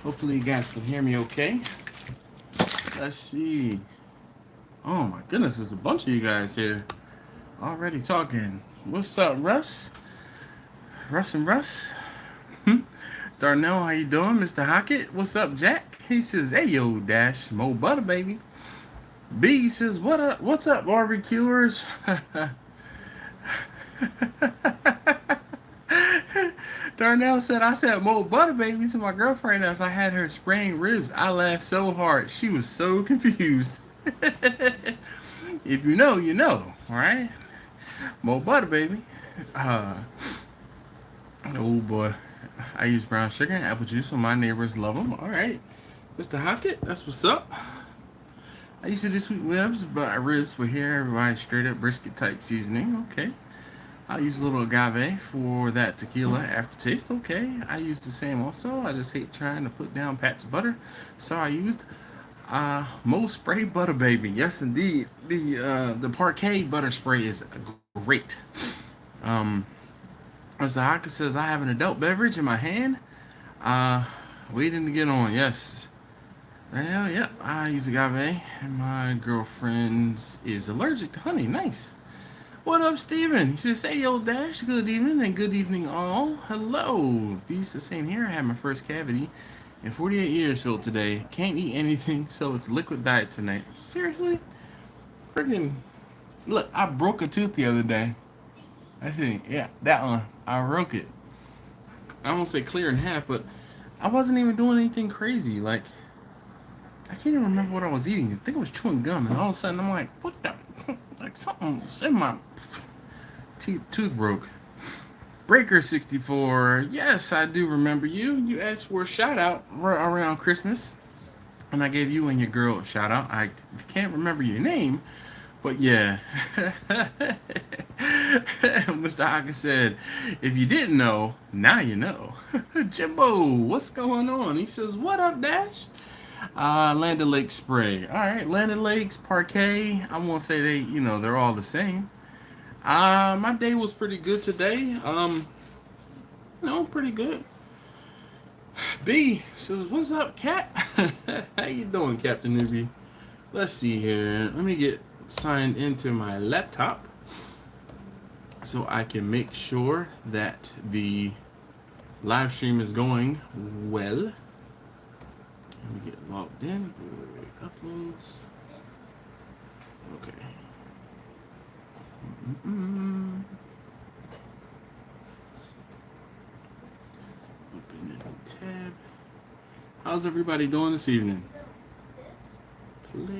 Hopefully you guys can hear me okay. Let's see. Oh my goodness, there's a bunch of you guys here already talking. What's up, Russ? Russ and Russ? Darnell, how you doing? Mr. Hockett, what's up, Jack? He says, hey yo, Dash, Mo Butter, baby. B says, what up? What's up, barbecuers? Darnell said, I said Mo Butter Baby to my girlfriend as I had her spraying ribs. I laughed so hard. She was so confused. If you know, you know. Alright? Mo Butter Baby. Uh, oh boy. I use brown sugar and apple juice, so my neighbors love them. Alright. Mr. Hockett, that's what's up. I used to do sweet ribs, but ribs were here. Everybody straight up brisket type seasoning. Okay. I'll use a little agave for that tequila aftertaste. Okay, I use the same also. I just hate trying to put down pats of butter, so I used Mo Spray Butter Baby. Yes, indeed. The Parquet butter spray is great. As the Haka says, I have an adult beverage in my hand. Waiting to get on. Yes. Well, yep. I use agave, and my girlfriend's is allergic to honey. Nice. What up, Steven? He says, hey, yo, Dash, good evening and good evening all. Hello. Peace, the same here. I had my first cavity in 48 years filled today. Can't eat anything, so it's liquid diet tonight. Seriously? Freaking, look, I broke a tooth the other day. I think, yeah, that one. I broke it. I won't say clear in half, but I wasn't even doing anything crazy. Like, I can't even remember what I was eating. I think it was chewing gum, and all of a sudden I'm like, what the? Like something's in my tooth broke. Breaker64, yes, I do remember you. You asked for a shout out around Christmas, and I gave you and your girl a shout out. I can't remember your name, but yeah. Mr. Haka said, if you didn't know, now you know. Jimbo, what's going on? He says, what up, Dash? Land O'Lakes spray. All right, Land O'Lakes, Parquet. I won't say they, they're all the same. My day was pretty good today. Pretty good. B says, what's up, Cat? How you doing, Captain Newbie? Let's see here. Let me get signed into my laptop so I can make sure that the live stream is going well. Let me get logged in. Uploads. Okay. Open a new tab. How's everybody doing this evening?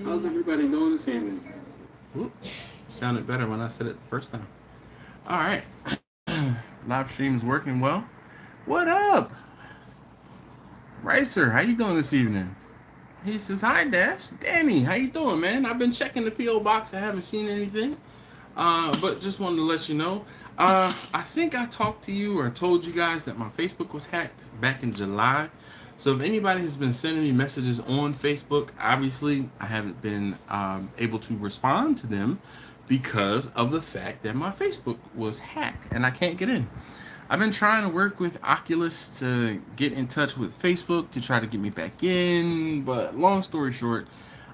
How's everybody doing this evening? Whoop. Sounded better when I said it the first time. All right. Live stream's working well. What up? Ricer, how you doing this evening? He says, hi, Dash. Danny, how you doing, man? I've been checking the P.O. box. I haven't seen anything. But just wanted to let you know. I think I talked to you or told you guys that my Facebook was hacked back in July. So if anybody has been sending me messages on Facebook, obviously I haven't been able to respond to them because of the fact that my Facebook was hacked and I can't get in. I've been trying to work with Oculus to get in touch with Facebook to try to get me back in, but long story short,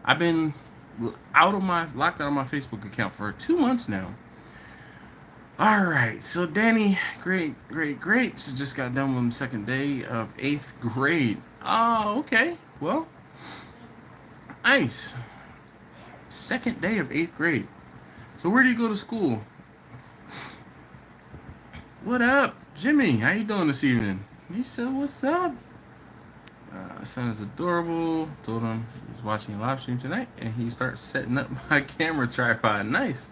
I've been locked out of my Facebook account for 2 months now. All right, so Danny, great. She just got done with the second day of 8th grade. Oh, okay. Well, nice. Second day of 8th grade. So where do you go to school? What up, Jimmy? How you doing this evening? He said, what's up? Son is adorable. Told him he was watching a live stream tonight, and he starts setting up my camera tripod. Nice.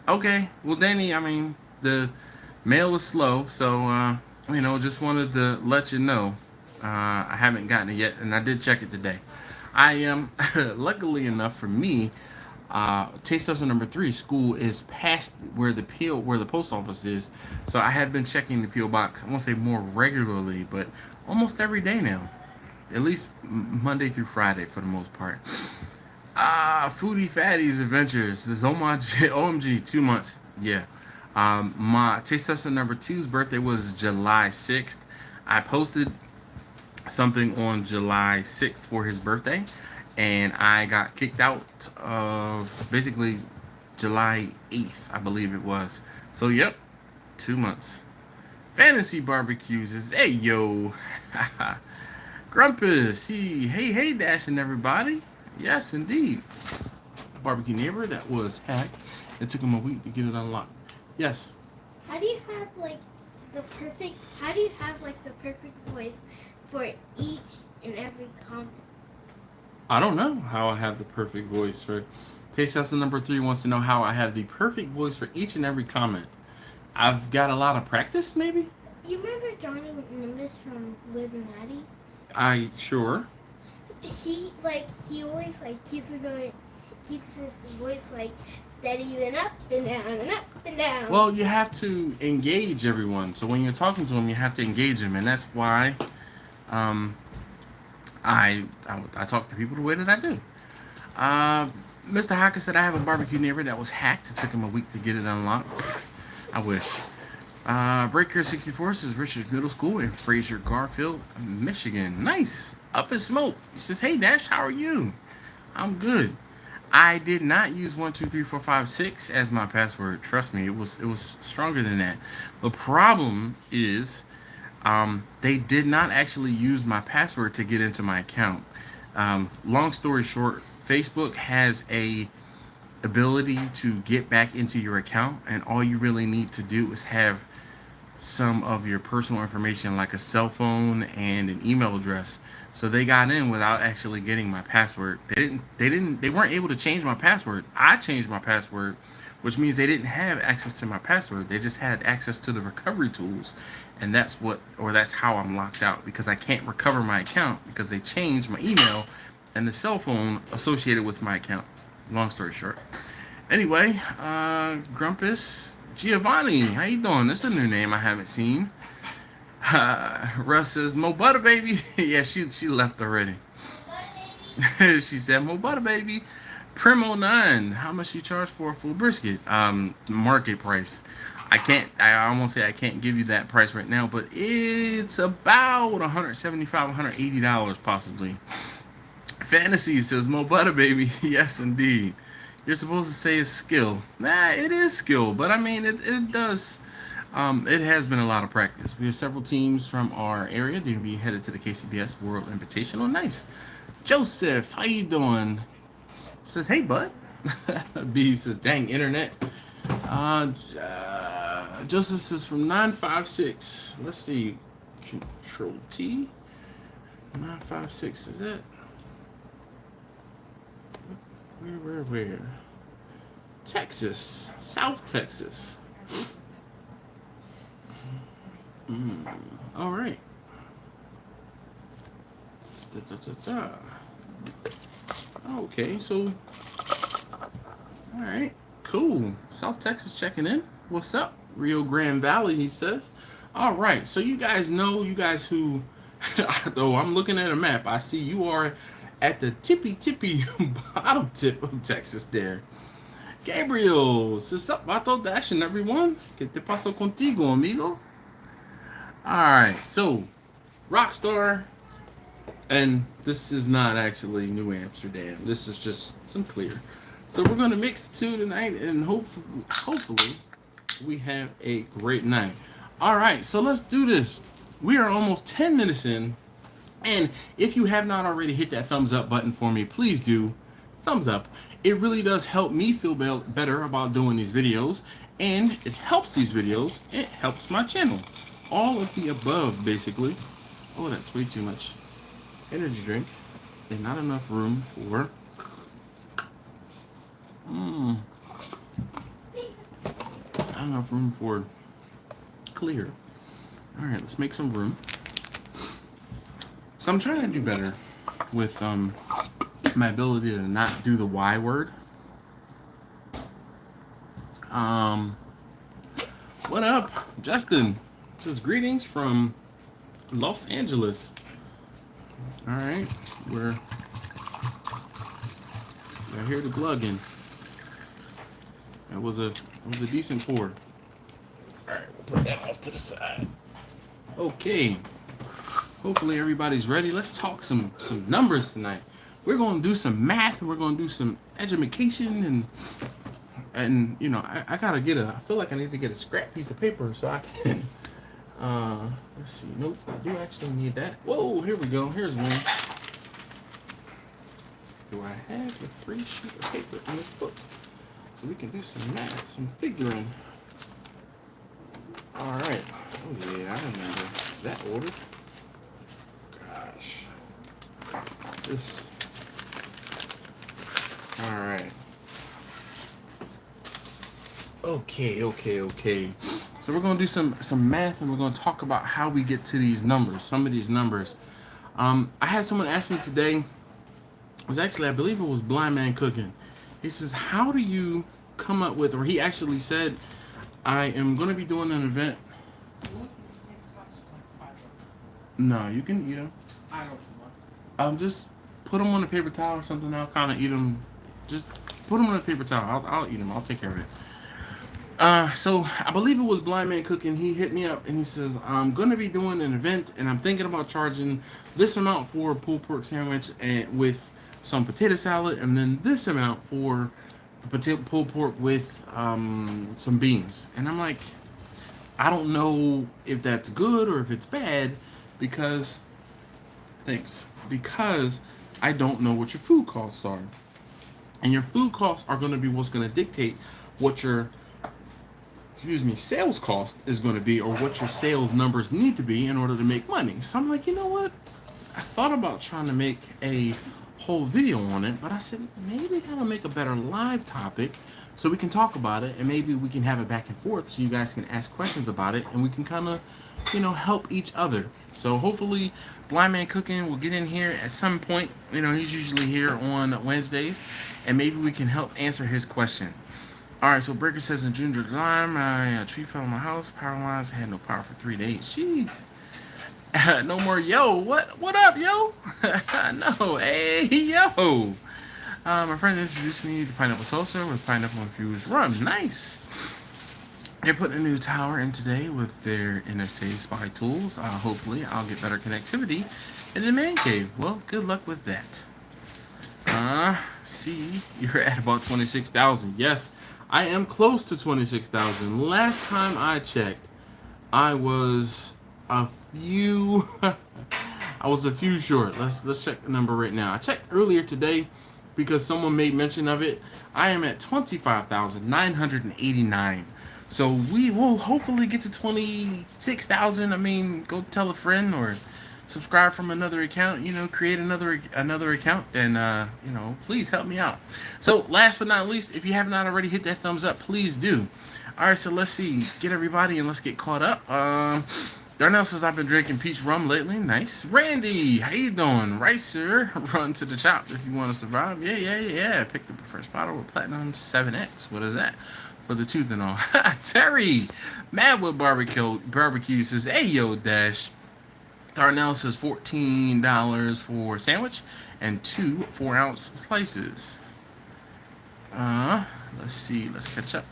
Okay. Well, Danny, I mean, the mail is slow, so, just wanted to let you know. I haven't gotten it yet, and I did check it today. I am, luckily enough for me, Taste Tester number 3 school is past where the post office is, so I have been checking the P.O. box. I won't say more regularly, but almost every day now, at least Monday through Friday for the most part. Foodie Fatties Adventures. This is OMG 2 months. Yeah. My Taste Tester number 2's birthday was July 6th. I posted something on July 6th for his birthday, and I got kicked out of basically July 8th, I believe it was. So, yep, 2 months. Fantasy barbecues is hey yo, Grumpus. Hey dashing everybody. Yes, indeed. Barbecue neighbor that was hacked. It took him a week to get it unlocked. Yes. How do you have like the perfect? How do you have like the perfect voice for each and every comment? I don't know how I have the perfect voice for. Taste Tester number 3 wants to know how I have the perfect voice for each and every comment. I've got a lot of practice, maybe. You remember Johnny Nimbus from Liv and Maddie? I sure. He always like keeps it going, keeps his voice like steady, then up and down and up and down. Well, you have to engage everyone. So when you're talking to them, you have to engage them, and that's why um, I talk to people the way that I do. Mr. Hacker said I have a barbecue neighbor that was hacked. It took him a week to get it unlocked. I wish. Breaker64 says Richards Middle School in Fraser, Garfield, Michigan. Nice. Up in smoke. He says, hey Dash, how are you? I'm good. I did not use 123456 as my password. Trust me, it was stronger than that. The problem is they did not actually use my password to get into my account. Long story short, Facebook has a ability to get back into your account, and all you really need to do is have some of your personal information like a cell phone and an email address. So they got in without actually getting my password. They weren't able to change my password. I changed my password, which means they didn't have access to my password. They just had access to the recovery tools, and that's how I'm locked out, because I can't recover my account because they changed my email and the cell phone associated with my account. Long story short. Anyway, Grumpus Giovanni, how you doing? This is a new name I haven't seen. Russ says, Mo Butter Baby. Yeah, she left already. She said, Mo Butter Baby. Primo 9, how much you charge for a full brisket? Market price. I almost say I can't give you that price right now, but it's about $175, $180 possibly. Fantasy says, Mo Butter Baby. Yes, indeed. You're supposed to say it's skill. Nah, it is skill, but I mean, it does. It has been a lot of practice. We have several teams from our area. They'll be headed to the KCBS World Invitational. Nice. Joseph, how you doing? Says, hey, bud. B says, dang, internet. Joseph says, from 956. Let's see. Control T. 956, is that? Where? Texas. South Texas. All right. Okay, so. All right, cool. South Texas checking in. What's up? Rio Grande Valley, he says. All right, so you guys who. Though I'm looking at a map, I see you are at the tippy bottom tip of Texas there. Gabriel, what's up, Vato Dashing, everyone? ¿Qué te pasó contigo, amigo? Alright, so, Rockstar, and this is not actually New Amsterdam. This is just some clear. So we're going to mix the two tonight, and hopefully we have a great night. Alright, so let's do this. We are almost 10 minutes in. And if you have not already hit that thumbs up button for me, please do. Thumbs up. It really does help me feel better about doing these videos. And it helps these videos. It helps my channel. All of the above, basically. Oh, that's way too much energy drink. And not enough room for... Not enough room for clear. Alright, let's make some room. So I'm trying to do better with my ability to not do the Y word. What up, Justin? It says greetings from Los Angeles. All right, we're here to plug in. That was a decent pour. All right, we'll put that off to the side. Okay. Hopefully everybody's ready. Let's talk some numbers tonight. We're gonna do some math and we're gonna do some education and you know I gotta get I feel like I need to get a scrap piece of paper so I can let's see. Nope, I do actually need that. Whoa, here we go. Here's one. Do I have a free sheet of paper in this book so we can do some math, some figuring? All right. Oh yeah, I remember that order. Gosh, this. All right. Okay. So we're gonna do some math and we're gonna talk about how we get to these numbers. Some of these numbers. I had someone ask me today. It was actually, I believe it was Blind Man Cooking. He says, "How do you come up with?" Or he actually said, "I am gonna be doing an event." No, you can eat them. I don't know. Just put them on a paper towel or something. I'll kind of eat them. Just put them on a paper towel. I'll eat them. I'll take care of it. So I believe it was Blind Man Cooking. He hit me up and he says, "I'm gonna be doing an event and I'm thinking about charging this amount for a pulled pork sandwich and with some potato salad, and then this amount for pulled pork with some beans." And I'm like, I don't know if that's good or if it's bad because I don't know what your food costs are. And your food costs are going to be what's going to dictate what your sales cost is going to be, or what your sales numbers need to be in order to make money. So I'm like, you know what? I thought about trying to make a whole video on it, but I said maybe that'll make a better live topic so we can talk about it, and maybe we can have it back and forth so you guys can ask questions about it and we can kind of, help each other. So hopefully Blind Man Cooking will get in here at some point. He's usually here on Wednesdays, and maybe we can help answer his question. All right, so Breaker says in June, July, my tree fell on my house. Power lines had no power for 3 days. Jeez. No more yo. What up, yo? No, hey, yo. My friend introduced me to pineapple salsa with pineapple infused rum. Nice. They're putting a new tower in today with their NSA spy tools. Hopefully, I'll get better connectivity in the man cave. Well, good luck with that. See, you're at about 26,000. Yes, I am close to 26,000. Last time I checked, I was a few short. Let's check the number right now. I checked earlier today because someone made mention of it. I am at 25,989. So we will hopefully get to 26,000. I mean, go tell a friend or subscribe from another account, create another account, and please help me out. So last but not least, if you have not already hit that thumbs up, please do. All right, so let's see, get everybody and let's get caught up. Darnell says, "I've been drinking peach rum lately." Nice. Randy, how you doing? Right, sir. Run to the chop if you want to survive. Yeah. Picked up the first bottle with Platinum 7X. What is that? For the tooth and all. Terry, Madwood Barbecue says, "Hey, yo, Dash." Darnell says $14 for sandwich and 2 4-ounce slices. Let's see. Let's catch up.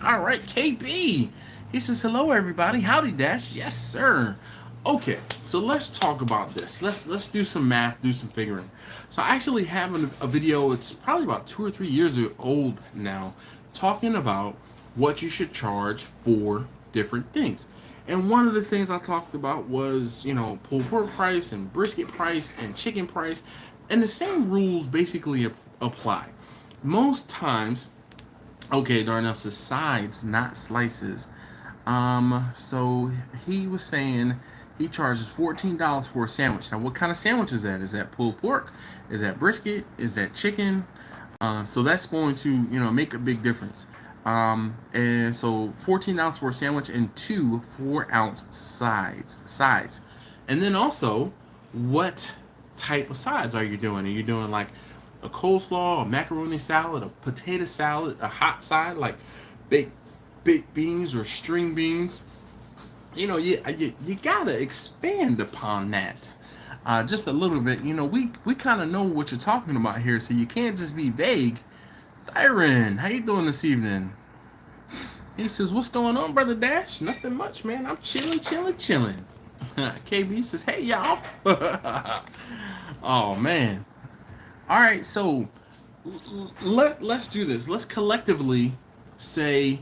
All right, KB. He says, "Hello, everybody. Howdy, Dash." Yes, sir. Okay, so let's talk about this. Let's do some math, do some figuring. So I actually have a video. It's probably about 2 or 3 years old now, talking about what you should charge for different things. And one of the things I talked about was, pulled pork price and brisket price and chicken price, and the same rules basically apply. Most times, okay, Darnell says sides, not slices. So he was saying he charges $14 for a sandwich. Now, what kind of sandwich is that? Is that pulled pork? Is that brisket? Is that chicken? So that's going to, make a big difference. And so $14 for a sandwich and 2 4-ounce sides. And then also, what type of sides are you doing? Are you doing like a coleslaw, a macaroni salad, a potato salad, a hot side like baked beans or string beans? You gotta expand upon that just a little bit. We kind of know what you're talking about here, so you can't just be vague. Thyron, how you doing this evening? He says, "What's going on, Brother Dash?" "Nothing much, man. I'm chilling. KB says, "Hey y'all." Oh man. All right, so let's do this. Let's collectively say,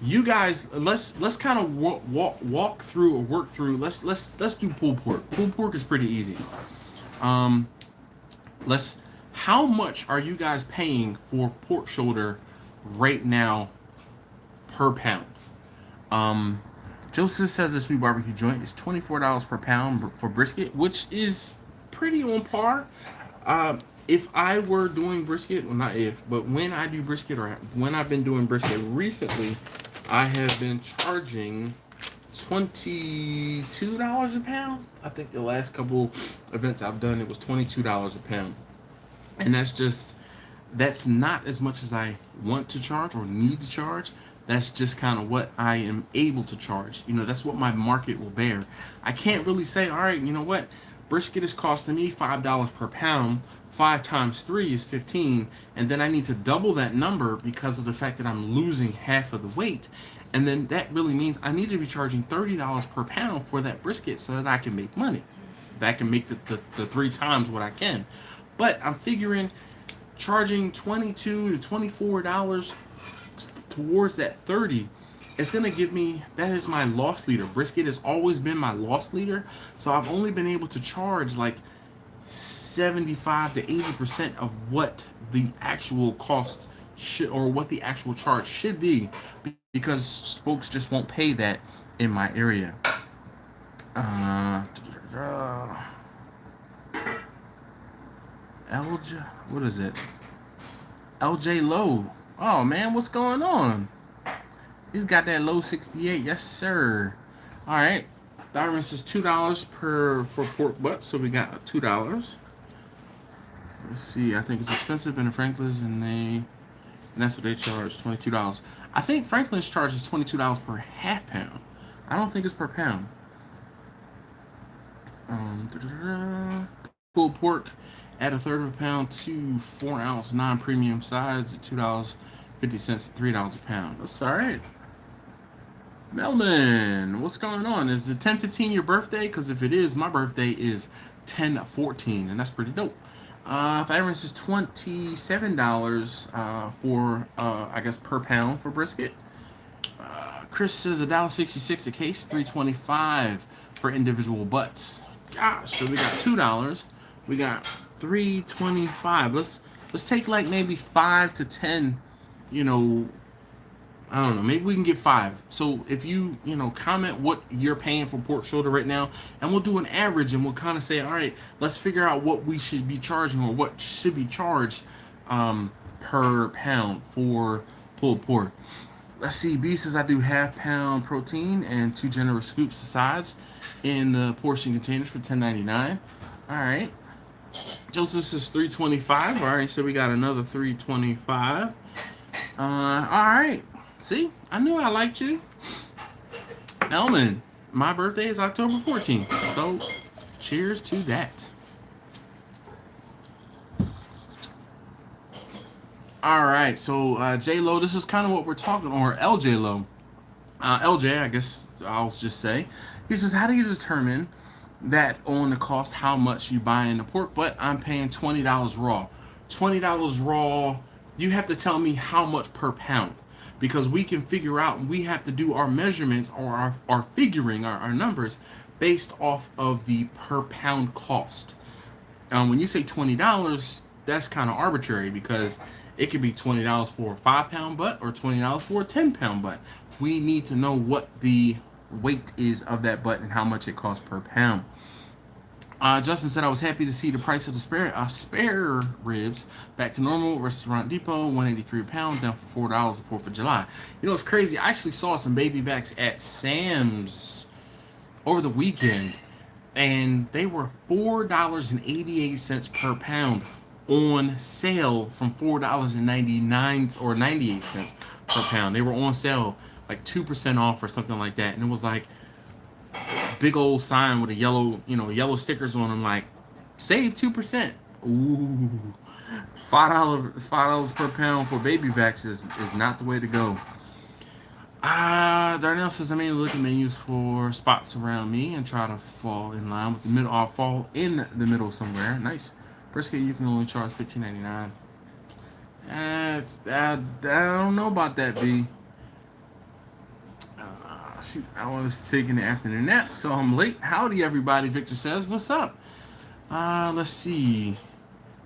you guys. Let's kind of walk through or work through. Let's do pulled pork. Pulled pork is pretty easy. Um, let's. How much are you guys paying for pork shoulder right now per pound? Um, Joseph says this sweet barbecue joint is $24 per pound for brisket, which is pretty on par. If I were doing brisket, well, not if, but when I do brisket, or when I've been doing brisket recently, I have been charging $22 a pound. I think the last couple events I've done, it was $22 a pound. And that's not as much as I want to charge or need to charge. That's just kind of what I am able to charge. That's what my market will bear. I can't really say, all right, you know what? Brisket is costing me $5 per pound. 5 times 3 is 15. And then I need to double that number because of the fact that I'm losing half of the weight. And then that really means I need to be charging $30 per pound for that brisket so that I can make money. That can make the 3 times what I can. But I'm figuring charging $22 to $24 towards that 30, it's gonna give me, that is my loss leader. Brisket has always been my loss leader, so I've only been able to charge like 75 to 80% of what the actual cost should, or what the actual charge should be, because folks just won't pay that in my area. LJ, what is it? LJ Low. Oh man, what's going on? He's got that low 68. Yes, sir. All right. Diamonds is $2 for pork butt, so we got $2. Let's see. I think it's expensive in the Franklin's, and that's what they charge, $22. I think Franklin's charges $22 per half pound. I don't think it's per pound. Pulled pork, add a third of a pound to 4-ounce non-premium sides at $2.50 to $3 a pound. That's all right. Melman, what's going on? Is the 10/15 your birthday? Because if it is, my birthday is 10/14, and that's pretty dope. Thyron's is $27 for I guess per pound for brisket. Chris says $1.66 a case, $3.25 for individual butts. Gosh, so we got $2. We got $3.25. Let's take like maybe 5 to 10. I don't know. Maybe we can get 5. So if you comment what you're paying for pork shoulder right now, and we'll do an average, and we'll kind of say, all right, let's figure out what we should be charging, or what should be charged per pound for pulled pork. Let's see. B says I do half-pound protein and 2 generous scoops of sides in the portion containers for $10.99. All right. Joseph says $3.25. All right, so we got another $3.25. All right. See, I knew I liked you. Elman, my birthday is October 14th, so cheers to that. All right, so J-Lo, this is kind of what we're talking, or LJ-Lo. LJ, I guess I'll just say. He says, how do you determine that on the cost how much you buy in the pork? But I'm paying $20 raw. $20 raw, you have to tell me how much per pound. Because we can figure out, we have to do our measurements, or our figuring, our numbers, based off of the per pound cost. When you say $20, that's kind of arbitrary, because it could be $20 for a 5-pound butt or $20 for a 10-pound butt. We need to know what the weight is of that butt and how much it costs per pound. Justin said, I was happy to see the price of the spare ribs back to normal. Restaurant Depot, $1.83 a pound, down for $4 the 4th of July. It's crazy. I actually saw some baby backs at Sam's over the weekend, and they were $4.88 per pound on sale from $4.99 or 98 cents per pound. They were on sale like 2% off or something like that, and it was like big old sign with a yellow stickers on them, like save 2%. Ooh, $5 per pound for baby backs is not the way to go. Darnell says I mainly look at menus for spots around me and try to fall in line with the middle. I'll fall in the middle somewhere. Nice. Brisket you can only charge $15.99. I don't know about that, B. Shoot, I was taking the afternoon nap, so I'm late. Howdy, everybody. Victor says, what's up? Let's see.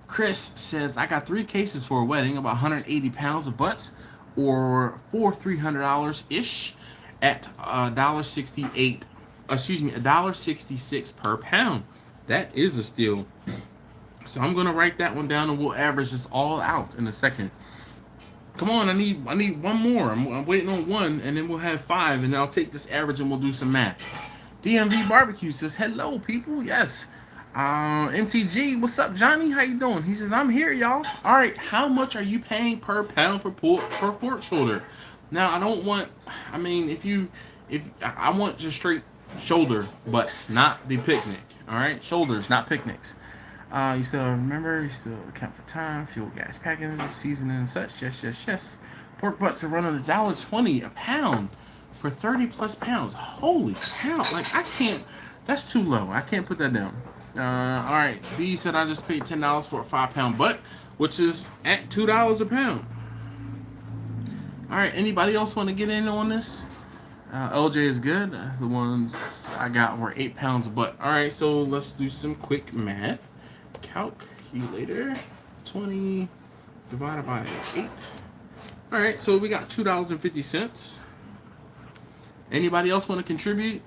Chris says, I got 3 cases for a wedding, about 180 pounds of butts, or for $300-ish at $1.68. Excuse me, $1.66 per pound. That is a steal. So I'm gonna write that one down, and we'll average this all out in a second. Come on, I need one more. I'm waiting on one, and then we'll have 5, and then I'll take this average and we'll do some math. DMV Barbecue says, hello, people. Yes. MTG, what's up, Johnny? How you doing? He says, I'm here, y'all. All right, how much are you paying per pound for pork shoulder? Now, I don't want, I mean, if I want just straight shoulder butts, not the picnic. All right, shoulders, not picnics. You still remember, you still account for time, fuel, gas, packing, seasoning, and such. Yes. Pork butts are running $1.20 a pound for 30 plus pounds. Holy cow! Like I can't. That's too low. I can't put that down. All right. B said I just paid $10 for a 5-pound butt, which is at $2 a pound. All right. Anybody else want to get in on this? LJ is good. The ones I got were 8 pounds of butt. All right. So let's do some quick math. Calculator, 20 divided by 8. All right, so we got $2.50. Anybody else want to contribute?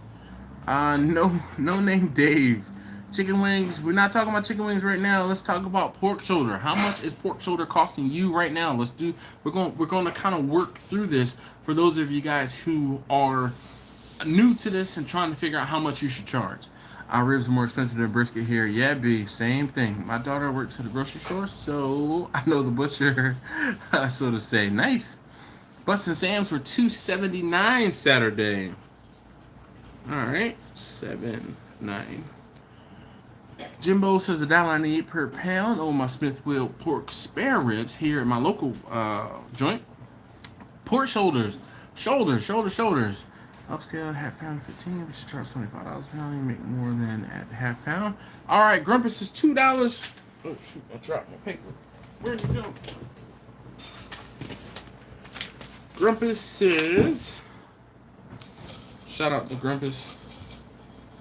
No name Dave. Chicken wings. We're not talking about chicken wings right now. Let's talk about pork shoulder. How much is pork shoulder costing you right now? We're going to kind of work through this for those of you guys who are new to this and trying to figure out how much you should charge. Our ribs are more expensive than brisket here. Yeah, B, same thing. My daughter works at a grocery store, so I know the butcher, so to say. Nice. Bus and Sam's were $2.79 Saturday. All right, 7.9. Jimbo says $1.98 per pound. Oh, my Smithfield pork spare ribs here at my local joint. Pork shoulders. Shoulders. Upscale, half pound, 15. We should charge $25 a pound. You make more than at half pound. All right, Grumpus is $2. Oh shoot! I dropped my paper. Where'd it go? Grumpus says, shout out to Grumpus.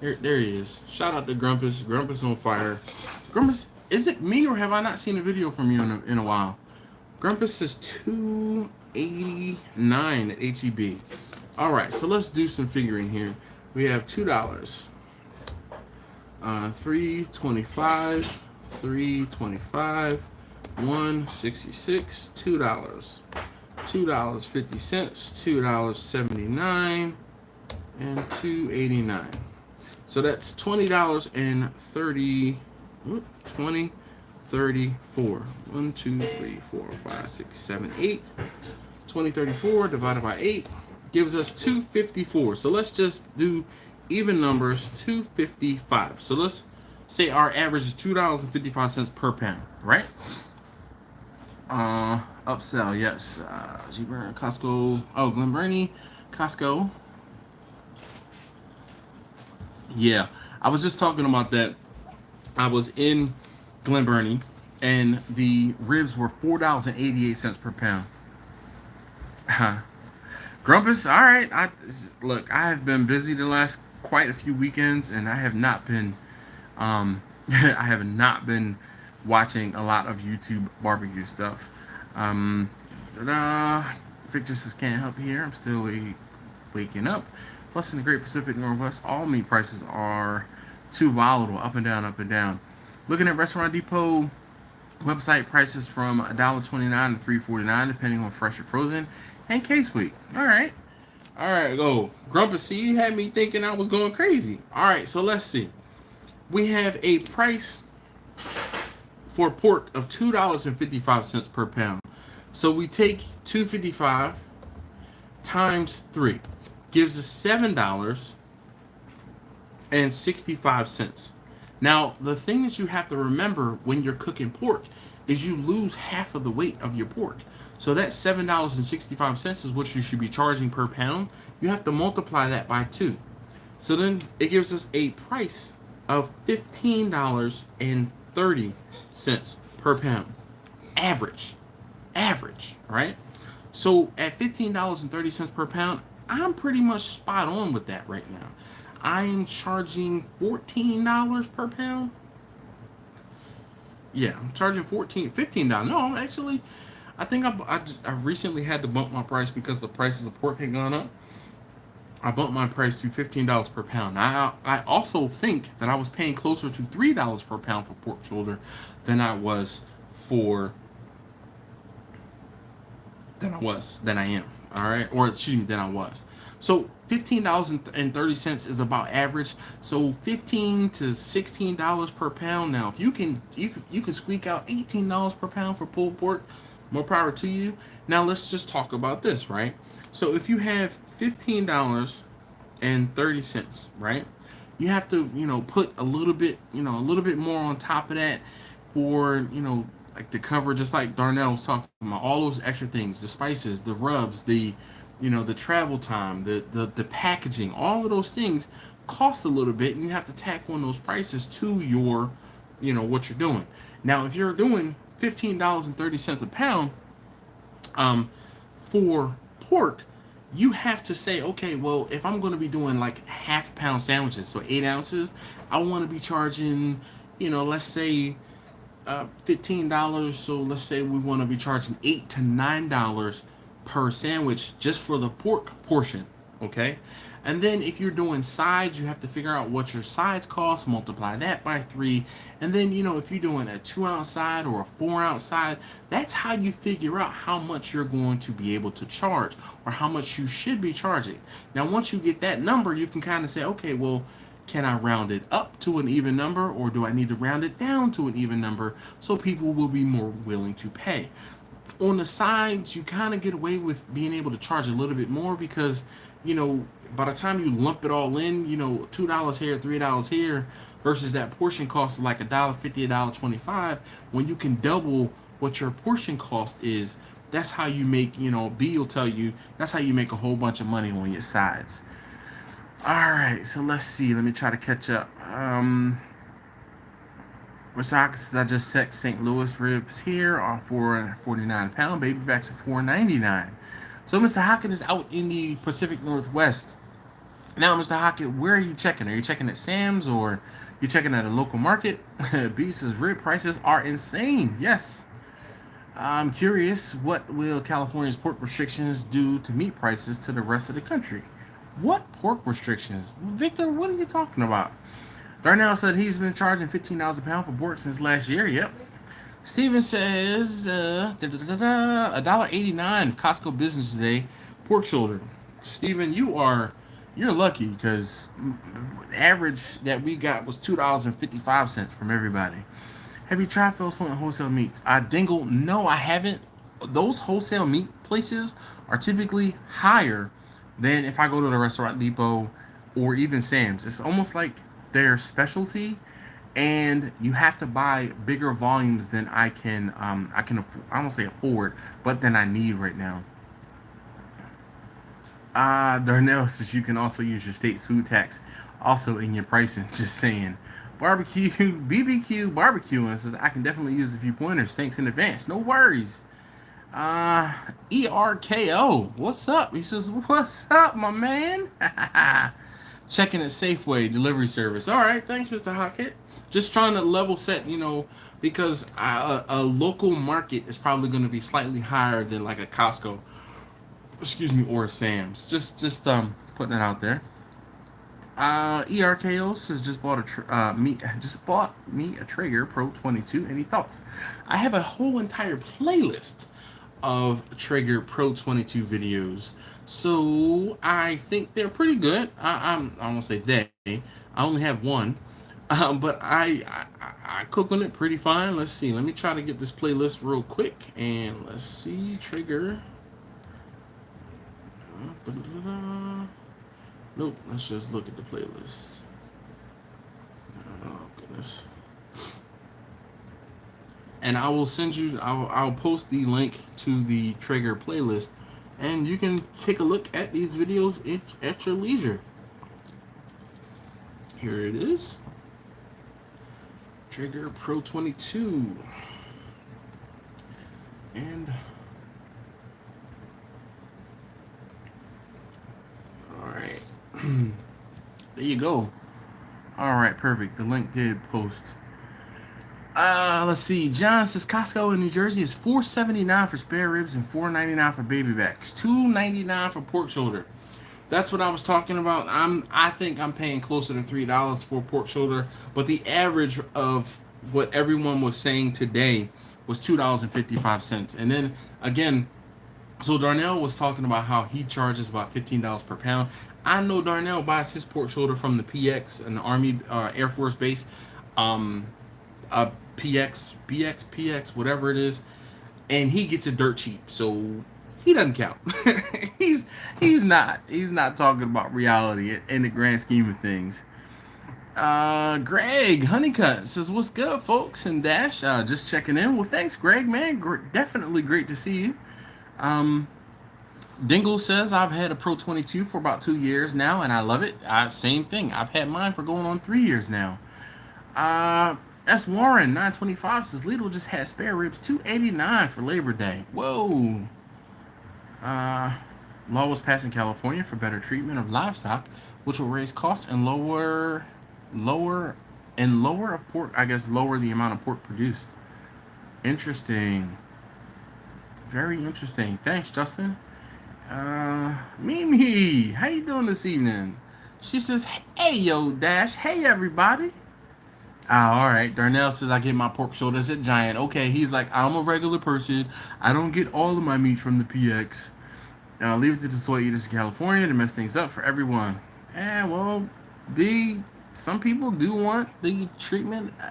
There he is. Shout out to Grumpus. Grumpus on fire. Grumpus, is it me or have I not seen a video from you in a while? Grumpus says $2.89 at HEB. All right, so let's do some figuring here. We have $2, $3.25, $3.25, $1.66, $2, $2.50, $2.79, and $2.89. So that's $20.30. 20, 34. 1, 2, 3, 4, 5, 6, 7, 8. 20, 34 divided by 8 gives us $2.54. So let's just do even numbers. $2.55. So let's say our average is $2.55 per pound, right? Upsell, yes. G-Burn, Costco. Oh, Glen Burnie, Costco. Yeah, I was just talking about that. I was in Glen Burnie, and the ribs were $4.88 per pound. Grumpus, all right. I have been busy the last quite a few weekends, and I have not been, watching a lot of YouTube barbecue stuff. Victor says can't help here. I'm still waking up. Plus, in the Great Pacific Northwest, all meat prices are too volatile, up and down. Looking at Restaurant Depot website prices from $1.29 to $3.49, depending on fresh or frozen, and case weight. All right, go. Grumpus, see, you had me thinking I was going crazy. All right, so let's see. We have a price for pork of $2.55 per pound. So we take $2.55 times 3. Gives us $7.65. Now, the thing that you have to remember when you're cooking pork is you lose half of the weight of your pork. So that $7.65 is what you should be charging per pound. You have to multiply that by 2. So then it gives us a price of $15.30 per pound. Average. Average, right? So at $15.30 per pound, I'm pretty much spot on with that right now. I am charging $14 per pound. Yeah, I'm charging $15. No, actually, I think I recently had to bump my price because the prices of pork had gone up. I bumped my price to $15 per pound. I also think that I was paying closer to $3 per pound for pork shoulder than I was for than I am. All right, or excuse me, than I was. So $15.30 is about average. So $15 to $16 per pound. Now, if you can squeak out $18 per pound for pulled pork, more power to you. Now let's just talk about this, right? So if you have $15.30, right? You have to, put a little bit more on top of that for, like to cover, just like Darnell was talking about, all those extra things, the spices, the rubs, the travel time, the packaging, all of those things cost a little bit, and you have to tack on those prices to your, what you're doing. Now, if you're doing $15.30 a pound, for pork, you have to say, okay, well, if I'm going to be doing like half-pound sandwiches, so 8 ounces, I want to be charging, let's say $15. So let's say we want to be charging $8 to $9 per sandwich just for the pork portion, okay? And then if you're doing sides, you have to figure out what your sides cost, multiply that by 3, and then if you're doing a 2-ounce side or a 4-ounce side, that's how you figure out how much you're going to be able to charge or how much you should be charging. Now, once you get that number, you can kind of say, okay, well, can I round it up to an even number, or do I need to round it down to an even number so people will be more willing to pay? On the sides, you kind of get away with being able to charge a little bit more because, by the time you lump it all in, $2 here, $3 here, versus that portion cost of like $1.50, $1.25, when you can double what your portion cost is, that's how you make, B will tell you, that's how you make a whole bunch of money on your sides. Alright, so let's see. Let me try to catch up. Wisconsin, I just checked St. Louis ribs here are for £49. Baby backs are $4.99. So Mr. Hockett is out in the Pacific Northwest. Now, Mr. Hockett, where are you checking? Are you checking at Sam's or you checking at a local market? B says rib prices are insane. Yes. I'm curious, what will California's pork restrictions do to meat prices to the rest of the country? What pork restrictions? Victor, what are you talking about? Darnell said he's been charging $15 a pound for pork since last year. Yep. Steven says $1.89 Costco business today. Pork shoulder. Steven, you're lucky because the average that we got was $2.55 from everybody. Have you tried Phil's Point wholesale meats? Dingle, no, I haven't. Those wholesale meat places are typically higher than if I go to the Restaurant Depot or even Sam's. It's almost like their specialty, and you have to buy bigger volumes than I won't say afford, but than I need right now. Darnell says you can also use your state's food tax also in your pricing. Just saying. Barbecue, BBQ barbecue, and it says I can definitely use a few pointers. Thanks in advance. No worries. ERKO, what's up? He says, what's up, my man? Checking at Safeway delivery service. All right, thanks, Mr. Hockett. Just trying to level set, because a local market is probably going to be slightly higher than like a Costco, or a Sam's. Just putting it out there. ERKO says just bought me a Traeger Pro 22. Any thoughts? I have a whole entire playlist of Traeger Pro 22 videos, so I think they're pretty good. I won't say they. I only have one, but I cook on it pretty fine. Let's see. Let me try to get this playlist real quick, and let's see. Traeger. Nope. Let's just look at the playlist. Oh goodness. and I will send you. I'll post the link to the Traeger playlist, and you can take a look at these videos at your leisure. Here it is. Traeger Pro 22. And all right. There you go. All right, perfect. The link did post. Let's see. John says Costco in New Jersey is $4.79 for spare ribs and $4.99 for baby backs. $2.99 for pork shoulder. That's what I was talking about. I think I'm paying closer to $3 for pork shoulder, but the average of what everyone was saying today was $2.55. And then again, so Darnell was talking about how he charges about $15 per pound. I know Darnell buys his pork shoulder from the PX, an Army Air Force base. PX, whatever it is, and he gets it dirt cheap, so he doesn't count. he's not talking about reality in the grand scheme of things. Greg Honeycutt says, "What's good, folks?" And Dash, just checking in. Well, thanks, Greg, man. Definitely great to see you. Dingle says, "I've had a Pro 22 for about 2 years now, and I love it." Same thing. I've had mine for going on 3 years now. That's Warren 925 says Lidl just had spare ribs $2.89 for Labor Day. Whoa. Law was passed in California for better treatment of livestock, which will raise costs and lower of pork. I guess lower the amount of pork produced. Interesting. Very interesting. Thanks, Justin. Mimi, how you doing this evening? She says, "Hey, yo, Dash. Hey, everybody." All right. Darnell says, "I get my pork shoulders at Giant." Okay, he's like, "I'm a regular person. I don't get all of my meat from the PX. Leave it to the soy eaters in California to mess things up for everyone." Well, some people do want the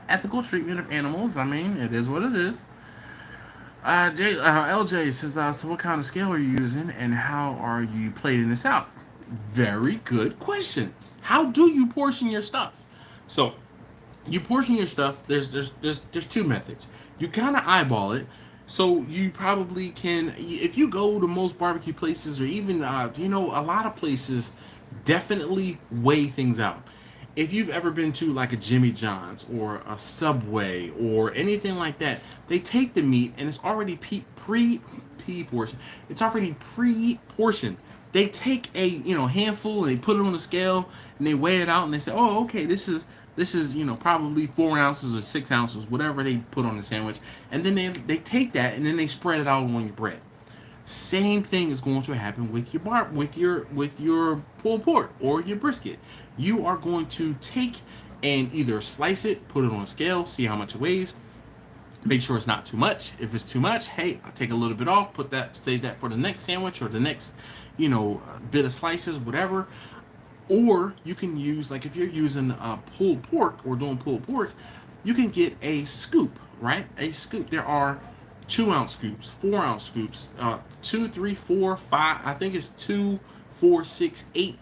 ethical treatment of animals. I mean, it is what it is. LJ says, "So what kind of scale are you using, and how are you plating this out?" Very good question. How do you portion your stuff? So, you portion your stuff. There's two methods. You kind of eyeball it. So you probably can, if you go to most barbecue places, or even a lot of places, definitely weigh things out. If you've ever been to like a Jimmy John's or a Subway or anything like that, they take the meat and it's already pre-portioned. It's already pre-portioned. They take a handful and they put it on the scale and they weigh it out and they say, "Oh, okay, this is probably 4 ounces or 6 ounces, whatever they put on the sandwich," and then they take that and then they spread it out on your bread. Same thing is going to happen with your pulled pork or your brisket. You are going to take and either slice it, put it on a scale, see how much it weighs. Make sure it's not too much. If it's too much, hey, I'll take a little bit off, save that for the next sandwich or the next, bit of slices, whatever. Or you can use, like if you're using pulled pork or doing pulled pork, you can get a scoop, right? A scoop. There are 2-ounce scoops, 4-ounce scoops, 2, 3, 4, 5. I think it's 2, 4, 6, 8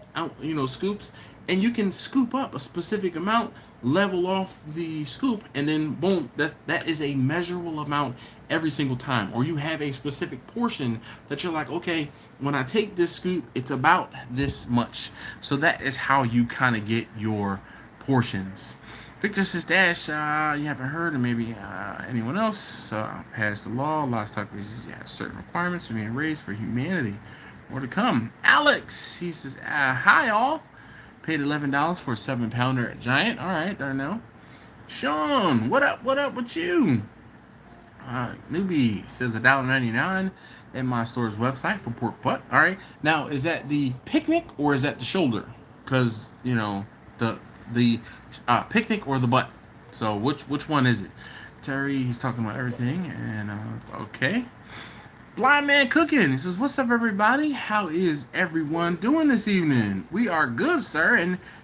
scoops, and you can scoop up a specific amount, level off the scoop, and then boom, that is a measurable amount every single time. Or you have a specific portion that you're like, okay, when I take this scoop, it's about this much. So that is how you kind of get your portions. Victor says, "Dash, you haven't heard, and maybe anyone else. So passed the law. Livestock businesses have certain requirements for being raised for humanity. More to come." Alex, he says, "Hi all. Paid $11 for a 7-pounder at Giant." All right, Darnell. Sean, what up? What up with you? Newbie says $1.99 at my store's website for pork butt. All right. Now, is that the picnic or is that the shoulder? Because the picnic or the butt. So which one is it? Terry, he's talking about everything, and okay. Blind Man Cooking, he says, "What's up, everybody? How is everyone doing this evening?" We are good, sir,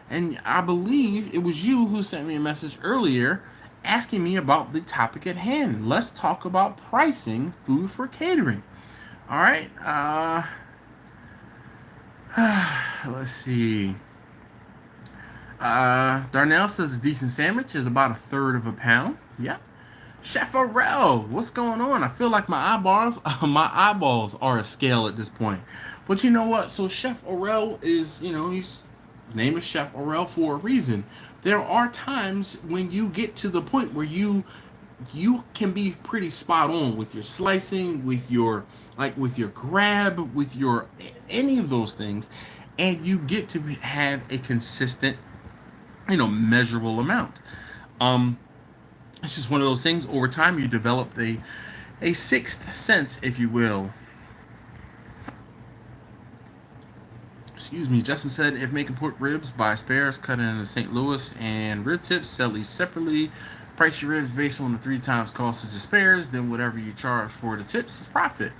and I believe it was you who sent me a message earlier asking me about the topic at hand. Let's talk about pricing food for catering. All right. Let's see. Darnell says a decent sandwich is about 1/3 of a pound. Yeah. Chef Arel, what's going on? I feel like my eyeballs are a scale at this point. But you know what? So Chef Arel is, he's name is Chef Arel for a reason. There are times when you get to the point where you can be pretty spot on with your slicing, with your grab, with your any of those things, and you get to have a consistent, measurable amount. Um, it's just one of those things. Over time, you develop a sixth sense, if you will. Excuse me. Justin said, if making pork ribs, buy spares, cut in St. Louis, and rib tips, sell each separately. Price your ribs based on the 3 times cost of the spares, then whatever you charge for the tips is profit.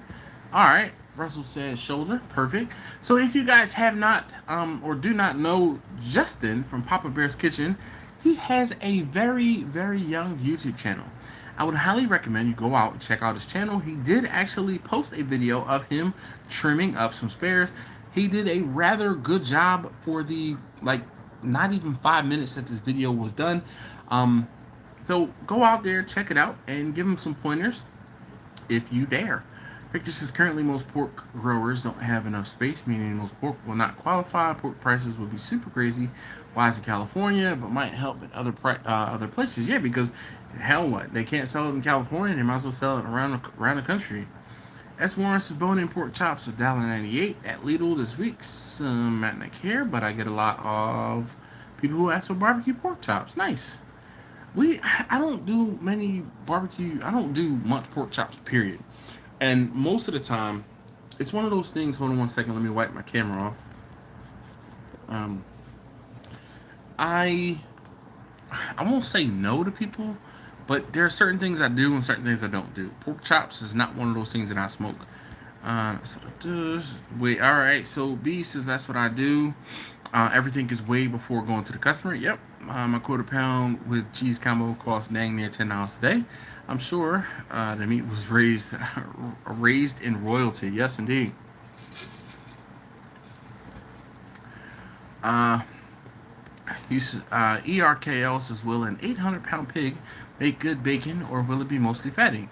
All right. Russell says shoulder. Perfect. So if you guys have not or do not know Justin from Papa Bear's Kitchen, he has a very, very young YouTube channel. I would highly recommend you go out and check out his channel. He did actually post a video of him trimming up some spares. He did a rather good job for the, not even 5 minutes that this video was done. So go out there, check it out, and give him some pointers if you dare. Victor says currently most pork growers don't have enough space, meaning most pork will not qualify. Pork prices will be super crazy. Why is it California, but might help at other places? Yeah, because hell, what they can't sell it in California, they might as well sell it around the country. S. Warren says bone-in pork chops are $1.98 at Lidl this week. Some might not care, but I get a lot of people who ask for barbecue pork chops. Nice. I don't do many barbecue. I don't do much pork chops. Period. And most of the time, it's one of those things. Hold on one second. Let me wipe my camera off. I won't say no to people, but there are certain things I do and certain things I don't do. Pork chops is not one of those things that I smoke. Wait, all right. So B says that's what I do. Everything is weighed before going to the customer. Yep. My quarter pound with cheese combo cost dang near $10 today. I'm sure the meat was raised in royalty. Yes, indeed. ERKL says, will an 800-pound pig make good bacon, or will it be mostly fatty?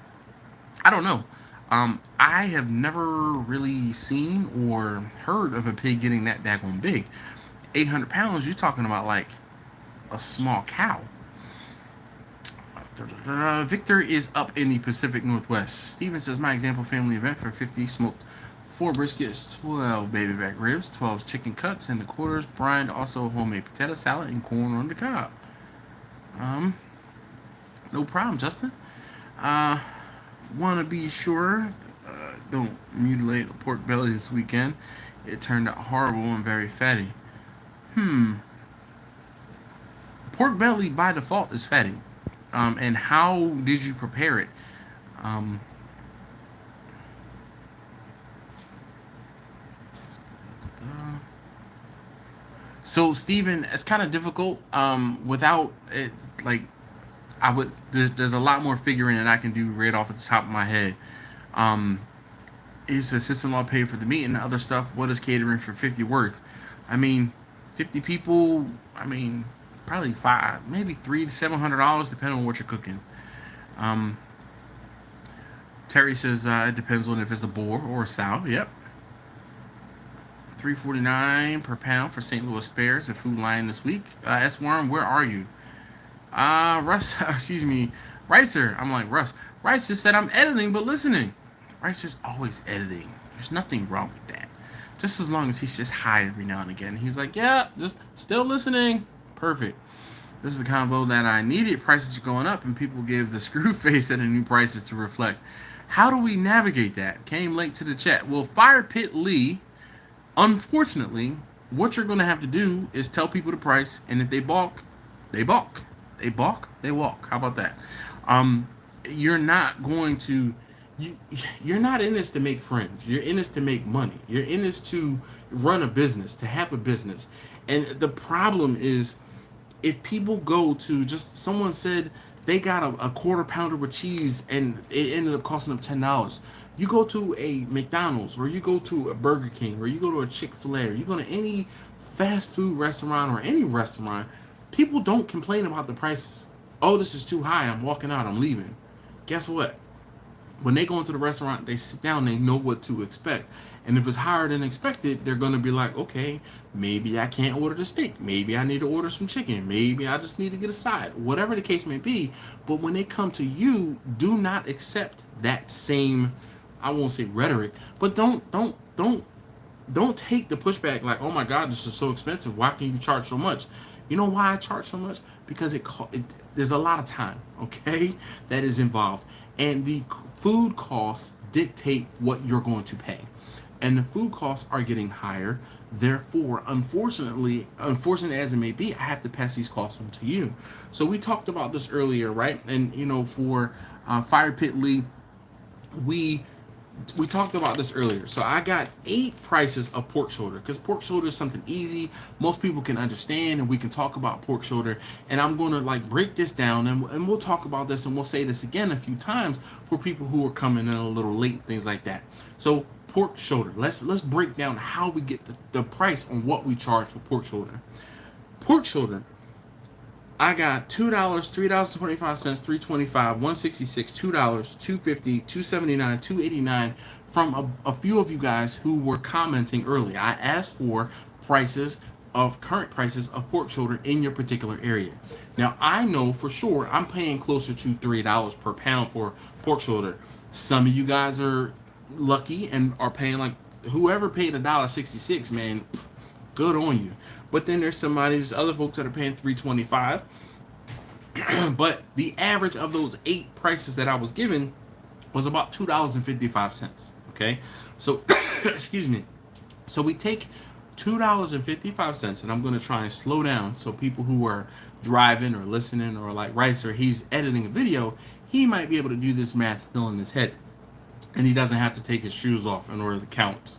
I don't know. I have never really seen or heard of a pig getting that daggone big. 800 pounds, you're talking about like a small cow. Victor is up in the Pacific Northwest. Steven says, my example family event for 50 smoked 4 briskets, 12 baby back ribs, 12 chicken cuts and the quarters, brined, also homemade potato salad and corn on the cob. No problem, Justin. Want to be sure, don't mutilate a pork belly this weekend. It turned out horrible and very fatty. Pork belly by default is fatty. And how did you prepare it? So Steven, it's kind of difficult without it. Like there's a lot more figuring that I can do right off at the top of my head. Is the sister-in-law paid for the meat and the other stuff? What is catering for 50 worth? I mean, 50 people. I mean, probably maybe $300 to $700, depending on what you're cooking. Terry says it depends on if it's a boar or a sow. Yep. $3.49 per pound for St. Louis spares at Food Lion this week. S. Worm, where are you? Russ, excuse me, Ricer. I'm like, Russ. Ricer said I'm editing but listening. Ricer's always editing. There's nothing wrong with that. Just as long as he says hi every now and again. He's like, yeah, just still listening. Perfect. This is the combo that I needed. Prices are going up and people give the screw face at the new prices to reflect. How do we navigate that? Came late to the chat. Well, Fire Pit Lee, unfortunately, what you're going to have to do is tell people the price, and if they balk, they balk. They balk, they walk. How about that? You're not going to... You're not in this to make friends. You're in this to make money. You're in this to run a business, to have a business. And the problem is, if people go to just... Someone said they got a quarter pounder with cheese and it ended up costing them $10. You go to a McDonald's, or you go to a Burger King, or you go to a Chick-fil-A, or you go to any fast food restaurant or any restaurant, people don't complain about the prices. Oh, this is too high. I'm walking out. I'm leaving. guess what? When they go into the restaurant, they sit down, they know what to expect. And if it's higher than expected, they're going to be like, okay, maybe I can't order the steak. Maybe I need to order some chicken. Maybe I just need to get a side. Whatever the case may be. But when they come to you, do not accept that same, I won't say rhetoric, but don't take the pushback like, oh my God, this is so expensive. Why can you charge so much? You know why I charge so much? Because there's a lot of time, okay, that is involved. And the food costs dictate what you're going to pay. And the food costs are getting higher. Therefore, unfortunate as it may be, I have to pass these costs on to you. So we talked about this earlier, right? And, for Fire Pit Lee, we talked about this earlier. So I got 8 prices of pork shoulder, because pork shoulder is something easy, most people can understand, and we can talk about pork shoulder. And I'm going to break this down, and we'll talk about this, and we'll say this again a few times for people who are coming in a little late, things like that. So pork shoulder, let's break down how we get the price on what we charge for pork shoulder. Pork shoulder, I got $2, $3.25, $3.25, $1.66, $2, $2.50, $2.79, $2.89 from a few of you guys who were commenting earlier. I asked for current prices of pork shoulder in your particular area. Now I know for sure I'm paying closer to $3 per pound for pork shoulder. Some of you guys are lucky and are paying whoever paid $1.66, man, good on you. But then there's other folks that are paying $3.25. But the average of those 8 prices that I was given was about $2.55. Okay, so excuse me. So we take $2.55, and I'm going to try and slow down so people who are driving or listening, or like Ricer, he's editing a video, he might be able to do this math still in his head, and he doesn't have to take his shoes off in order to count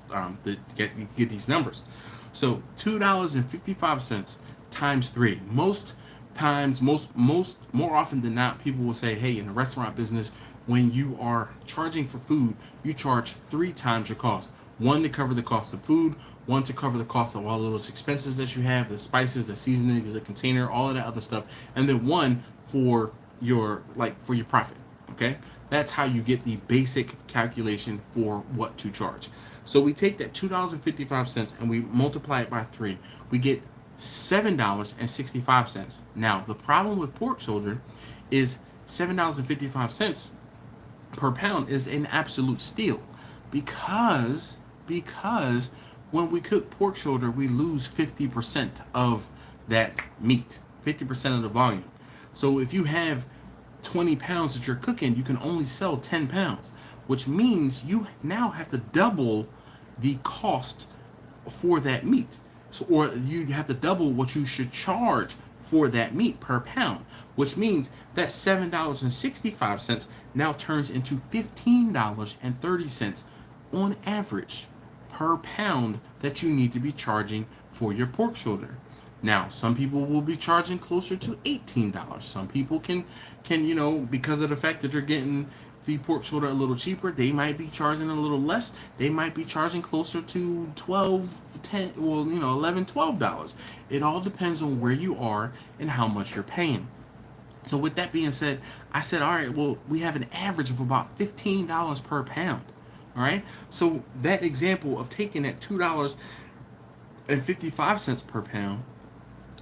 to get these numbers. So $2.55 times 3. Most times, more often than not, people will say, hey, in the restaurant business, when you are charging for food, you charge 3 times your cost. 1 to cover the cost of food, 1 to cover the cost of all of those expenses that you have, the spices, the seasoning, the container, all of that other stuff, and then 1 for your profit. Okay, that's how you get the basic calculation for what to charge. So we take that $2.55 and we multiply it by 3. We get $7.65. Now the problem with pork shoulder is $7.55 per pound is an absolute steal, because when we cook pork shoulder, we lose 50% of that meat, 50% of the volume. So if you have 20 pounds that you're cooking, you can only sell 10 pounds, which means you now have to double the cost for that meat. So, or you have to double what you should charge for that meat per pound, which means that $7.65 now turns into $15.30 on average per pound that you need to be charging for your pork shoulder. Now, some people will be charging closer to $18. Some people can, because of the fact that they're getting the pork shoulder a little cheaper, they might be charging a little less. They might be charging closer to $11, $12. It all depends on where you are and how much you're paying. So with that being said, I said, all right, well, we have an average of about $15 per pound. All right. So that example of taking that $2.55 per pound,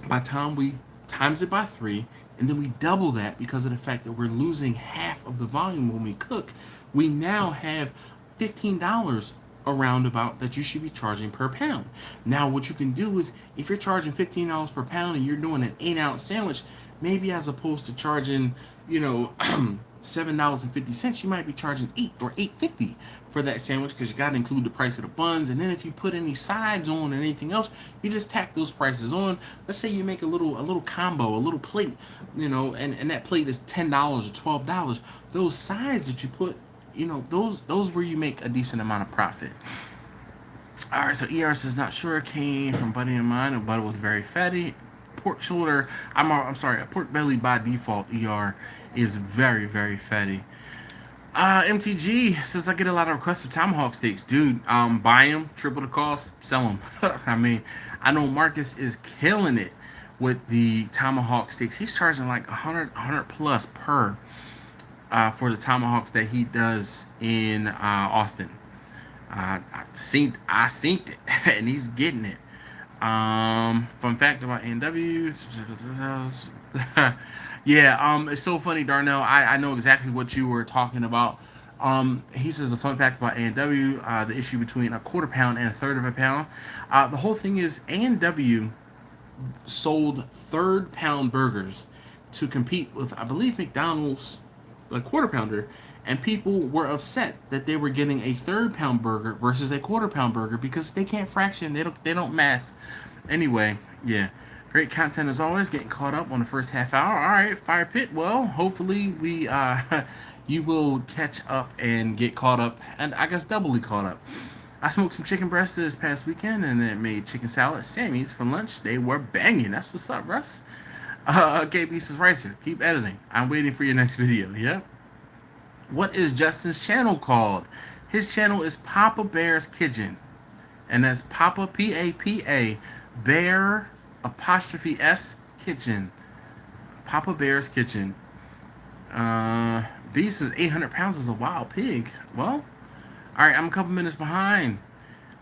by the time we times it by 3, and then we double that because of the fact that we're losing half of the volume when we cook, we now have $15 around about that you should be charging per pound. Now, what you can do is, if you're charging $15 per pound and you're doing an 8-ounce sandwich, maybe as opposed to charging, $7.50, you might be charging $8 or $8.50 for that sandwich, because you got to include the price of the buns, and then if you put any sides on and anything else, you just tack those prices on. Let's say you make a little combo, a little plate, and that plate is $10 or $12. Those sides that you put, those where you make a decent amount of profit. All right, so ER says, not sure it came from Buddy of mine, and Buddy was very fatty. Pork shoulder, I'm sorry, a pork belly by default, ER, is very, very fatty. MTG says, I get a lot of requests for tomahawk steaks. Dude, buy them, triple the cost, sell them. I mean, I know Marcus is killing it with the tomahawk steaks. He's charging like 100 plus per. for the tomahawks that he does in Austin. I synced it, and he's getting it. Fun fact about A&W. Yeah, it's so funny, Darnell. I know exactly what you were talking about. He says a fun fact about A&W, the issue between a quarter pound and a third of a pound. The whole thing is A&W sold third pound burgers to compete with, I believe, McDonald's, the quarter pounder, and people were upset that they were getting a third pound burger versus a quarter pound burger because they can't fraction, they don't math. Anyway, yeah. Great content as always, getting caught up on the first half hour. All right, Fire Pit. Well, hopefully we you will catch up and get caught up, and I guess doubly caught up. I smoked some chicken breast this past weekend, and then made chicken salad Sammy's for lunch. They were banging. That's what's up, Russ. KB says, Ricer, keep editing. I'm waiting for your next video. Yeah. What is Justin's channel called? His channel is Papa Bear's Kitchen, and that's Papa P-A-P-A Bear apostrophe S Kitchen. Papa Bear's Kitchen. B says 800 pounds is a wild pig. Well, all right, I'm a couple minutes behind.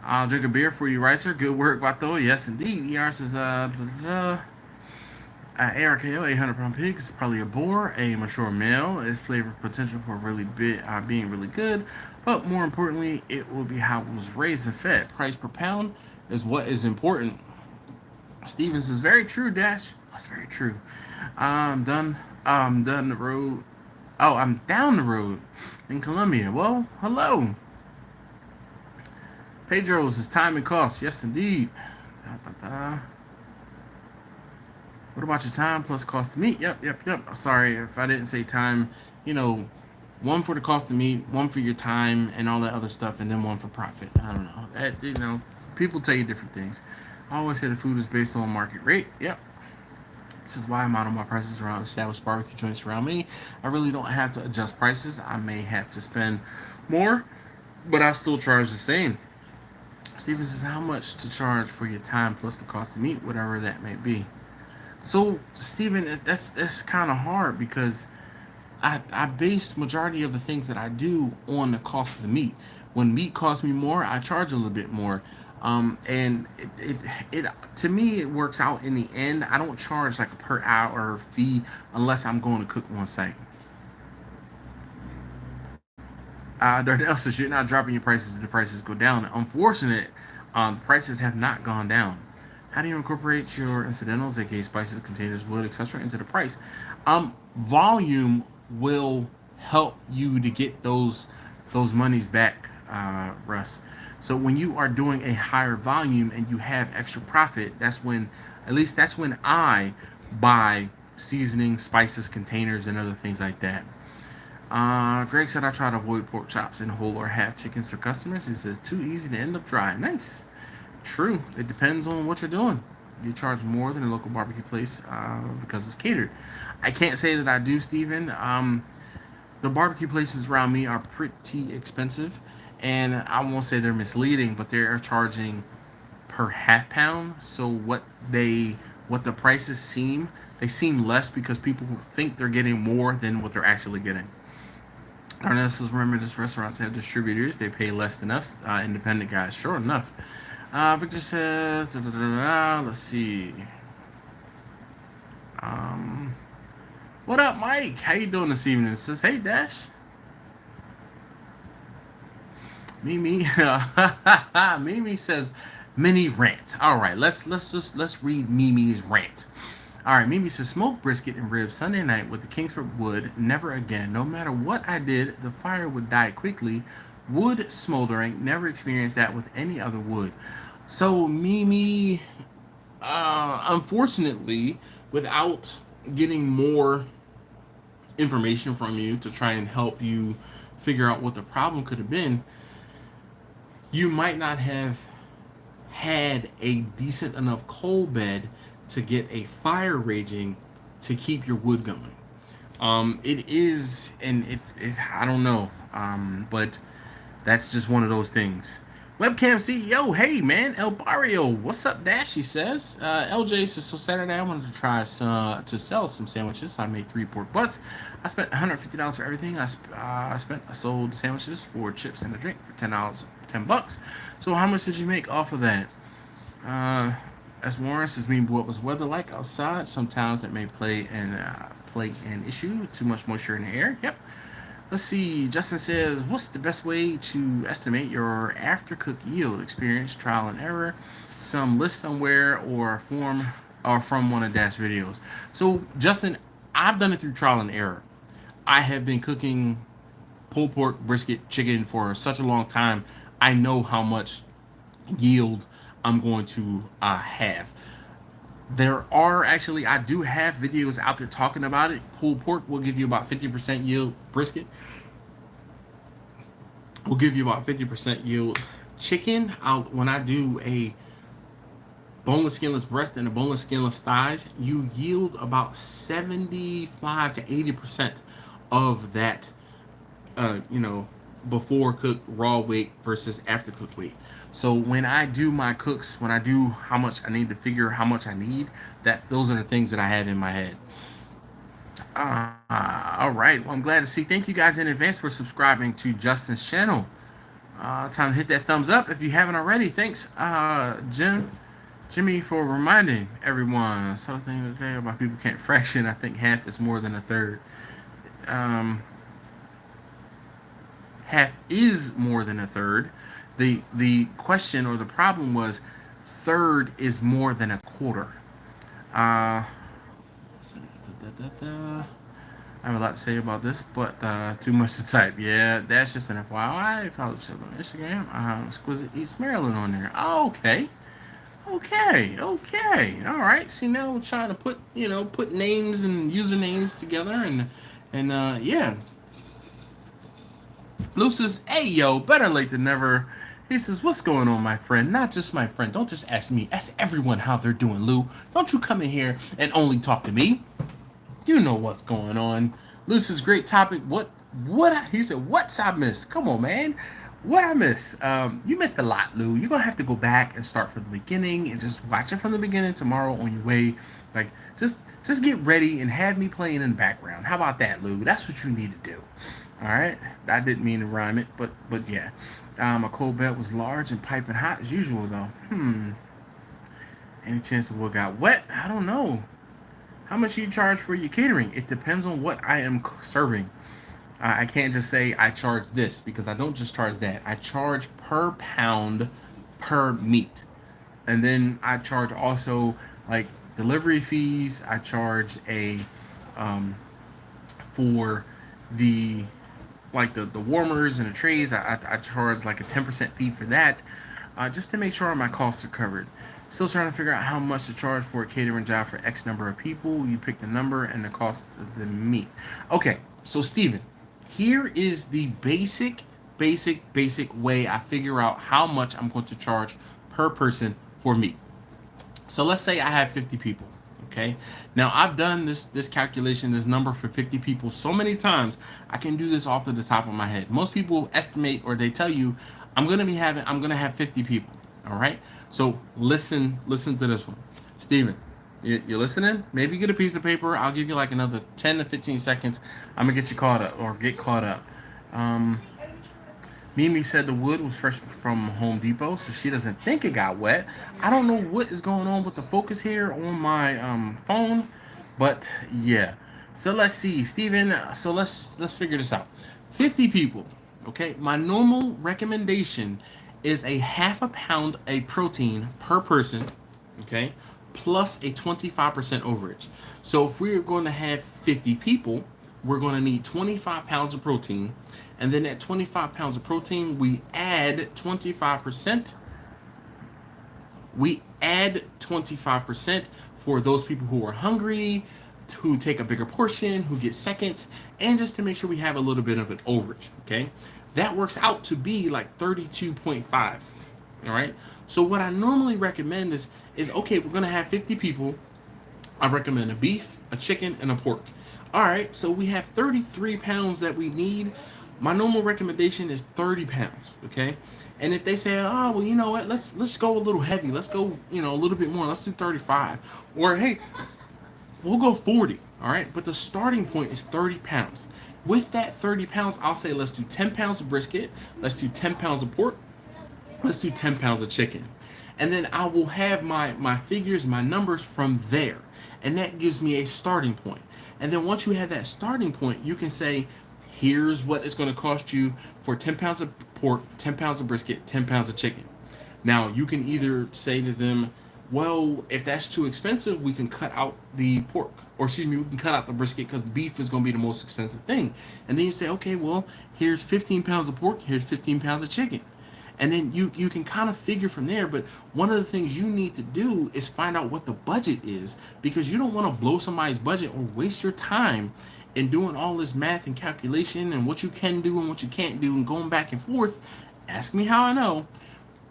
I'll drink a beer for you, Ricer. Good work, Vato. Yes, indeed. ER says, ARKO, 800-pound pig is probably a boar, a mature male. Its flavor potential for being really good, but more importantly, it will be how it was raised and fed. Price per pound is what is important. Stevens is very true, Dash. That's very true. I'm done the road. Oh, I'm down the road in Colombia. Well, hello. Pedro's is time and cost. Yes, indeed. What about your time plus cost of meat? Yep. Sorry if I didn't say time. You know, one for the cost of meat, one for your time, and all that other stuff, and then one for profit. I don't know. People tell you different things. I always say the food is based on market rate. Yep. This is why I model my prices around established barbecue joints around me. I really don't have to adjust prices. I may have to spend more, but I still charge the same. Stevens says, how much to charge for your time plus the cost of meat, whatever that may be. So, Steven, that's kind of hard because I base majority of the things that I do on the cost of the meat. When meat costs me more, I charge a little bit more. And it to me, it works out in the end. I don't charge like a per hour fee unless I'm going to cook on site. Darnell says, you're not dropping your prices if the prices go down. Unfortunate, prices have not gone down. How do you incorporate your incidentals, aka spices, containers, wood, etc., into the price? Volume will help you to get those monies back, Russ. So when you are doing a higher volume and you have extra profit, that's when I buy seasoning, spices, containers, and other things like that. Greg said I try to avoid pork chops and whole or half chickens for customers. He says too easy to end up dry. Nice. True. It depends on what you're doing. You charge more than a local barbecue place because it's catered. I can't say that I do, Steven. The barbecue places around me are pretty expensive, and I won't say they're misleading, but they are charging per half pound. So what the prices seem less because people think they're getting more than what they're actually getting. Darnell says, remember, this restaurants have distributors. They pay less than us, independent guys. Sure enough. Victor says, let's see. What up, Mike? How you doing this evening? It says, hey, Dash. Mimi, Mimi says, mini rant. All right, let's read Mimi's rant. All right, Mimi says, smoked brisket and ribs Sunday night with the Kingsford wood. Never again. No matter what I did, the fire would die quickly. Wood smoldering. Never experienced that with any other wood. So, Mimi, unfortunately, without getting more information from you to try and help you figure out what the problem could have been, you might not have had a decent enough coal bed to get a fire raging to keep your wood going. It is, and it I don't know, but that's just one of those things. Webcam CEO, hey man, El Barrio, what's up, Dash? He says. LJ says, so Saturday I wanted to try to sell some sandwiches. So I made 3 pork butts. I spent $150 for everything. I sold sandwiches for chips and a drink for $10, $10. So how much did you make off of that? As Morris says, me, what was weather like outside? Some towns that may play an issue. Too much moisture in the air. Yep. Let's see. Justin says, what's the best way to estimate your after-cook yield? Experience, trial and error, some list somewhere, or from one of Dash videos. So, Justin, I've done it through trial and error. I have been cooking pulled pork, brisket, chicken for such a long time. I know how much yield I'm going to have. There are actually, I do have videos out there talking about it. Pulled pork will give you about 50% yield. Brisket will give you about 50% yield. Chicken, when I do a boneless skinless breast and a boneless skinless thighs, you yield about 75 to 80% of that, before cooked raw weight versus after cooked weight. So when I do my cooks, when I do how much I need to figure how much I need, those are the things that I have in my head. All right. Well, I'm glad to see. Thank you guys in advance for subscribing to Justin's channel. Time to hit that thumbs up if you haven't already. Thanks, Jimmy, for reminding everyone. Something today about people can't fraction. I think half is more than a third. Half is more than a third. The question or the problem was third is more than a quarter. I have a lot to say about this, but too much to type. Yeah, that's just an FYI. Follow each other on Instagram. Exquisite East Maryland on there. Oh, okay. All right. See, now we're trying to put names and usernames together, and yeah. Lou says, hey, yo, better late than never. He says, what's going on, my friend? Not just my friend. Don't just ask me. Ask everyone how they're doing, Lou. Don't you come in here and only talk to me. You know what's going on. Lou says, great topic. He said, what's I missed? Come on, man. What I missed? You missed a lot, Lou. You're going to have to go back and start from the beginning and just watch it from the beginning tomorrow on your way. Like, just get ready and have me playing in the background. How about that, Lou? That's what you need to do. All right, I didn't mean to rhyme it, but yeah. A cold bed was large and piping hot as usual, though. Any chance the wood got wet? I don't know. How much do you charge for your catering? It depends on what I am serving. I can't just say I charge this because I don't just charge that. I charge per pound per meat, and then I charge also like delivery fees. I charge for the warmers and the trays. I charge like a 10% fee for that, just to make sure my costs are covered. Still trying to figure out how much to charge for a catering job for X number of people. You pick the number and the cost of the meat. Okay, so Steven, here is the basic way I figure out how much I'm going to charge per person for meat. So let's say I have 50 people. Okay. Now I've done this calculation, this number for 50 people so many times, I can do this off of the top of my head. Most people estimate, or they tell you, I'm gonna have 50 people. All right. So listen to this one, Steven. You're listening? Maybe get a piece of paper. I'll give you like another 10 to 15 seconds. I'm gonna get you caught up or get caught up. Mimi said the wood was fresh from Home Depot, so she doesn't think it got wet. I don't know what is going on with the focus here on my phone, but yeah. So let's see, Steven. So let's figure this out. 50 people. Okay, my normal recommendation is a half a pound of protein per person. Okay, plus a 25% overage. So if we're going to have 50 people, we're going to need 25 pounds of protein. And then at 25 pounds of protein, we add 25%. We add 25% for those people who are hungry, who take a bigger portion, who get seconds, and just to make sure we have a little bit of an overage, okay? That works out to be like 32.5, all right? So what I normally recommend is okay, we're gonna have 50 people. I recommend a beef, a chicken, and a pork. All right, so we have 33 pounds that we need. My normal recommendation is 30 pounds, okay? And if they say, oh well, you know what, let's go a little heavy, let's go, you know, a little bit more, let's do 35, or hey, we'll go 40. All right, but the starting point is 30 pounds. With that 30 pounds, I'll say let's do 10 pounds of brisket, let's do 10 pounds of pork, let's do 10 pounds of chicken. And then I will have my figures, my numbers from there. And that gives me a starting point. And then once you have that starting point, you can say, here's what it's going to cost you for 10 pounds of pork, 10 pounds of brisket, 10 pounds of chicken. Now, you can either say to them, well, if that's too expensive, we can cut out the pork. Or excuse me, we can cut out the brisket because the beef is going to be the most expensive thing. And then you say, okay, well, here's 15 pounds of pork, here's 15 pounds of chicken. And then you can kind of figure from there. But one of the things you need to do is find out what the budget is, because you don't want to blow somebody's budget or waste your time in doing all this math and calculation and what you can do and what you can't do and going back and forth. Ask me how I know,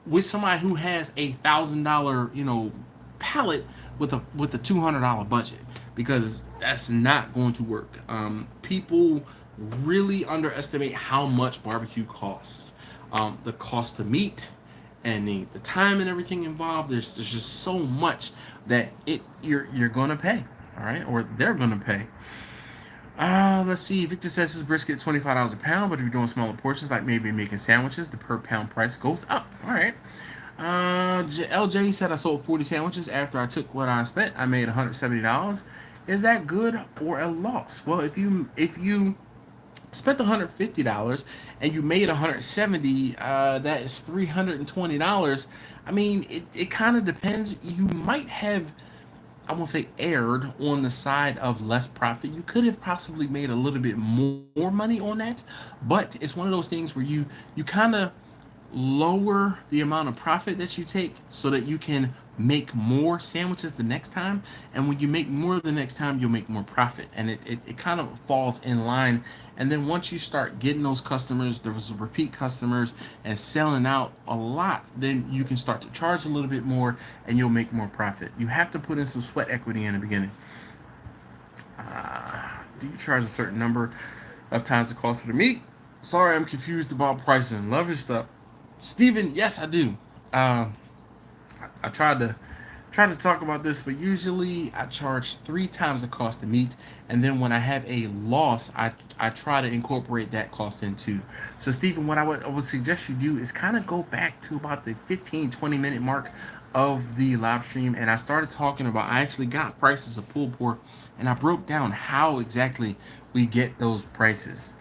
with somebody who has $1,000, you know, pallet with a $200 budget, because that's not going to work. People really underestimate how much barbecue costs. The cost of meat and the time and everything involved. There's just so much that you're gonna pay, all right, or they're gonna pay. Let's see. Victor says his brisket $25 a pound, but if you're doing smaller portions, like maybe making sandwiches, the per pound price goes up. All right. LJ said I sold 40 sandwiches after I took what I spent. I made $170. Is that good or a loss? Well, if you spent $150 and you made $170, that is $320. I mean, it kind of depends. You might have, I won't say erred on the side of less profit. You could have possibly made a little bit more money on that, but it's one of those things where you kind of lower the amount of profit that you take so that you can make more sandwiches the next time. And when you make more the next time, you'll make more profit, and it kind of falls in line. And then once you start getting those customers, those repeat customers, and selling out a lot, then you can start to charge a little bit more and you'll make more profit. You have to put in some sweat equity in the beginning. Do you charge a certain number of times the cost of the meat? Sorry, I'm confused about pricing. Love your stuff. Steven, yes, I do. I tried to talk about this, but usually I charge 3 times the cost of meat, and then when I have a loss, I try to incorporate that cost in too. So Stephen, what I would suggest you do is kind of go back to about the 15-20 minute mark of the live stream, and I started talking about, I actually got prices of pulled pork, and I broke down how exactly we get those prices.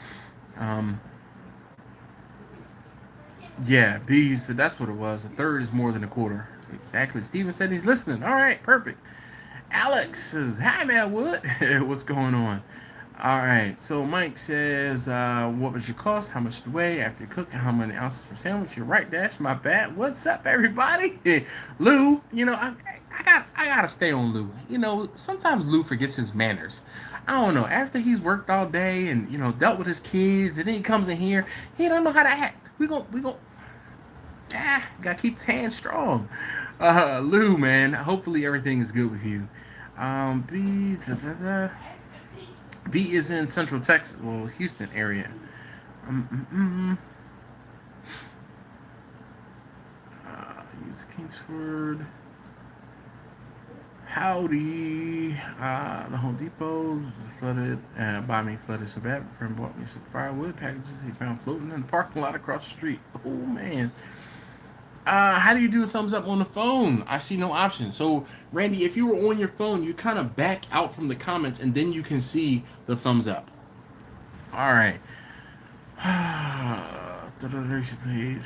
Yeah, B said that's what it was. A third is more than a quarter. Exactly. Steven said he's listening. All right, perfect. Alex says, hi, man, what? What's going on? All right, so Mike says, what was your cost? How much did you weigh after you cook? How many ounces for sandwich? You're right, Dash. My bad. What's up, everybody? Lou, you know, I gotta stay on Lou. You know, sometimes Lou forgets his manners. I don't know. After he's worked all day and, you know, dealt with his kids, and then he comes in here, he don't know how to act. We gon' gotta keep his hands strong. Lou, man, hopefully everything is good with you. B is in Central Texas, well, Houston area. Use Kingsford. Howdy. The Home Depot flooded, by me flooded so bad. My friend bought me some firewood packages he found floating in the parking lot across the street. Oh, man. How do you do a thumbs up on the phone? I see no option. So, Randy, if you were on your phone, you kind of back out from the comments, and then you can see the thumbs up. All right. Paid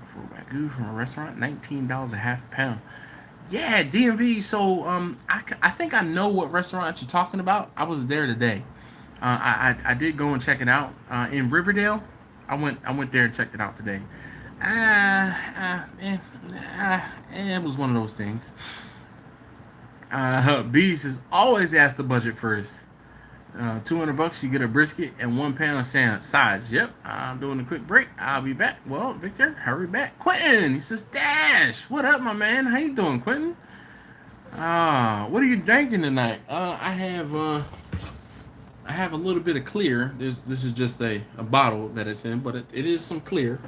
for Wagyu from a restaurant, $19 a half a pound. Yeah, DMV. So, I think I know what restaurant you're talking about. I was there today. I did go and check it out. In Riverdale, I went there and checked it out today. It was one of those things. B says, always ask the budget first. $200, you get a brisket and 1 pound of sides. Yep, I'm doing a quick break. I'll be back. Well, Victor, hurry back. Quentin, he says, Dash, what up, my man? How you doing, Quentin? What are you drinking tonight? I have a little bit of clear. This is just a bottle that it's in, but it is some clear.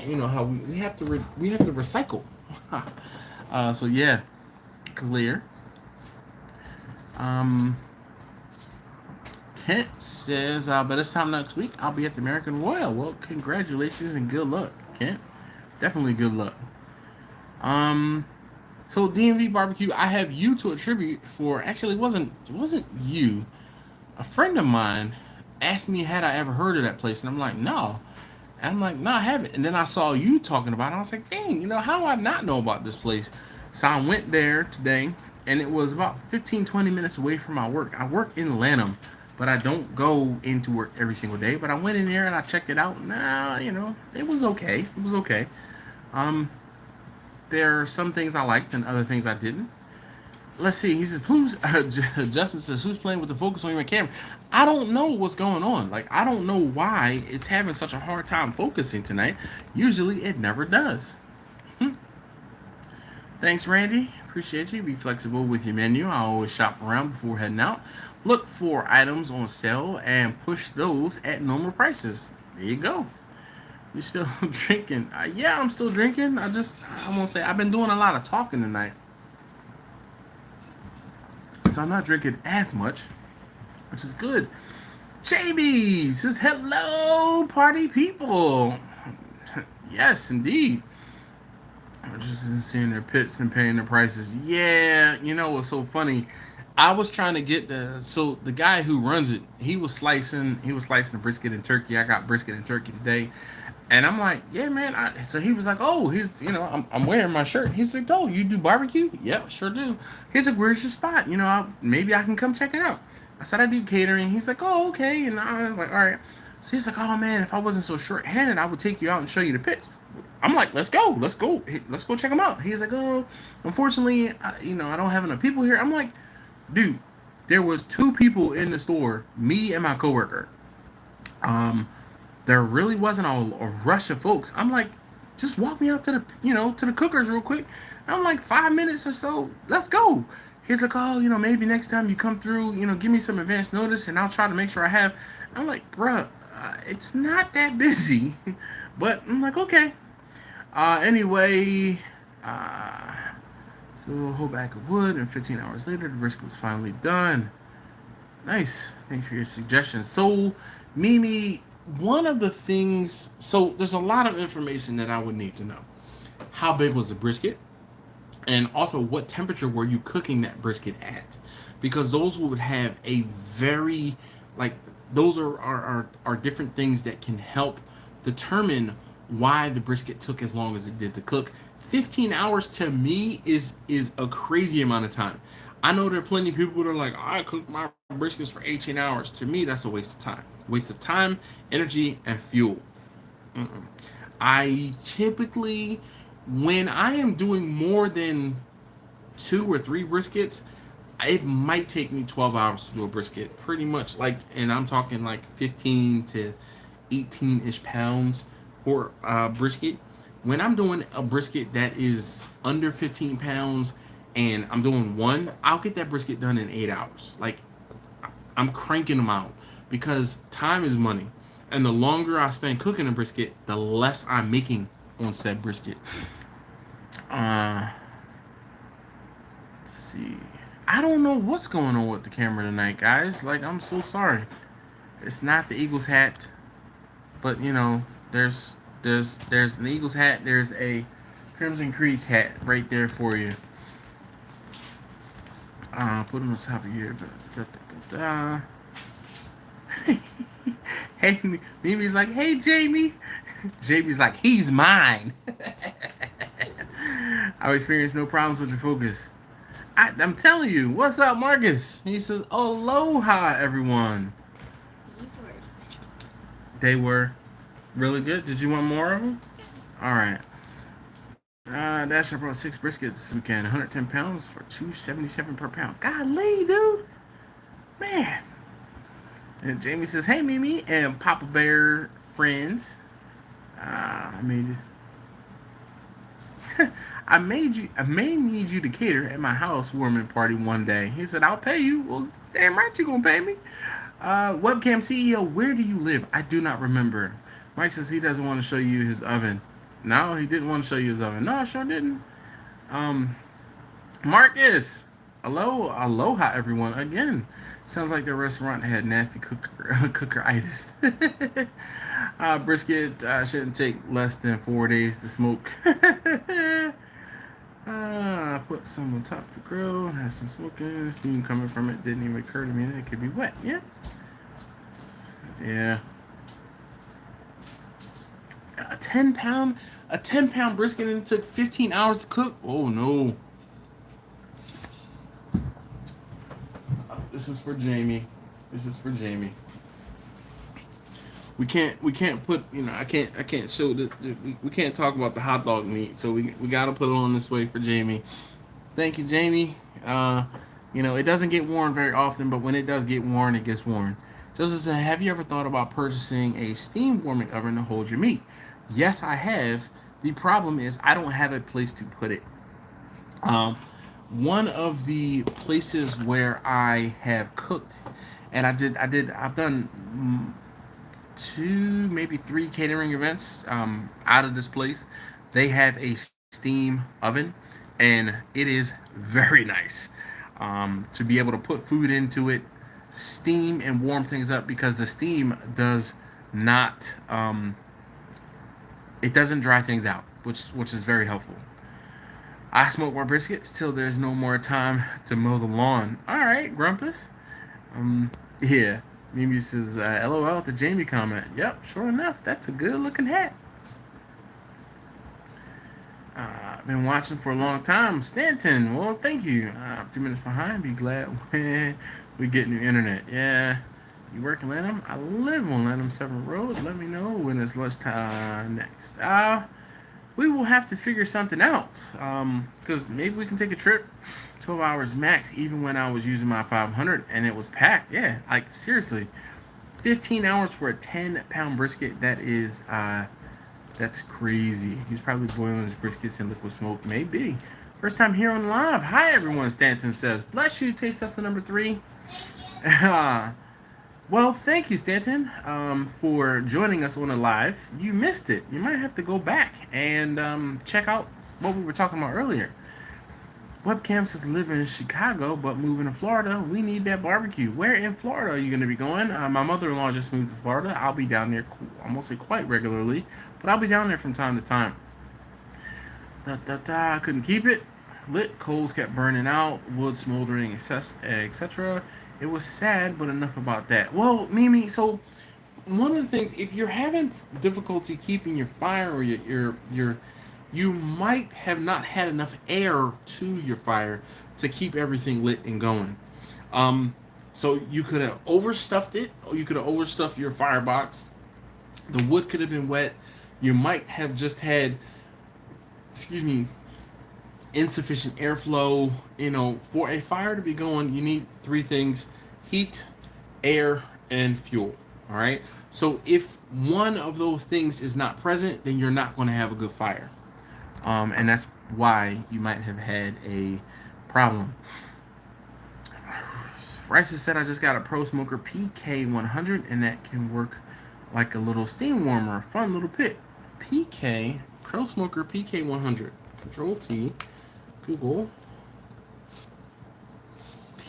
You know how we have to recycle. So yeah, clear. Um, Kent says, but this time next week I'll be at the American Royal. Well, congratulations and good luck, Kent. Definitely good luck. So DMV barbecue, I have you to attribute for. Actually, it wasn't you. A friend of mine asked me had I ever heard of that place, and I'm like, no. And I'm like, no, I haven't. And then I saw you talking about it. I was like, dang, how do I not know about this place? So I went there today, and it was about 15, 20 minutes away from my work. I work in Lanham, but I don't go into work every single day. But I went in there and I checked it out. Nah, it was okay. It was okay. Um, there are some things I liked and other things I didn't. Let's see. He says, "Who's?" Justin says, "Who's playing with the focus on your camera?" I don't know what's going on. Like, I don't know why it's having such a hard time focusing tonight. Usually, it never does. Thanks, Randy. Appreciate you. Be flexible with your menu. I always shop around before heading out. Look for items on sale and push those at normal prices. There you go. You still drinking? Yeah, I'm still drinking. I'm gonna say I've been doing a lot of talking tonight. So I'm not drinking as much, which is good. Jamie says, hello, party people. Yes, indeed. I'm just in seeing their pits and paying their prices. Yeah, what's so funny? I was trying to get the guy who runs it, he was slicing the brisket and turkey. I got brisket and turkey today. And I'm like, yeah, man. So he was like, oh, I'm wearing my shirt. He's like, oh, you do barbecue? Yep, sure do. He's like, where's your spot? Maybe I can come check it out. I said, I do catering. He's like, oh, okay. And I was like, all right. So he's like, oh, man, if I wasn't so short-handed, I would take you out and show you the pits. I'm like, let's go. Let's go check them out. He's like, oh, unfortunately, I don't have enough people here. I'm like, dude, there was 2 people in the store, me and my coworker. There really wasn't a rush of folks. I'm like, just walk me out to the cookers real quick. I'm like, 5 minutes or so. Let's go. He's like, oh, maybe next time you come through, give me some advance notice and I'll try to make sure I have. I'm like, bruh, it's not that busy. But I'm like, okay. Anyway, so a whole bag of wood, and 15 hours later, the brisket was finally done. Nice. Thanks for your suggestions. So, Mimi, one of the things, so there's a lot of information that I would need to know. How big was the brisket? And also, what temperature were you cooking that brisket at? Because those would have a very, those are different things that can help determine why the brisket took as long as it did to cook. 15 hours to me is a crazy amount of time. I know there are plenty of people that are like, I cook my briskets for 18 hours. To me, that's a waste of time. Waste of time, energy, and fuel. I typically, when I am doing more than 2 or 3 briskets, it might take me 12 hours to do a brisket. Pretty much, and I'm talking 15 to 18-ish pounds for brisket. When I'm doing a brisket that is under 15 pounds and I'm doing one, I'll get that brisket done in 8 hours. I'm cranking them out because time is money. And the longer I spend cooking a brisket, the less I'm making on said brisket. Let's see. I don't know what's going on with the camera tonight, guys. I'm so sorry. It's not the Eagles hat, but there's an Eagles hat. There's a Crimson Creek hat right there for you. Put them on top of here. Hey, Mimi's like, hey, Jamie. Jamie's like, he's mine. I've experienced no problems with your focus. I'm telling you. What's up, Marcus? He says, aloha, everyone. These were special. They were really good. Did you want more of them? All right. Dasher brought 6 briskets this weekend, 110 pounds for $2.77 per pound. Golly, dude. Man. And Jamie says, hey, Mimi and Papa Bear friends. I may need you to cater at my housewarming party one day. He said, I'll pay you. Well, damn right you're going to pay me. Webcam CEO, where do you live? I do not remember. Mike says he doesn't want to show you his oven. No, he didn't want to show you his oven. No, I sure didn't. Marcus, aloha, everyone. Again, sounds like the restaurant had nasty cookeritis. Brisket shouldn't take less than 4 days to smoke. Put some on top of the grill. Has some smoking. Steam coming from it. Didn't even occur to me that it could be wet. Yeah. Yeah. A 10 pound brisket and it took 15 hours to cook. Oh no. This is for Jamie. This is for Jamie. We can't put, I can't show we can't talk about the hot dog meat, so we gotta put it on this way for Jamie. Thank you, Jamie. It doesn't get worn very often, but when it does get worn, it gets worn. Joseph said, have you ever thought about purchasing a steam warming oven to hold your meat? Yes, I have. The problem is I don't have a place to put it. One of the places where I have cooked, and I've done two, maybe three catering events out of this place. They have a steam oven, and it is very nice to be able to put food into it, steam and warm things up, because the steam does not it doesn't dry things out, which is very helpful. I smoke more briskets till there's no more time to mow the lawn. All right, Grumpus. Yeah. Mimi says, LOL at the Jamie comment. Yep, sure enough, that's a good looking hat. Been watching for a long time. Stanton, well, thank you. 2 minutes behind. Be glad when we get new internet. Yeah. You working Lanham? I live on Lanham 7 Road. Let me know when it's lunchtime next. We will have to figure something out. Because maybe we can take a trip. 12 hours max, even when I was using my 500 and it was packed. Yeah, like seriously. 15 hours for a 10-pound brisket. That's crazy. He's probably boiling his briskets in liquid smoke. Maybe. First time here on live. Hi, everyone. Stanton says, bless you. Taste tester number 3. Well, thank you, Stanton, for joining us on the live. You missed it. You might have to go back and check out what we were talking about earlier. Webcam says live in Chicago, but moving to Florida. We need that barbecue. Where in Florida are you going to be going? My mother-in-law just moved to Florida. I'll be down there almost quite regularly, but I'll be down there from time to time. I couldn't keep it. Lit, coals kept burning out, wood smoldering, etc. It was sad, but enough about that. Well, Mimi, so one of the things, if you're having difficulty keeping your fire or your you might have not had enough air to your fire to keep everything lit and going. So you could have overstuffed it, or you could have overstuffed your firebox. The wood could have been wet. You might have just had, insufficient airflow. For a fire to be going, you need 3 things: heat, air, and fuel. All right. So if one of those things is not present, then you're not going to have a good fire. And that's why you might have had a problem. Rice said, I just got a Pro Smoker PK100, and that can work like a little steam warmer. Fun little pit. Pro Smoker PK100. Control T. Google.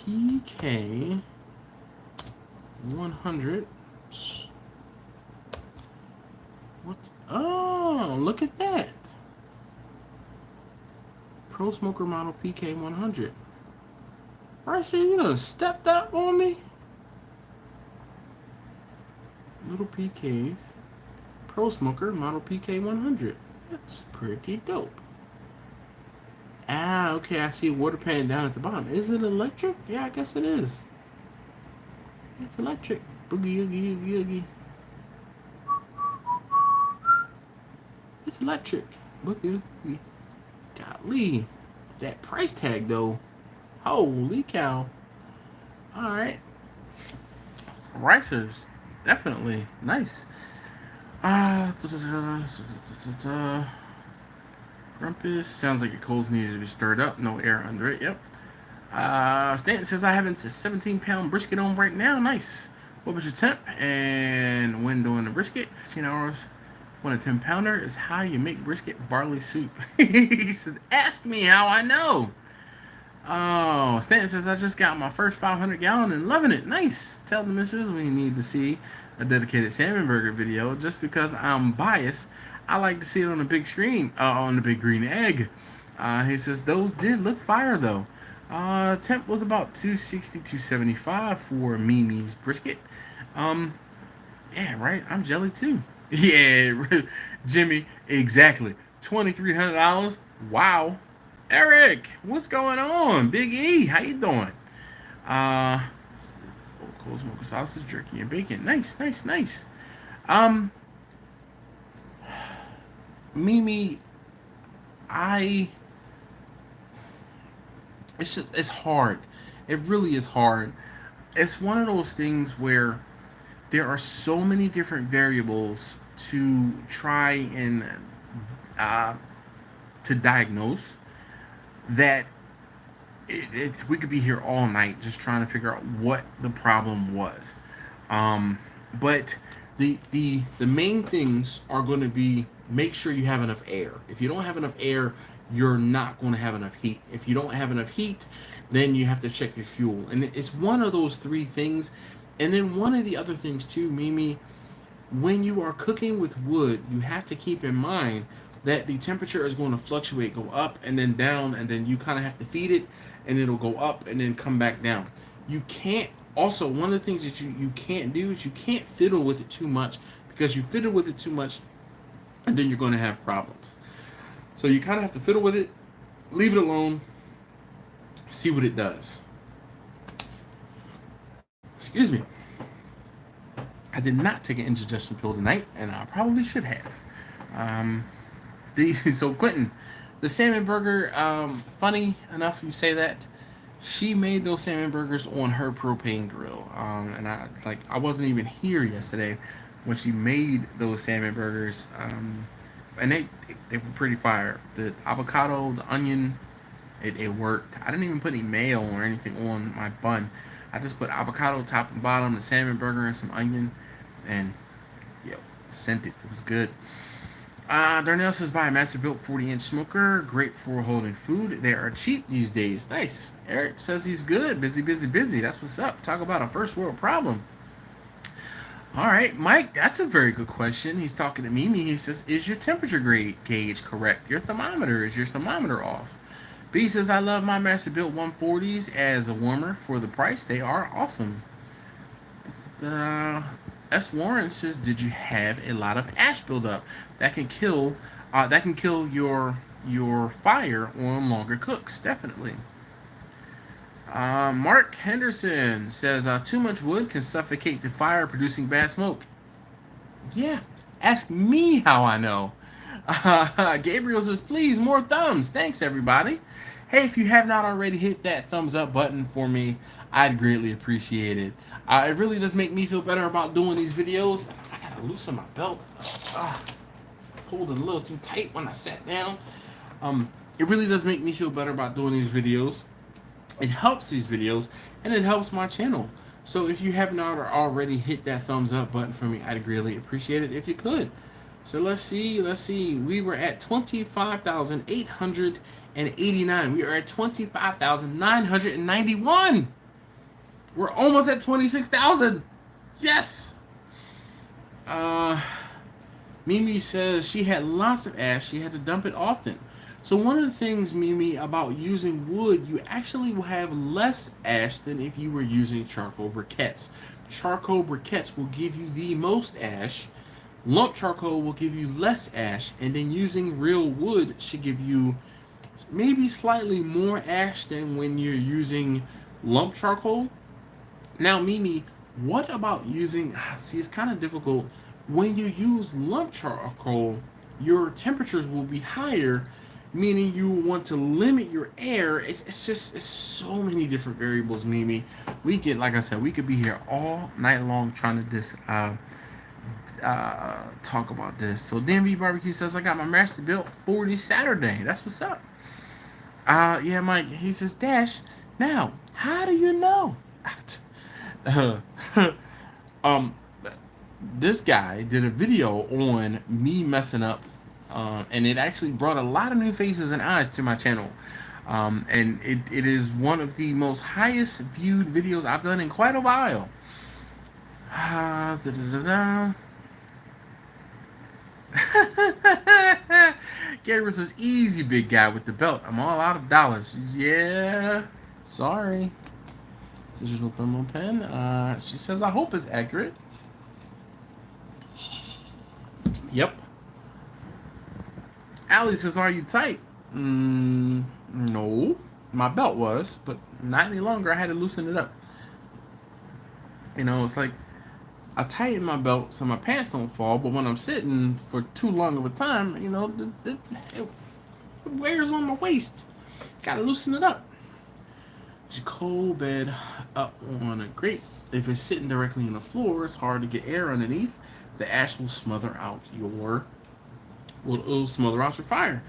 PK100. What? Oh, look at that. Pro Smoker model PK100. Alright, so you done stepped up on me? Little PKs. Pro Smoker model PK100. That's pretty dope. Okay, I see a water pan down at the bottom. Is it electric? Yeah, I guess it is. It's electric. Boogie, oogie, oogie, oogie. It's electric. Boogie, oogie. Golly, that price tag though. Holy cow. Alright. Ricers. Definitely. Nice. Grumpus. Sounds like your coals needed to be stirred up. No air under it. Yep. Stanton says I have a 17-pound brisket on right now. Nice. What was your temp? And when doing the brisket? 15 hours. When a 10-pounder is how you make brisket barley soup. He said, ask me how I know. Oh, Stanton says, I just got my first 500 gallon and loving it. Nice. Tell the missus we need to see a dedicated salmon burger video. Just because I'm biased, I like to see it on the big screen, on the big green egg. He says, those did look fire though. Temp was about 260, 275 for Mimi's brisket. Yeah, right. I'm jelly too. Yeah, Jimmy, exactly. $2,300. Wow. Eric, what's going on? Big E, how you doing? Uh, cold smoker sausage, jerky, and bacon. Nice, nice, nice. Um, Mimi, I. It's hard. It really is hard. It's one of those things where there are so many different variables to try and uh, to diagnose that we could be here all night just trying to figure out what the problem was. But the main things are going to be make sure you have enough air. If you don't have enough air, you're not going to have enough heat. If you don't have enough heat, then you have to check your fuel. And it's one of those three things. And then one of the other things too, Mimi, when you are cooking with wood, you have to keep in mind that the temperature is going to fluctuate, go up and then down, and then you kind of have to feed it, and it'll go up and then come back down. You can't. Also, one of the things that you can't do is you can't fiddle with it too much, because you fiddle with it too much, and then you're going to have problems. So you kind of have to fiddle with it, leave it alone, see what it does. Excuse me. I did not take an indigestion pill tonight, and I probably should have. So Quentin, the salmon burger. Funny enough, you say that. She made those salmon burgers on her propane grill, and I wasn't even here yesterday when she made those salmon burgers, and they were pretty fire. The avocado, the onion, it worked. I didn't even put any mayo or anything on my bun. I just put avocado top and bottom, the salmon burger, and some onion, and sent it. It was good. Darnell says, buy a master built 40-inch smoker. Great for holding food. They are cheap these days. Nice. Eric says he's good. Busy, busy, busy. That's what's up. Talk about a first world problem. All right, Mike, that's a very good question. He's talking to Mimi. He says, is your temperature gauge correct? Is your thermometer off? B says, I love my master built 140s as a warmer for the price. They are awesome. S. Warren says, did you have a lot of ash buildup that can kill your fire on longer cooks? Definitely. Mark Henderson says, too much wood can suffocate the fire, producing bad smoke. Yeah, ask me how I know. Gabriel says, please, more thumbs. Thanks, everybody. Hey, if you have not already hit that thumbs up button for me, I'd greatly appreciate it. It really does make me feel better about doing these videos. I gotta loosen my belt. Pulled it a little too tight when I sat down. It really does make me feel better about doing these videos. It helps these videos, and it helps my channel. So if you have not already hit that thumbs up button for me, I'd greatly appreciate it if you could. So let's see. We were at 25,889. We are at 25,991. We're almost at 26,000. Yes. Mimi says she had lots of ash. She had to dump it often. So one of the things, Mimi, about using wood, you actually will have less ash than if you were using charcoal briquettes. Charcoal briquettes will give you the most ash. Lump charcoal will give you less ash. And then using real wood should give you maybe slightly more ash than when you're using lump charcoal. Now, Mimi, what about using... See, it's kind of difficult. When you use lump charcoal, your temperatures will be higher, meaning you want to limit your air. It's so many different variables, Mimi. Like I said, we could be here all night long trying to talk about this. So DMV Barbecue says, I got my master built 40 Saturday. That's what's up. Yeah, Mike, he says, Dash, now, how do you know? this guy did a video on me messing up, and it actually brought a lot of new faces and eyes to my channel. And it is one of the most highest viewed videos I've done in quite a while. Gabriel says, easy, big guy with the belt. I'm all out of dollars. Yeah, sorry. Digital thermal pen. She says, I hope it's accurate. Yep. Allie says, are you tight? No. My belt was, but not any longer. I had to loosen it up. You know, it's like I tighten my belt so my pants don't fall, but when I'm sitting for too long of a time, you know, it wears on my waist. Gotta loosen it up. Your cold bed up on a grate. If it's sitting directly on the floor, it's hard to get air underneath. The ash will smother out your fire.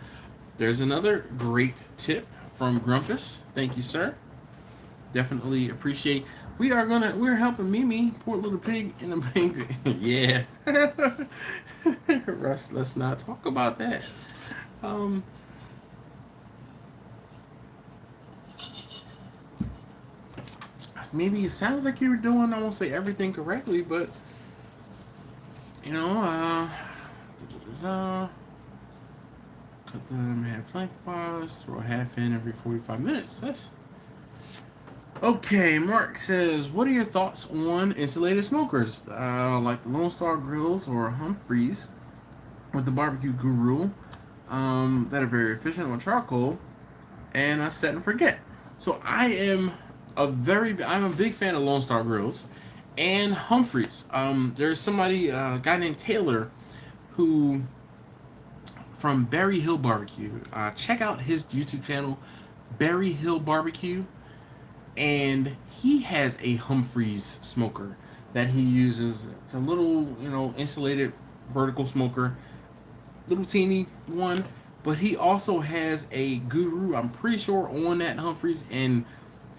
There's another great tip from Grumpus. Thank you, sir. Definitely appreciate. We're helping Mimi, poor little pig, in the bank. Yeah. Russ, let's not talk about that. Maybe it sounds like you were doing, I won't say everything correctly, but you know, cut them half lengthwise, throw a half in every 45 minutes. That's okay. Mark says, what are your thoughts on insulated smokers, like the Lone Star Grills or Humphreys with the Barbecue Guru, that are very efficient on charcoal and set and forget? So I'm a big fan of Lone Star Grills and Humphreys. There's somebody, a guy named Taylor, who from Berry Hill Barbecue. Check out his YouTube channel, Berry Hill Barbecue, and he has a Humphreys smoker that he uses. It's a little, you know, insulated vertical smoker, little teeny one, but he also has a Guru, I'm pretty sure, on that Humphreys, and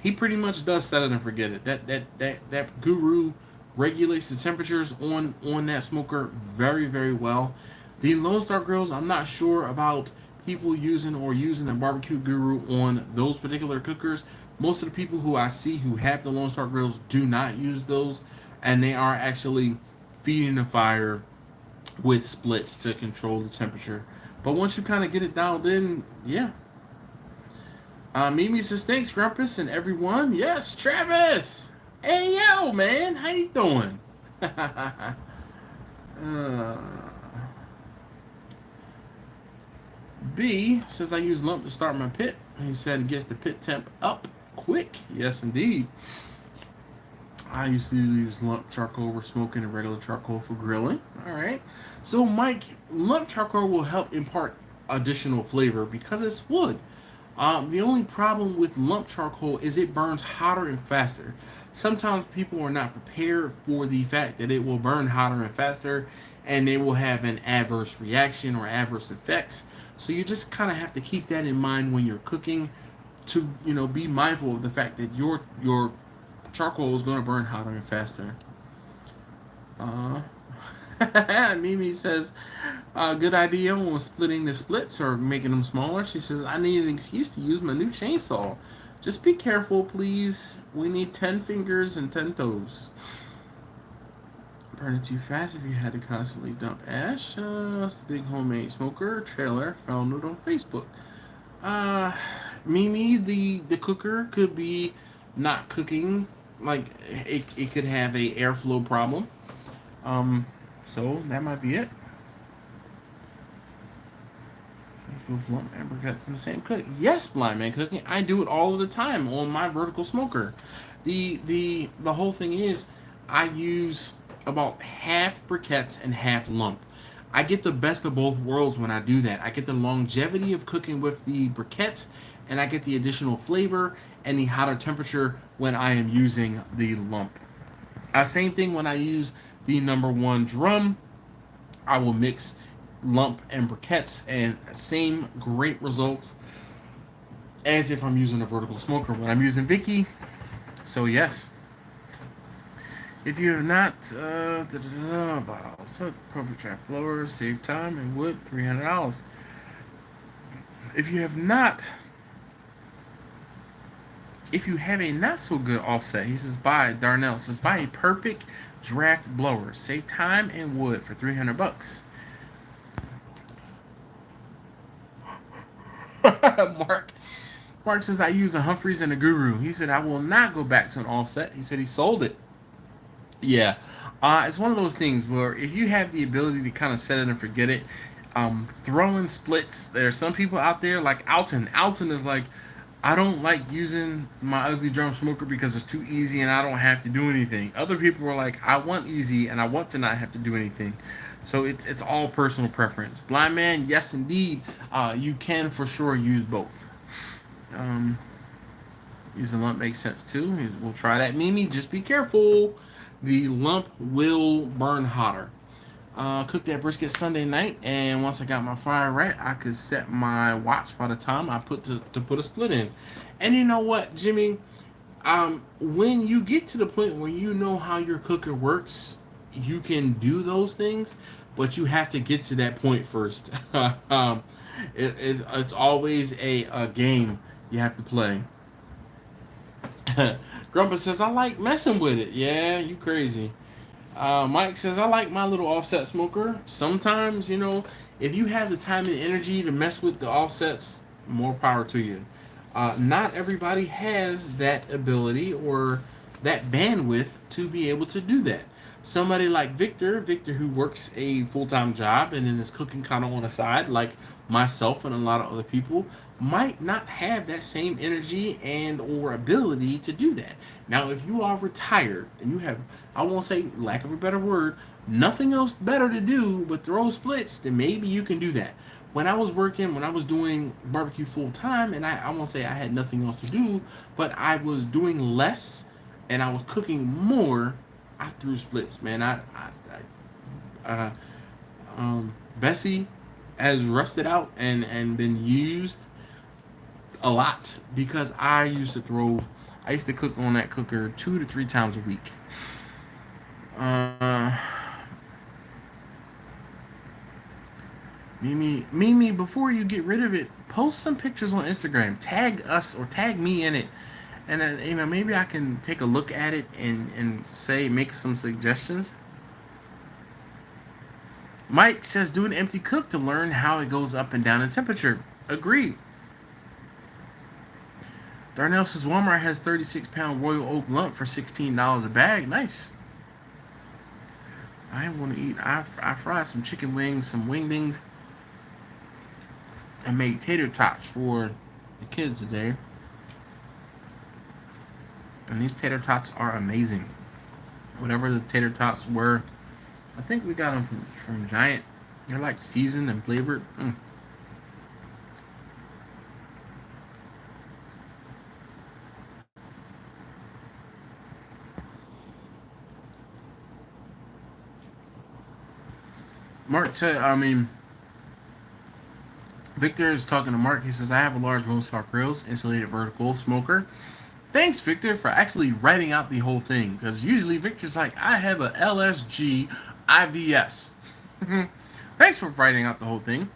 he pretty much does set it and forget it. That Guru regulates the temperatures on that smoker very, very well. The Lone Star Grills, I'm not sure about people using the Barbecue Guru on those particular cookers. Most of the people who I see who have the Lone Star Grills do not use those, and they are actually feeding the fire with splits to control the temperature. But once you kind of get it dialed in, yeah. Mimi says, thanks, Grumpus, and everyone. Yes, Travis. Hey, yo, man. How you doing? B says, I use lump to start my pit. He said it gets the pit temp up quick. Yes, indeed. I used to use lump charcoal for smoking and regular charcoal for grilling. All right. So, Mike, lump charcoal will help impart additional flavor because it's wood. The only problem with lump charcoal is it burns hotter and faster. Sometimes people are not prepared for the fact that it will burn hotter and faster, and they will have an adverse reaction or adverse effects. So you just kind of have to keep that in mind when you're cooking, to, you know, be mindful of the fact that your charcoal is going to burn hotter and faster. Mimi says, good idea on splitting the splits or making them smaller. She says, I need an excuse to use my new chainsaw. Just be careful, please. We need 10 fingers and 10 toes. Burn it too fast if you had to constantly dump ash. It's a big homemade smoker trailer. Found it on Facebook. Mimi, the cooker could be not cooking. Like, it could have a airflow problem. So that might be it. Move lump and briquettes in the same cook. Yes, Blind Man Cooking. I do it all of the time on my vertical smoker. The whole thing is, I use about half briquettes and half lump. I get the best of both worlds when I do that. I get the longevity of cooking with the briquettes, and I get the additional flavor and the hotter temperature when I am using the lump. Same thing when I use the #1 drum. I will mix lump and briquettes, and same great results as if I'm using a vertical smoker when I'm using Vicky. So yes. If you have not, so perfect draft blower, save time and wood, $300. If you have not, if you have a not so good offset, he says buy Darnell says buy a perfect draft blower, save time and wood for $300. Mark Mark says I use a Humphreys and a Guru. He said I will not go back to an offset. He said he sold it. Yeah, it's one of those things where if you have the ability to kind of set it and forget it, throwing splits. There are some people out there like Alton. Alton is like, I don't like using my ugly drum smoker because it's too easy and I don't have to do anything. Other people are like, I want easy and I want to not have to do anything. So it's all personal preference. Blind man, yes indeed, you can for sure use both. Using lump makes sense too. We'll try that, Mimi. Just be careful. The lump will burn hotter. Cooked that brisket Sunday night, and once I got my fire right, I could set my watch by the time I put to put a split in. And you know what, Jimmy? When you get to the point where you know how your cooker works, you can do those things, but you have to get to that point first. It's always a game you have to play. Grumpa says, I like messing with it. Yeah, you crazy. Mike says, I like my little offset smoker. Sometimes, if you have the time and energy to mess with the offsets, more power to you. Not everybody has that ability or that bandwidth to be able to do that. Somebody like Victor who works a full-time job and then is cooking kind of on the side, like myself and a lot of other people, might not have that same energy and or ability to do that. Now, if you are retired and you have, I won't say lack of a better word, nothing else better to do but throw splits, then maybe you can do that. When I was doing barbecue full time, and I won't say I had nothing else to do, but I was doing less and I was cooking more, I threw splits, man. Bessie has rusted out and been used a lot because I used to cook on that cooker 2 to 3 times a week. Mimi, before you get rid of it, post some pictures on Instagram. Tag us or tag me in it, and then, maybe I can take a look at it and make some suggestions. Mike says do an empty cook to learn how it goes up and down in temperature. Agreed. Darnell says Walmart has 36-pound Royal Oak lump for $16 a bag. Nice. I want to eat. I fried some chicken wings, some wingdings, and made tater tots for the kids today. And these tater tots are amazing. Whatever the tater tots were, I think we got them from Giant. They're like seasoned and flavored. Mark said, Victor is talking to Mark. He says, I have a large Lone Star Grills insulated vertical smoker. Thanks, Victor, for actually writing out the whole thing. Because usually Victor's like, I have a LSG IVS. Thanks for writing out the whole thing.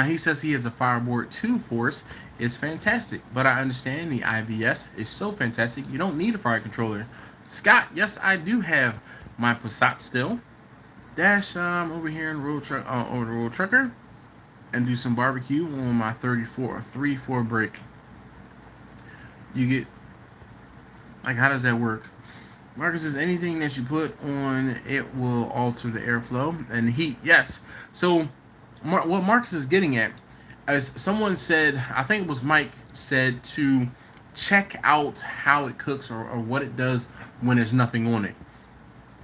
He says he has a Fireboard 2 Force. It's fantastic. But I understand the IVS is so fantastic, you don't need a fire controller. Scott, yes, I do have my Passat still. Dash over here in over the road trucker and do some barbecue on my 3-4 brake. You get, like, how does that work? Marcus says anything that you put on it will alter the airflow and heat. Yes. So what Marcus is getting at, as someone said, I think it was Mike said, to check out how it cooks or what it does when there's nothing on it.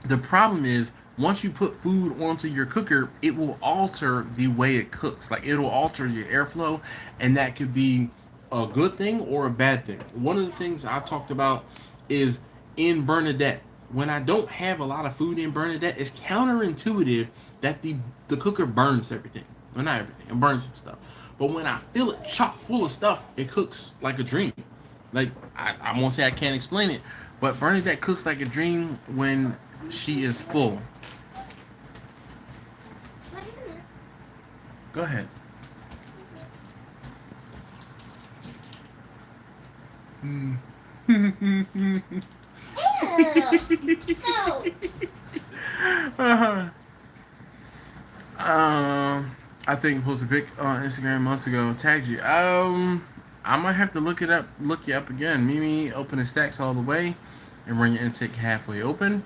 The problem is, once you put food onto your cooker, it will alter the way it cooks. Like, it'll alter your airflow, and that could be a good thing or a bad thing. One of the things I talked about is in Bernadette. When I don't have a lot of food in Bernadette, it's counterintuitive that the cooker burns everything. Well, not everything. It burns some stuff. But when I fill it chock full of stuff, it cooks like a dream. Like, I won't say I can't explain it, But Bernadette cooks like a dream when she is full. Go ahead. Mm. uh-huh. I think I posted a pic on Instagram months ago. Tagged you. I might have to look you up again. Mimi, open the stacks all the way, and run your intake halfway open.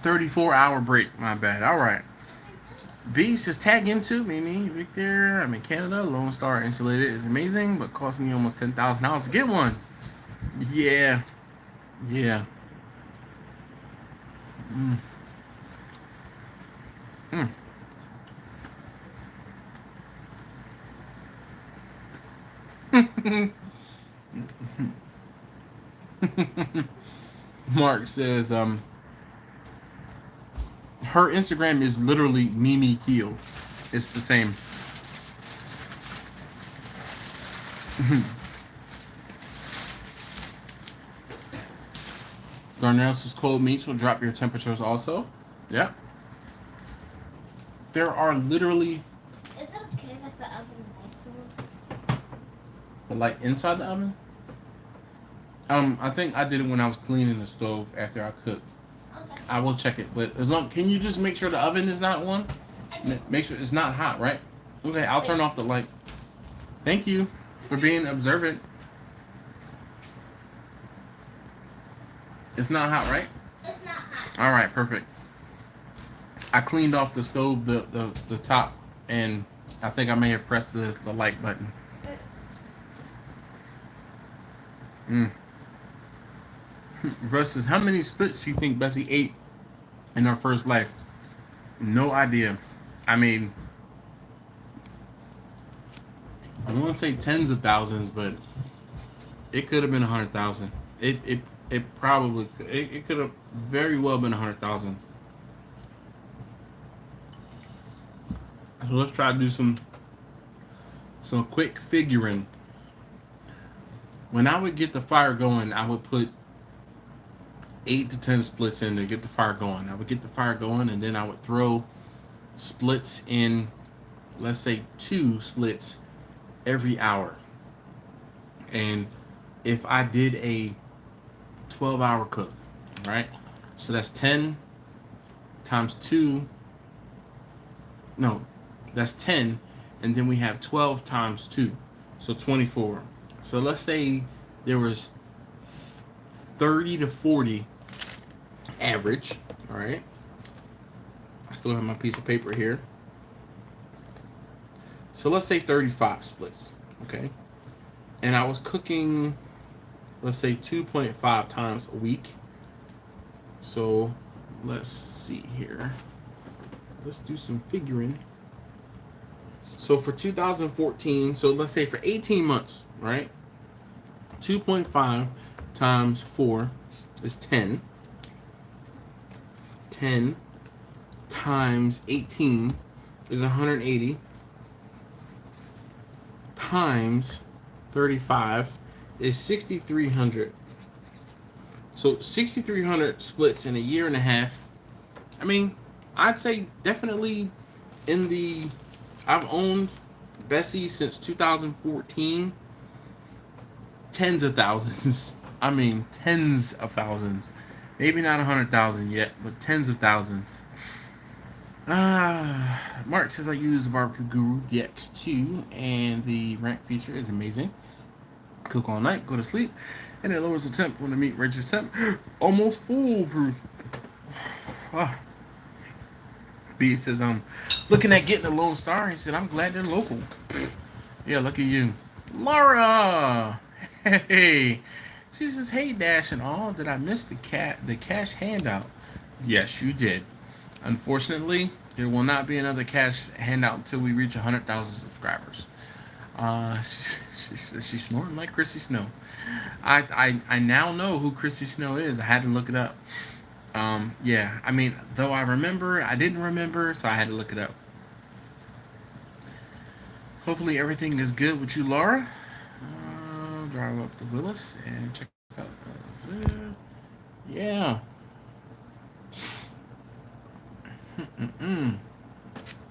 34-hour break. My bad. All right. B says tag him too, Mimi. Victor, I'm in Canada. Lone Star insulated is amazing, but cost me almost $10,000 to get one. Yeah. Yeah. Mm. Mm. Mark says, her Instagram is literally Mimi Keel. It's the same. Darnell says cold meats will drop your temperatures also. Yeah. There are literally. Is it okay if the oven lights on? The light inside the oven? I think I did it when I was cleaning the stove after I cooked. Okay. I will check it, but as long, can you just make sure the oven is not on? Make sure it's not hot, right? Okay, I'll turn off the light. Thank you for being observant. It's not hot, right? It's not hot. All right, perfect. I cleaned off the stove, the top, and I think I may have pressed the light button. Russ says, how many splits do you think Bessie ate in her first life? No idea. I mean, I don't want to say tens of thousands, but it could have been 100,000. It probably it could have very well been 100,000. So let's try to do some quick figuring. When I would get the fire going, I would put 8 to 10 splits in to get the fire going. I would get the fire going, and then I would throw splits in, let's say 2 splits every hour. And if I did a 12-hour cook, right? So that's 10 times 2. No, that's 10, and then we have 12 times 2, so 24. So let's say there was 30 to 40 average, all right? I still have my piece of paper here. So let's say 35 splits, okay? And I was cooking, let's say 2.5 times a week. So let's see here. Let's do some figuring. So for 2014, so let's say for 18 months, right? 2.5 times 4 is 10. 10 times 18 is 180. Times 35 is 6,300. So 6,300 splits in a year and a half. I mean, I'd say definitely in the... I've owned Bessie since 2014. Tens of thousands. I mean, tens of thousands. Maybe not 100,000 yet, but tens of thousands. Mark says I use the Barbecue Guru DX2, and the rank feature is amazing. Cook all night, go to sleep, and it lowers the temp when the meat reaches temp. Almost foolproof. B says, looking at getting a Lone Star. He said, I'm glad they're local. Yeah, look at you. Laura! Hey! She says, hey, Dash and all. Did I miss the cash handout? Yes, you did. Unfortunately, there will not be another cash handout until we reach 100,000 subscribers. She says she's snoring like Chrissy Snow. I now know who Chrissy Snow is. I had to look it up. Yeah, I mean, though I remember, I didn't remember, so I had to look it up. Hopefully everything is good with you, Laura. Drive up to Willis and check out. Yeah.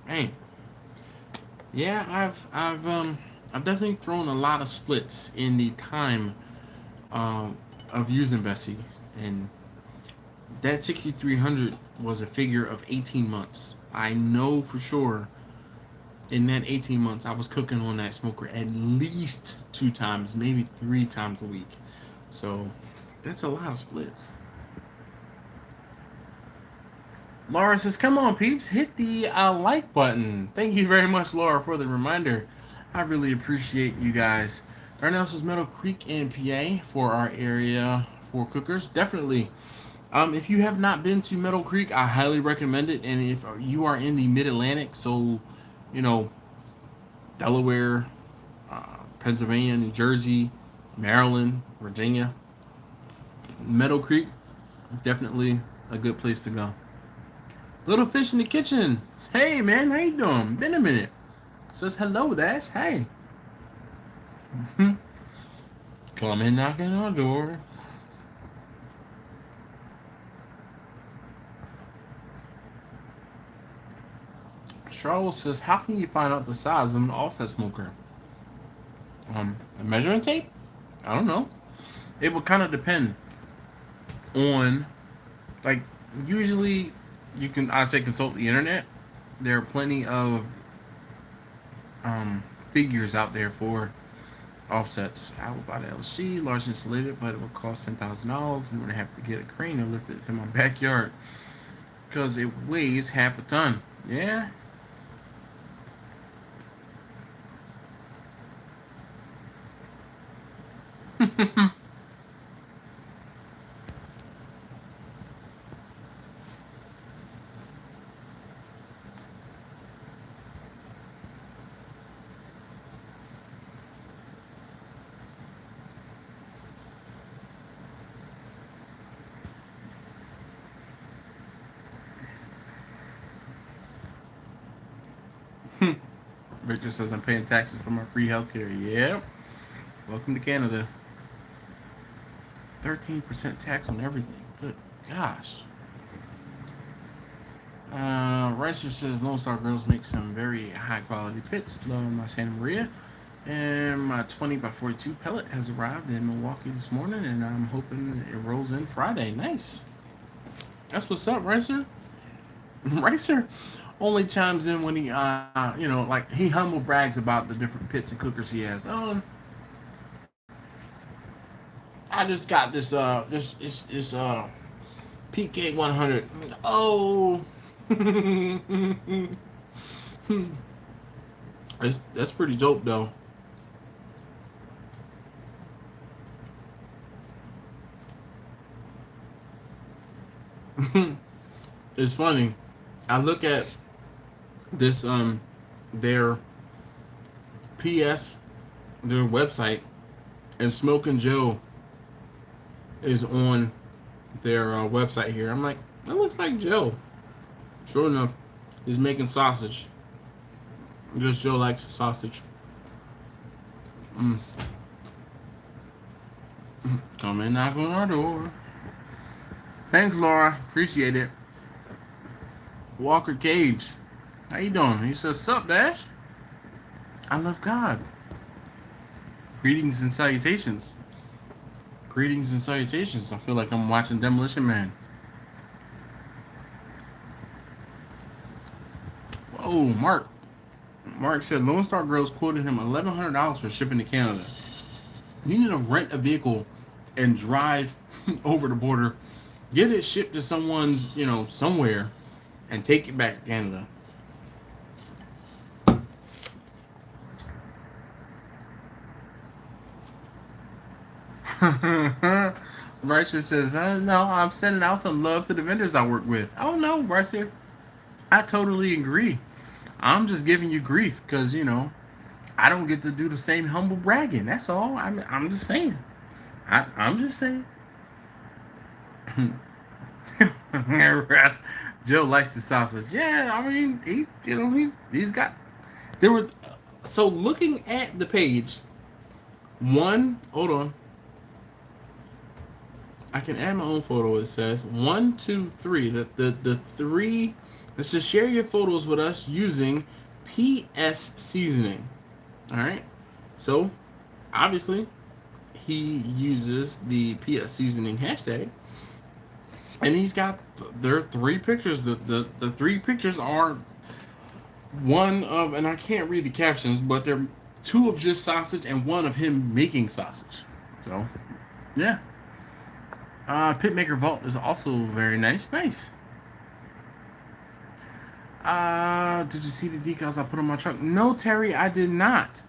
Hey. Yeah, I've definitely thrown a lot of splits in the time of using Bessie, and that 6300 was a figure of 18 months. I know for sure in that 18 months I was cooking on that smoker at least 2 times, maybe 3 times a week. So that's a lot of splits. Laura says, come on, peeps, hit the like button. Thank you very much, Laura, for the reminder. I really appreciate you guys. Darnell says Meadow Creek in PA for our area for cookers. Definitely. If you have not been to Meadow Creek, I highly recommend it. And if you are in the Mid-Atlantic, so, you know, Delaware, Pennsylvania, New Jersey, Maryland, Virginia, Meadow Creek, definitely a good place to go. Little Fish in the Kitchen. Hey, man, how you doing? Been a minute. Says hello, Dash. Hey. Come in knocking on our door. Charles says, how can you find out the size of an offset smoker? A measuring tape? I don't know. It would kind of depend on, like, usually you can, I say, consult the internet. There are plenty of figures out there for offsets. I would buy the LC, large insulated, but it would cost $10,000, and I'm gonna have to get a crane and lift it to my backyard because it weighs half a ton. Yeah. Victor says I'm paying taxes for my free healthcare. Yep. Welcome to Canada. 13% tax on everything. Good gosh. Ricer says Lone Star Girls make some very high quality pits. Love my Santa Maria. And my 20 by 42 pellet has arrived in Milwaukee this morning, and I'm hoping it rolls in Friday. Nice. That's what's up, Ricer. Ricer only chimes in when he, like he humble brags about the different pits and cookers he has. Oh, I just got this PK 100. Oh, that's pretty dope though. It's funny. I look at this their PS, their website, and Smokin' Joe is on their website here. I'm like, that looks like Joe. Sure enough, he's making sausage. Because Joe likes sausage. Come in, knock on our door. Thanks, Laura. Appreciate it. Walker Cage. How you doing? He says, sup, Dash? I love God. Greetings and salutations. Greetings and salutations. I feel like I'm watching Demolition Man. Whoa, Mark. Mark said Lone Star Girls quoted him $1,100 for shipping to Canada. You need to rent a vehicle and drive over the border, get it shipped to someone's, somewhere, and take it back to Canada. Righteous says, no, I'm sending out some love to the vendors I work with. Oh, no, Righteous. I totally agree. I'm just giving you grief because, I don't get to do the same humble bragging. That's all. I'm just saying. I'm just saying. Joe likes the sausage. Yeah, I mean, he's got. There were. So looking at the page, hold on. I can add my own photo. It says 1, 2, 3. The three. Let's just share your photos with us using PS seasoning. All right. So obviously he uses the PS seasoning hashtag, and he's got there are 3 pictures. The 3 pictures are one of, and I can't read the captions, but they're 2 of just sausage and 1 of him making sausage. So yeah. Pitmaker Vault is also very nice. Nice. Did you see the decals I put on my truck? No, Terry, I did not.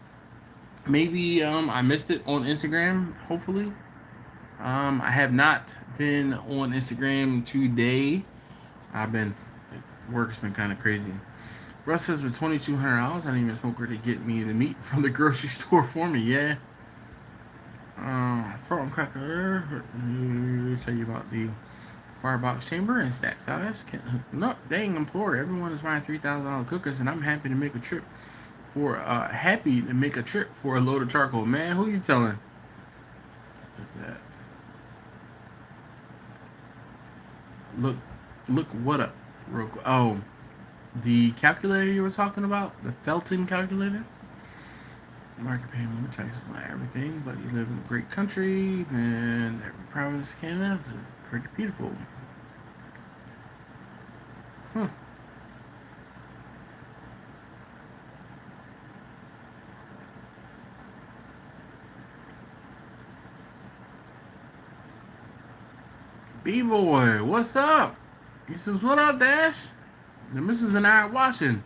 Maybe I missed it on Instagram, hopefully. I have not been on Instagram today. Work's been kind of crazy. Russ says for $2,200, I need a smoker to get me the meat from the grocery store for me. Yeah. Front cracker. Tell you about the firebox chamber and stack size. No, dang, I'm poor. Everyone is buying $3,000 cookers, and I'm happy to make a trip for a load of charcoal. Man, who you telling? Look at that. Look what up. Real quick. Oh, the calculator you were talking about, the Felton calculator. Market payment more taxes on everything, but you live in a great country, and every province in Canada is pretty beautiful. Huh. B-boy, what's up? He says, what up, Dash? The missus and I are watching.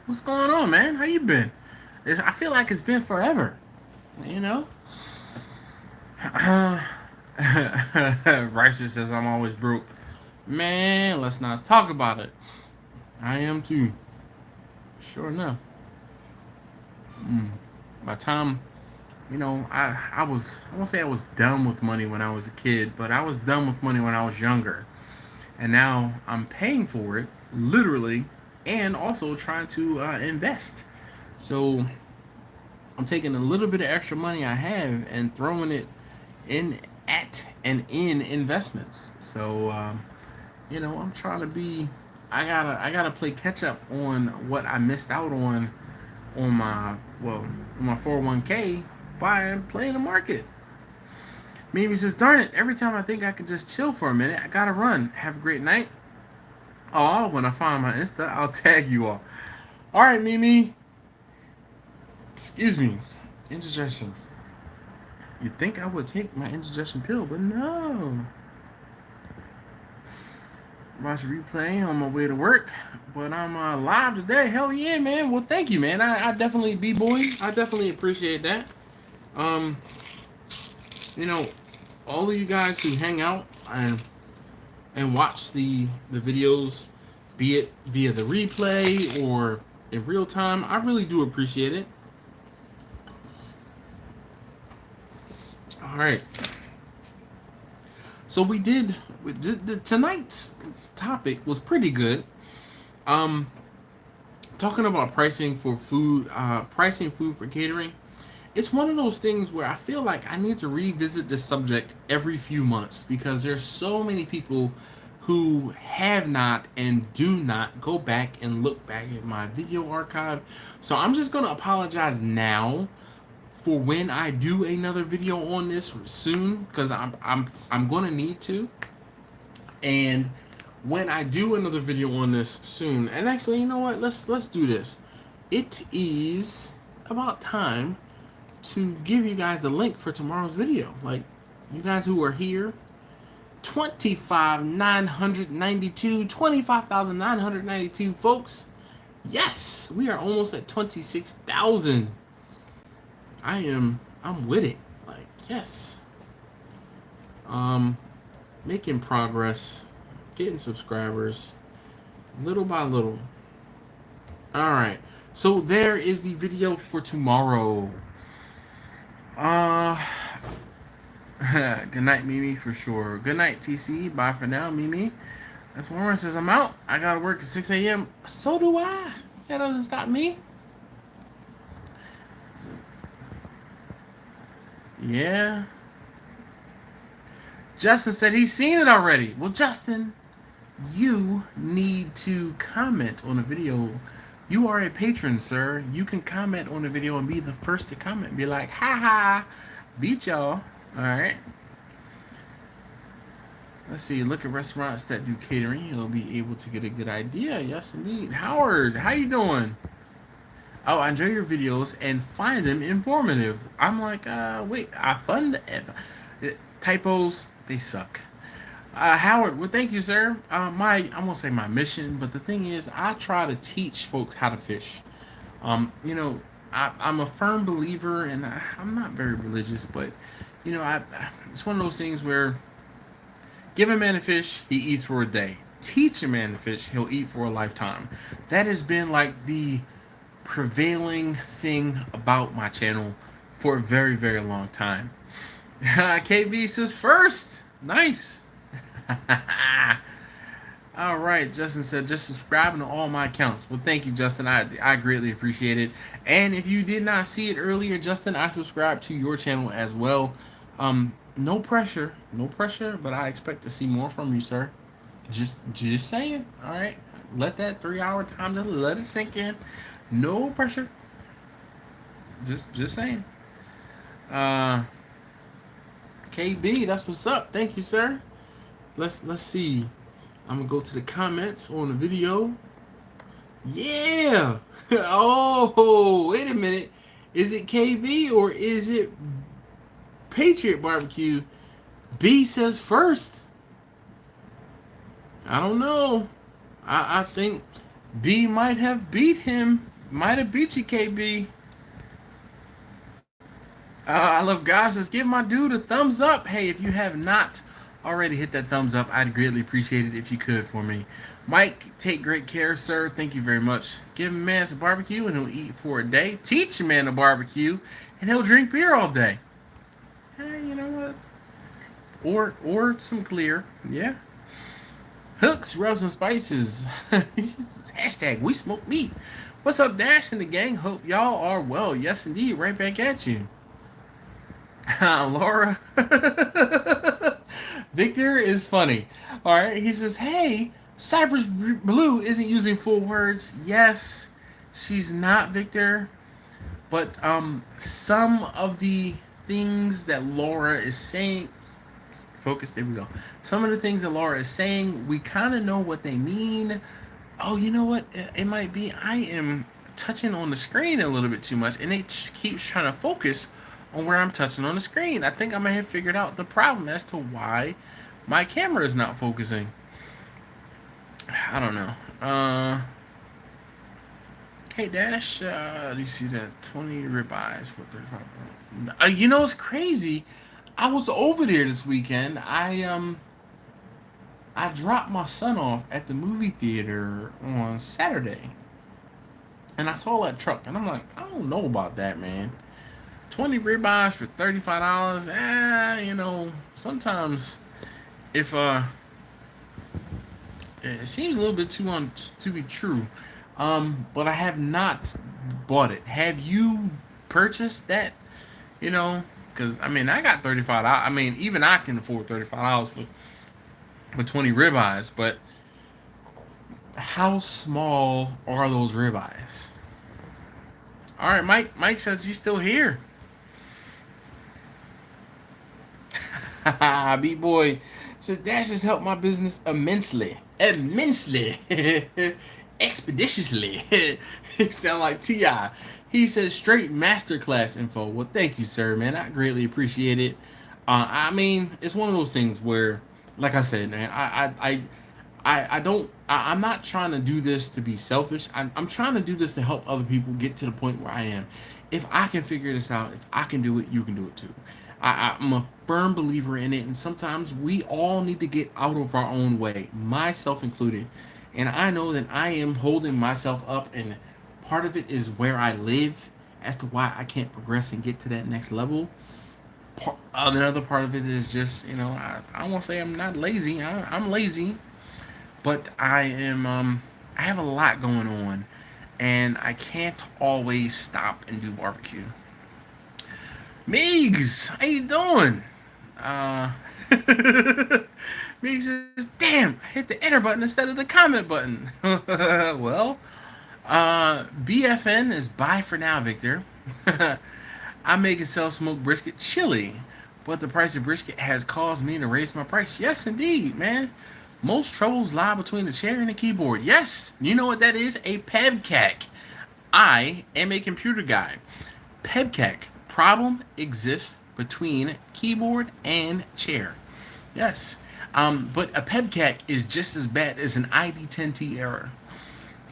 What's going on, man? How you been? I feel like it's been forever. You know? Righteous says I'm always broke. Man, let's not talk about it. I am too. Sure enough. By the time, I won't say I was dumb with money when I was a kid, but I was dumb with money when I was younger. And now I'm paying for it, literally, and also trying to invest. So I'm taking a little bit of extra money I have and throwing it in investments. So I'm trying to be. I gotta play catch up on what I missed out on my 401k by playing the market. Mimi says, darn it, every time I think I can just chill for a minute, I gotta run. Have a great night. Oh, when I find my Insta, I'll tag you all. Alright, Mimi. Excuse me. Indigestion. You'd think I would take my indigestion pill, but no. Watch a replay on my way to work, but I'm live today. Hell yeah, man. Well, thank you, man. I definitely, B-boy, I definitely appreciate that. All of you guys who hang out and watch the videos, be it via the replay or in real time, I really do appreciate it. All right. So tonight's topic was pretty good. Talking about pricing for food, pricing food for catering. It's one of those things where I feel like I need to revisit this subject every few months because there's so many people who have not and do not go back and look back at my video archive. So I'm just gonna apologize now for when I do another video on this soon, because I'm gonna need to. And when I do another video on this soon, and actually, you know what? Let's do this. It is about time to give you guys the link for tomorrow's video. Like, you guys who are here, 25,992 folks. Yes, we are almost at 26,000. I'm with it. Like, yes. Making progress, getting subscribers, little by little. All right. So there is the video for tomorrow. Good night, Mimi, for sure. Good night, TC. Bye for now, Mimi. That's Warren says, I'm out. I gotta work at 6 a.m. So do I. That doesn't stop me. Yeah. Justin said he's seen it already. Well, Justin, you need to comment on a video. You are a patron, sir. You can comment on the video and be the first to comment. Be like, ha, beat y'all. All right. Let's see. Look at restaurants that do catering. You'll be able to get a good idea. Yes, indeed. Howard, how you doing? Oh, I enjoy your videos and find them informative. I'm like, wait, I fund typos. They suck. Howard, well, thank you, sir. I won't say my mission, but the thing is, I try to teach folks how to fish. You know, I'm a firm believer, and I'm not very religious, but you know, it's one of those things where give a man a fish, he eats for a day. Teach a man to fish, he'll eat for a lifetime. That has been like the prevailing thing about my channel for a very, very long time. KB says first. Nice. All right, Justin said just subscribing to all my accounts. Well, thank you, Justin. I greatly appreciate it. And if you did not see it earlier, Justin, I subscribed to your channel as well. No pressure, but I expect to see more from you, sir. Just saying. All right, let that 3-hour time to let it sink in. No pressure. Just saying. KB, that's what's up. Thank you, sir. Let's see. I'm gonna go to the comments on the video. Yeah. Oh, wait a minute. Is it KB or is it Patriot Barbecue? B says first. I don't know. I think B might have beat him. Might have beat you, KB. I love God says, give my dude a thumbs up. Hey, if you have not already hit that thumbs up, I'd greatly appreciate it if you could for me. Mike, take great care, sir. Thank you very much. Give a man some barbecue and he'll eat for a day. Teach a man to barbecue and he'll drink beer all day. Hey, you know what? Or some clear. Yeah. Hooks, rubs, and spices. Hashtag we smoke meat. What's up, Dash and the gang? Hope y'all are well. Yes, indeed. Right back at you. Laura. Victor is funny. All right. He says, hey, Cypress Blue isn't using full words. Yes, she's not, Victor. But some of the things that Laura is saying, focus, there we go. Some of the things that Laura is saying, we kind of know what they mean. Oh, you know what? It might be I am touching on the screen a little bit too much, and it just keeps trying to focus on where I'm touching on the screen. I think I may have figured out the problem as to why my camera is not focusing. I don't know. Hey, Dash, do you see that 20 ribeyes for 35? You know, it's crazy. I was over there this weekend. I dropped my son off at the movie theater on Saturday. And I saw that truck, and I'm like, I don't know about that, man. 20 ribeyes for $35. You know, sometimes if it seems a little bit too to be true. But I have not bought it. Have you purchased that? You know, because I mean, I got $35. I mean, even I can afford $35 for 20 ribeyes. But how small are those ribeyes? All right, Mike. Mike says he's still here. B-boy says Dash has helped my business immensely. Expeditiously. He sound like T.I. He says straight masterclass info. Well, thank you, sir, man. I greatly appreciate it. I mean, it's one of those things where, like I said, man, I'm not trying to do this to be selfish. I'm trying to do this to help other people get to the point where I am. If I can figure this out, if I can do it, you can do it too. I'm a firm believer in it, and sometimes we all need to get out of our own way, myself included. And I know that I am holding myself up, and part of it is where I live as to why I can't progress and get to that next level. Another part of it is just, you know, I won't say I'm not lazy. I'm lazy, but I am. I have a lot going on, and I can't always stop and do barbecue. Migs, how you doing? Me says, damn, I hit the enter button instead of the comment button. Well, BFN is bye for now, Victor. I make and sell smoked brisket chili, but the price of brisket has caused me to raise my price. Yes, indeed, man. Most troubles lie between the chair and the keyboard. Yes, you know what that is? A PEBCAC. I am a computer guy. PEBCAC. Problem exists between keyboard and chair. Yes. But a PEBCAC is just as bad as an ID10T error.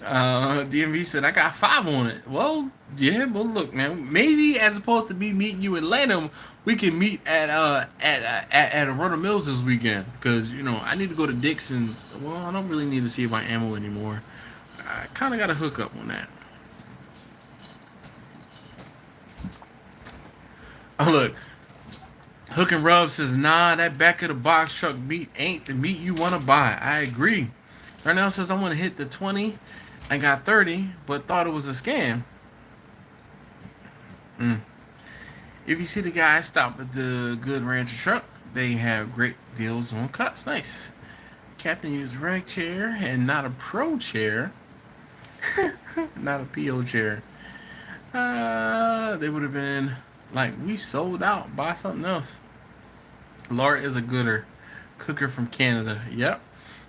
DMV said I got 5 on it. Well, yeah, but look, man, maybe as opposed to me meeting you in Lanham, we can meet at a Runner Mills this weekend. Because I need to go to Dixon's. Well, I don't really need to see my ammo anymore. I kind of got a hook up on that. Oh look, Hook and Rub says, nah, that back of the box truck meat ain't the meat you want to buy. I agree. Darnell says, I want to hit the 20 and got 30, but thought it was a scam. If you see the guy stop at the Good Rancher truck, they have great deals on cuts. Nice. Captain used reg chair and not a pro chair. Not a PO chair. They would have been like, we sold out. Buy something else. Laura is a gooder. Cooker from Canada. Yep.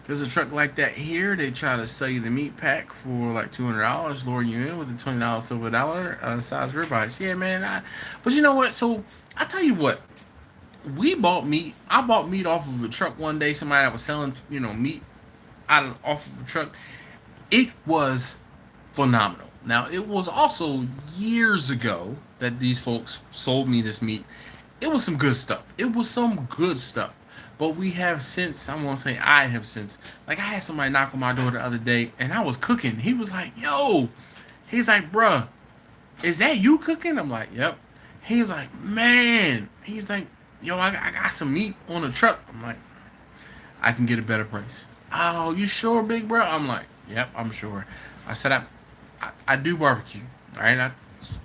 There's a truck like that here. They try to sell you the meat pack for like $200. Lure you in with a $20 silver dollar size ribeyes. Yeah, man. But you know what? So I tell you what. We bought meat. I bought meat off of a truck one day. Somebody that was selling, meat off of the truck. It was phenomenal. Now, it was also years ago that these folks sold me this meat. It was some good stuff. It was some good stuff. But we have since, I won't say I have since, like I had somebody knock on my door the other day and I was cooking. He was like, yo, he's like, bruh, is that you cooking? I'm like, yep. He's like, man. He's like, yo, I got some meat on the truck. I'm like, I can get a better price. Oh, you sure, big bro? I'm like, yep, I'm sure. I said, I do barbecue. All right,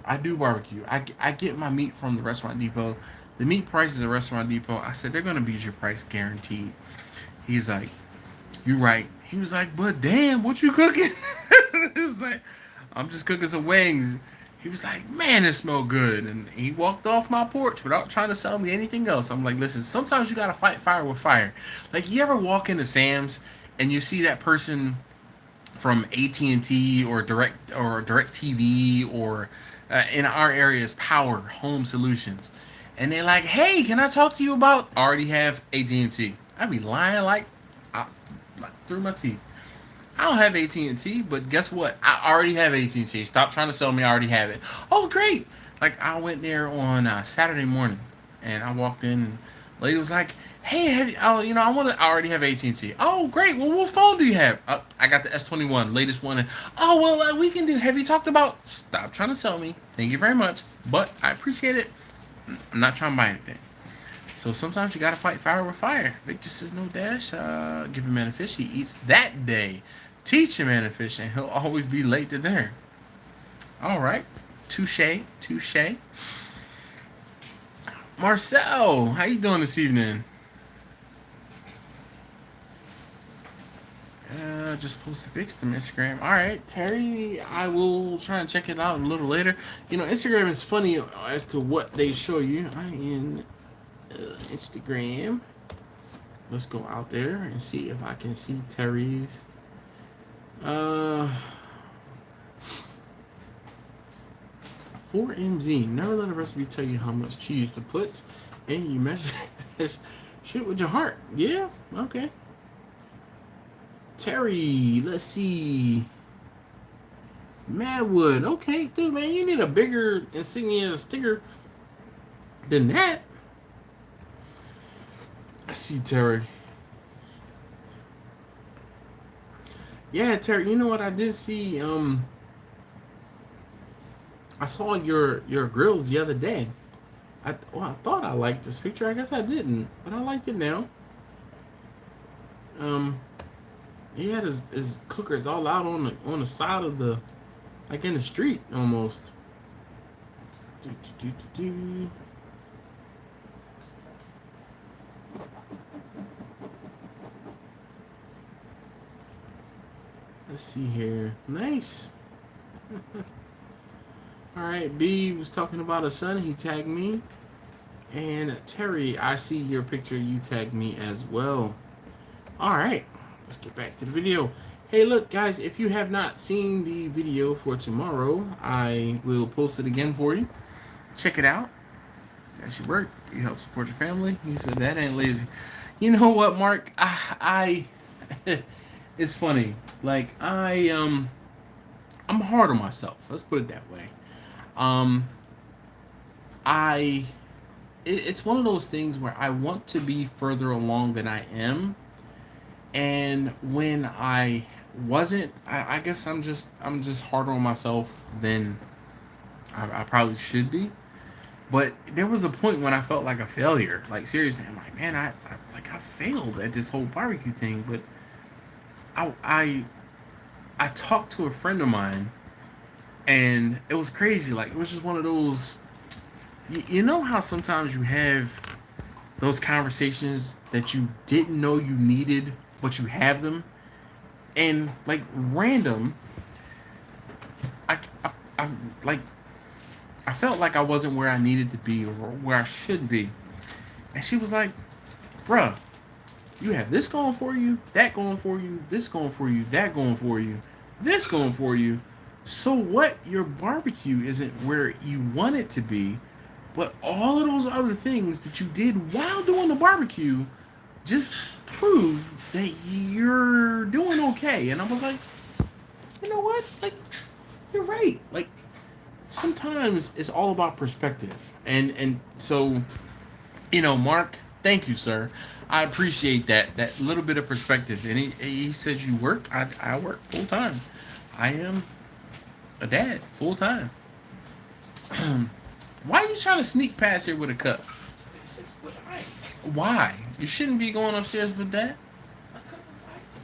I do barbecue. I get my meat from the Restaurant Depot. The meat prices at Restaurant Depot, I said, they're going to beat your price guaranteed. He's like, you right. He was like, but damn, what you cooking? He was like, I'm just cooking some wings. He was like, man, it smell good. And he walked off my porch without trying to sell me anything else. I'm like, listen, sometimes you got to fight fire with fire. Like, you ever walk into Sam's and you see that person from AT&T or DirecTV or in our area's Power Home Solutions. And they're like, hey, can I talk to you about... I already have AT&T. I'd be lying like through my teeth. I don't have AT&T, but guess what? I already have AT&T. Stop trying to sell me. I already have it. Oh, great. Like, I went there on Saturday morning, and I walked in, and the lady was like, hey, I already have AT&T. Oh, great. Well, what phone do you have? I got the S21, latest one. And, oh, well, we can do... Have you talked about... Stop trying to sell me. Thank you very much, but I appreciate it. I'm not trying to buy anything. So sometimes you gotta fight fire with fire. Victor says no dash. Give a man a fish, he eats that day. Teach a man to fish, and he'll always be late to dinner. All right, touche. Marcel, how you doing this evening? Just posted pics to Instagram. All right, Terry, I will try and check it out a little later. Instagram is funny as to what they show you. I in Instagram. Let's go out there and see if I can see Terry's. 4MZ. Never let a recipe tell you how much cheese to put, and you measure shit with your heart. Yeah, okay. Terry, let's see. Madwood. Okay, dude, man, you need a bigger insignia sticker than that. I see Terry. Yeah, Terry, you know what I did see? I saw your grills the other day. I thought I liked this picture. I guess I didn't, but I liked it now. He had his cookers all out on the side of the, like in the street almost. Let's see here. Nice. All right, B was talking about a son. He tagged me. And Terry, I see your picture. You tagged me as well. All right, let's get back to the video. Hey, look, guys, if you have not seen the video for tomorrow, I will post it again for you. Check it out. That's your work. You help support your family. He said that ain't lazy. You know what, Mark? I it's funny. Like I'm hard on myself. Let's put it that way. I it's one of those things where I want to be further along than I am, and when I wasn't, I guess I'm just harder on myself than I probably should be. But there was a point when I felt like a failure. Like seriously, I'm like, man, I failed at this whole barbecue thing. But I talked to a friend of mine, and it was crazy. Like it was just one of those. You know how sometimes you have those conversations that you didn't know you needed, but you have them, and like random. I like. I felt like I wasn't where I needed to be or where I should be, and she was like, "Bruh, you have this going for you, that going for you, this going for you, that going for you, this going for you. So what? Your barbecue isn't where you want it to be." But all of those other things that you did while doing the barbecue just prove that you're doing okay. And I was like, you know what? Like, you're right. Like, sometimes it's all about perspective. And so, Mark, thank you, sir. I appreciate that little bit of perspective. And he says you work. I work full time. I am a dad full time. Why are you trying to sneak past here with a cup? It's just with ice. Why? You shouldn't be going upstairs with that. A cup of ice.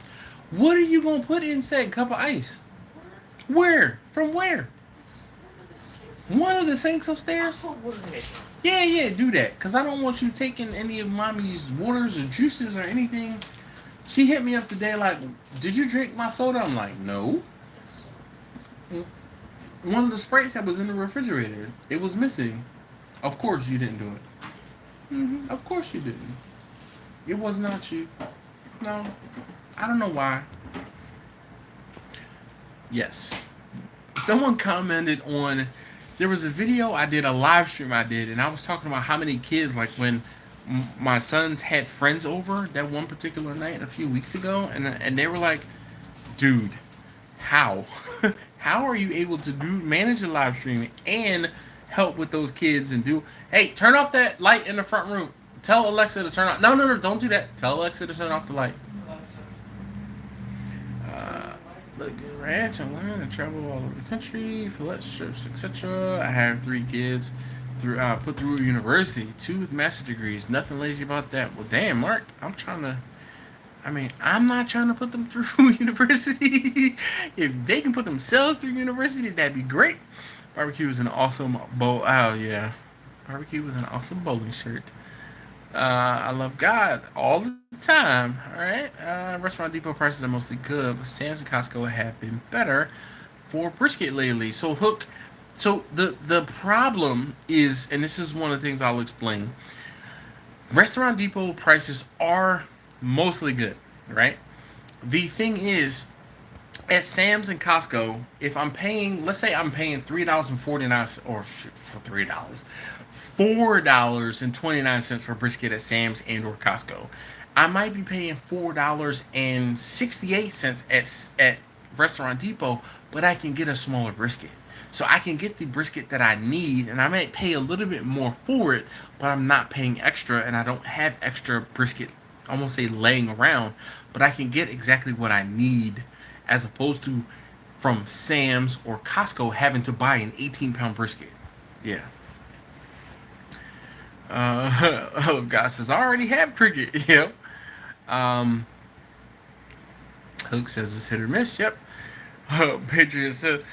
What are you going to put in said cup of ice? Where? From where? It's one of the sinks. One of the sinks upstairs? I'll put water in it. Yeah, do that. Because I don't want you taking any of mommy's waters or juices or anything. She hit me up today like, did you drink my soda? I'm like, no. One of the Sprites that was in the refrigerator, it was missing. Of course you didn't do it. Of course you didn't. It was not you. No. I don't know why. Yes. Someone commented on, there was a video I did, a live stream I did, and I was talking about how many kids, like when my sons had friends over that one particular night a few weeks ago, and they were like, dude, how? How are you able to manage a live stream and help with those kids and do? Hey, turn off that light in the front room. Tell Alexa to turn off. No, don't do that. Tell Alexa to turn off the light. Look good ranch. I'm learning to travel all over the country, fillet strips, etc. I have 3 kids put through university, 2 with master degrees. Nothing lazy about that. Well, damn, Mark, I'm not trying to put them through university. If they can put themselves through university, that'd be great. Barbecue is an awesome bowl. Oh, yeah. Barbecue with an awesome bowling shirt. I love God all the time. All right. Restaurant Depot prices are mostly good, but Sam's and Costco have been better for brisket lately. So, the problem is, and this is one of the things I'll explain, Restaurant Depot prices are mostly good, right? The thing is, at Sam's and Costco, if I'm paying, let's say I'm paying $3.49 or for $4.29 for brisket at Sam's and or Costco, I might be paying $4.68 at Restaurant Depot, but I can get a smaller brisket. So I can get the brisket that I need, and I might pay a little bit more for it, but I'm not paying extra, and I don't have extra brisket, I won't say laying around, but I can get exactly what I need, as opposed to from Sam's or Costco having to buy an 18-pound brisket. Yeah. Oh, God says, I already have cricket. Yep. Hook says it's hit or miss. Yep. Patriot said,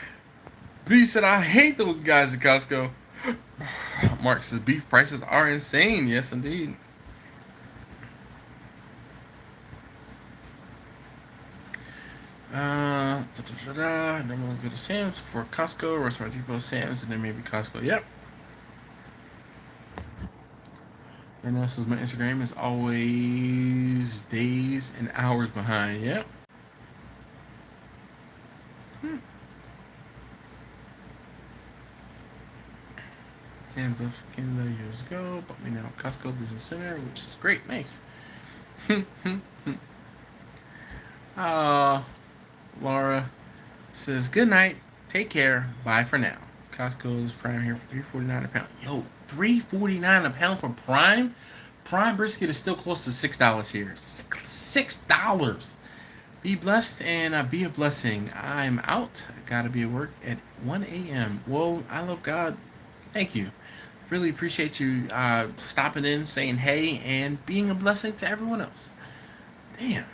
B said, I hate those guys at Costco. Mark says, beef prices are insane. Yes, indeed. Then we'll go to Sam's for Costco, Restaurant Depot, Sam's, and then maybe Costco. Yep. And also, my Instagram is always days and hours behind. Yep. Sam's left Canada years ago, but me now Costco Business Center, which is great. Nice. Laura says, good night. Take care. Bye for now. Costco's Prime here for $3.49 a pound. Yo, $3.49 a pound for Prime? Prime brisket is still close to $6 here. $6. Be blessed and be a blessing. I'm out. Gotta be at work at 1 a.m. Well, I love God. Thank you. Really appreciate you stopping in, saying hey, and being a blessing to everyone else. Damn.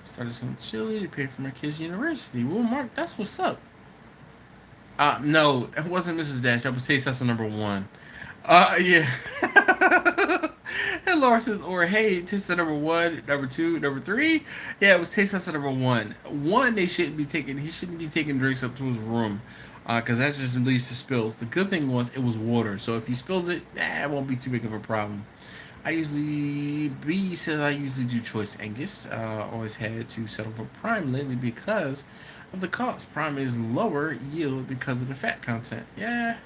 Started some chili to pay for my kids' university. Well, Mark, that's what's up. No, it wasn't Mrs. Dash. That was Taste Tester number 1. Yeah. And Laura says, or hey, Taste Tester number 1, number 2, number 3. Yeah, it was Taste Tester number 1. He shouldn't be taking drinks up to his room. Because that just leads to spills. The good thing was it was water. So if he spills it, it won't be too big of a problem. B says I usually do choice Angus. Always had to settle for Prime lately because of the cost. Prime is lower yield because of the fat content. Yeah.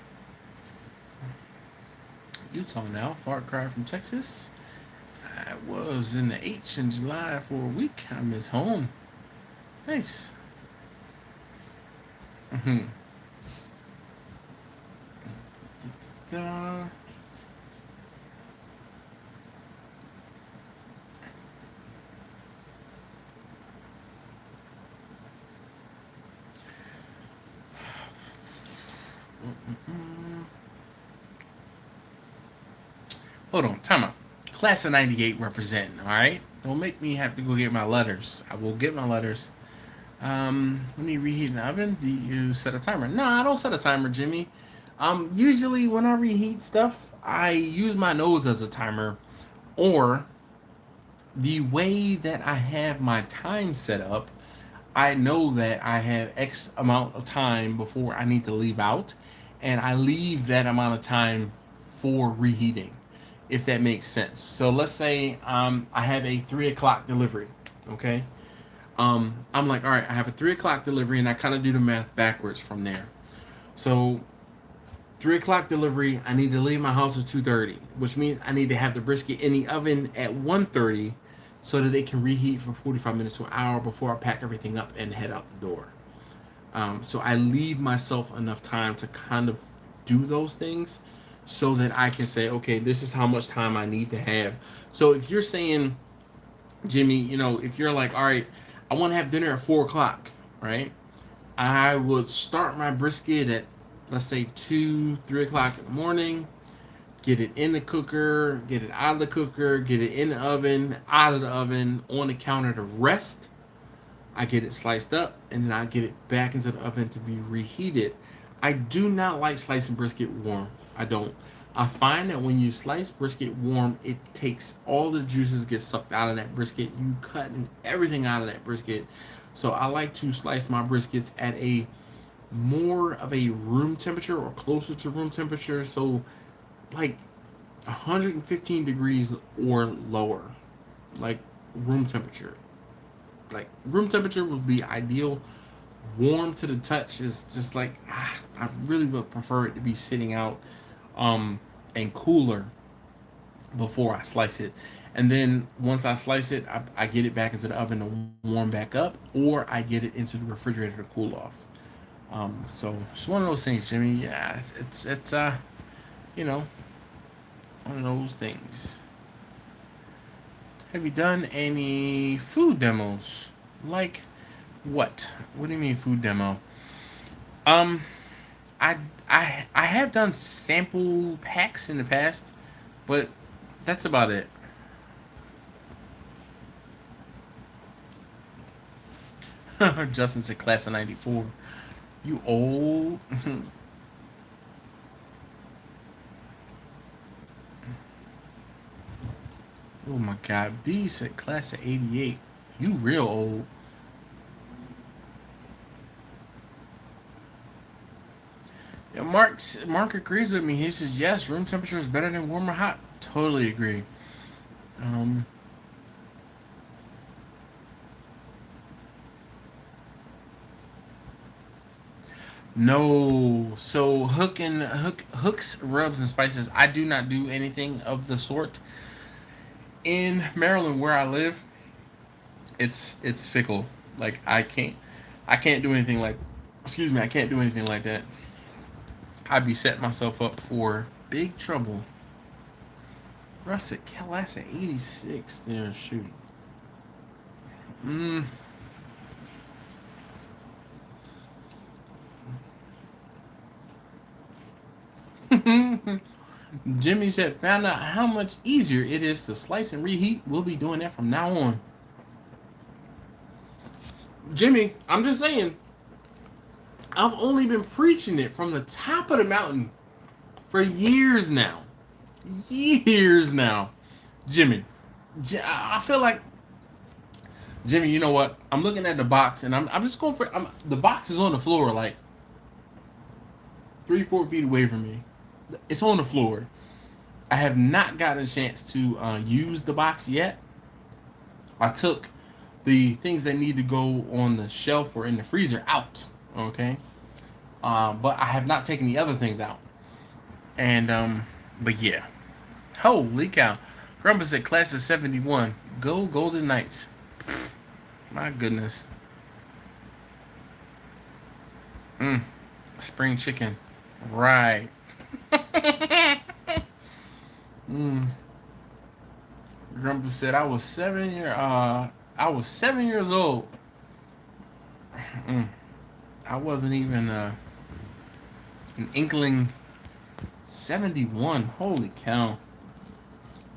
Utah now. Far cry from Texas. I was in the H in July for a week. I miss home. Nice. Hold on, time out. Class of 98 representing, alright? Don't make me have to go get my letters. I will get my letters. Let me reheat the oven. Do you set a timer? No, I don't set a timer, Jimmy. Usually when I reheat stuff, I use my nose as a timer. Or, the way that I have my time set up, I know that I have X amount of time before I need to leave out. And I leave that amount of time for reheating, if that makes sense. So let's say I have a 3 o'clock delivery, okay? I'm like, all right, I have a 3 o'clock delivery, and I kind of do the math backwards from there. So 3 o'clock delivery, I need to leave my house at 2:30, which means I need to have the brisket in the oven at 1:30 so that it can reheat for 45 minutes to an hour before I pack everything up and head out the door. So I leave myself enough time to kind of do those things so that I can say, okay, this is how much time I need to have. So if you're saying, Jimmy, if you're like, all right, I want to have dinner at 4 o'clock, right? I would start my brisket at, let's say, 2, 3 o'clock in the morning, get it in the cooker, get it out of the cooker, get it in the oven, out of the oven, on the counter to rest. I get it sliced up, and then I get it back into the oven to be reheated. I do not like slicing brisket warm. I don't. I find that when you slice brisket warm, it takes all the juices get sucked out of that brisket. You cutting everything out of that brisket. So I like to slice my briskets at a more of a room temperature or closer to room temperature. So like 115 degrees or lower, like room temperature. Like room temperature would be ideal. Warm to the touch is just like I really would prefer it to be sitting out and cooler before I slice it. And then once I slice it, I get it back into the oven to warm back up, or I get it into the refrigerator to cool off. So it's one of those things, Jimmy. Yeah, it's one of those things. Have you done any food demos? Like what? What do you mean food demo? I have done sample packs in the past, but that's about it. Justin said class of 94. You old. Oh my God, B said class of '88. You real old. Yeah, Mark agrees with me. He says yes, room temperature is better than warm or hot. Totally agree. Um, no. So hooks, rubs, and spices. I do not do anything of the sort. In Maryland, where I live, it's fickle. Like I can't do anything like. Excuse me, I can't do anything like that. I'd be setting myself up for big trouble. Russ at class at 86 there, shoot. Mm. Jimmy said, found out how much easier it is to slice and reheat. We'll be doing that from now on. Jimmy, I'm just saying, I've only been preaching it from the top of the mountain for years now. Years now. Jimmy, I feel like, Jimmy, you know what? I'm looking at the box and I'm just going for, the box is on the floor like 3-4 feet away from me. It's on the floor. I have not gotten a chance to use the box yet. I took the things that need to go on the shelf or in the freezer out. Okay. But I have not taken the other things out. And, but yeah. Holy cow. Grumpus at class of 71. Go Golden Knights. My goodness. Spring chicken. Right. Grumpus said I was 7 years old. I wasn't even an inkling. 71. Holy cow.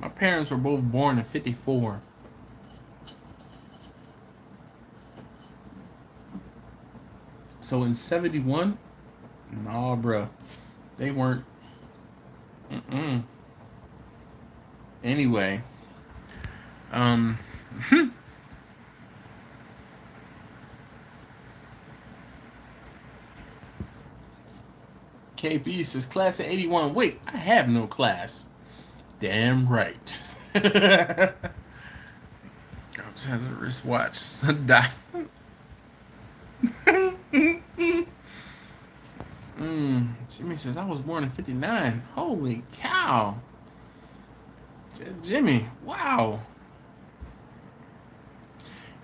My parents were both born in 54. So in 71, nah, bruh. They weren't. Anyway. KB says class of 81. Wait, I have no class. Damn right. Has a wristwatch. Jimmy says I was born in 59. Holy cow. Jimmy, wow.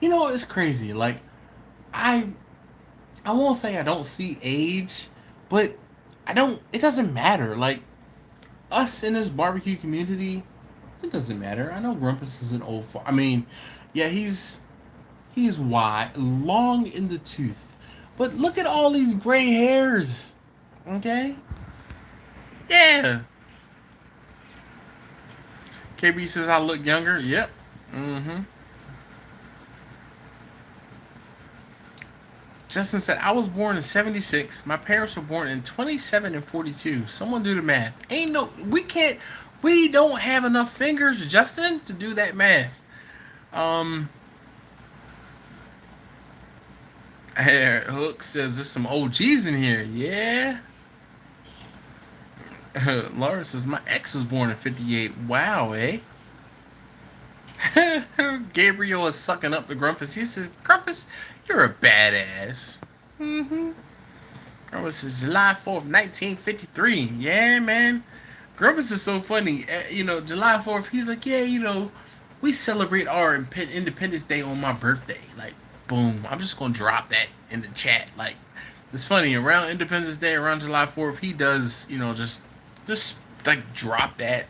You know, it's crazy. Like, I won't say I don't see age, but it doesn't matter. Like, us in this barbecue community, it doesn't matter. I know Grumpus is an old I mean, yeah, he's wide, long in the tooth. But look at all these gray hairs. Okay? Yeah. KB says I look younger. Yep. Justin said, I was born in 76. My parents were born in 27 and 42. Someone do the math. We don't have enough fingers, Justin, to do that math. Hook says there's some OGs in here. Yeah. Laura says, my ex was born in 58. Wow, eh? Gabriel is sucking up the Grumpus. He says, Grumpus, you're a badass. Grumpus says, July 4th, 1953. Yeah, man. Grumpus is so funny. July 4th, he's like, yeah, we celebrate our Independence Day on my birthday. Like, boom. I'm just going to drop that in the chat. Like, it's funny. Around Independence Day, around July 4th, he does, just like drop that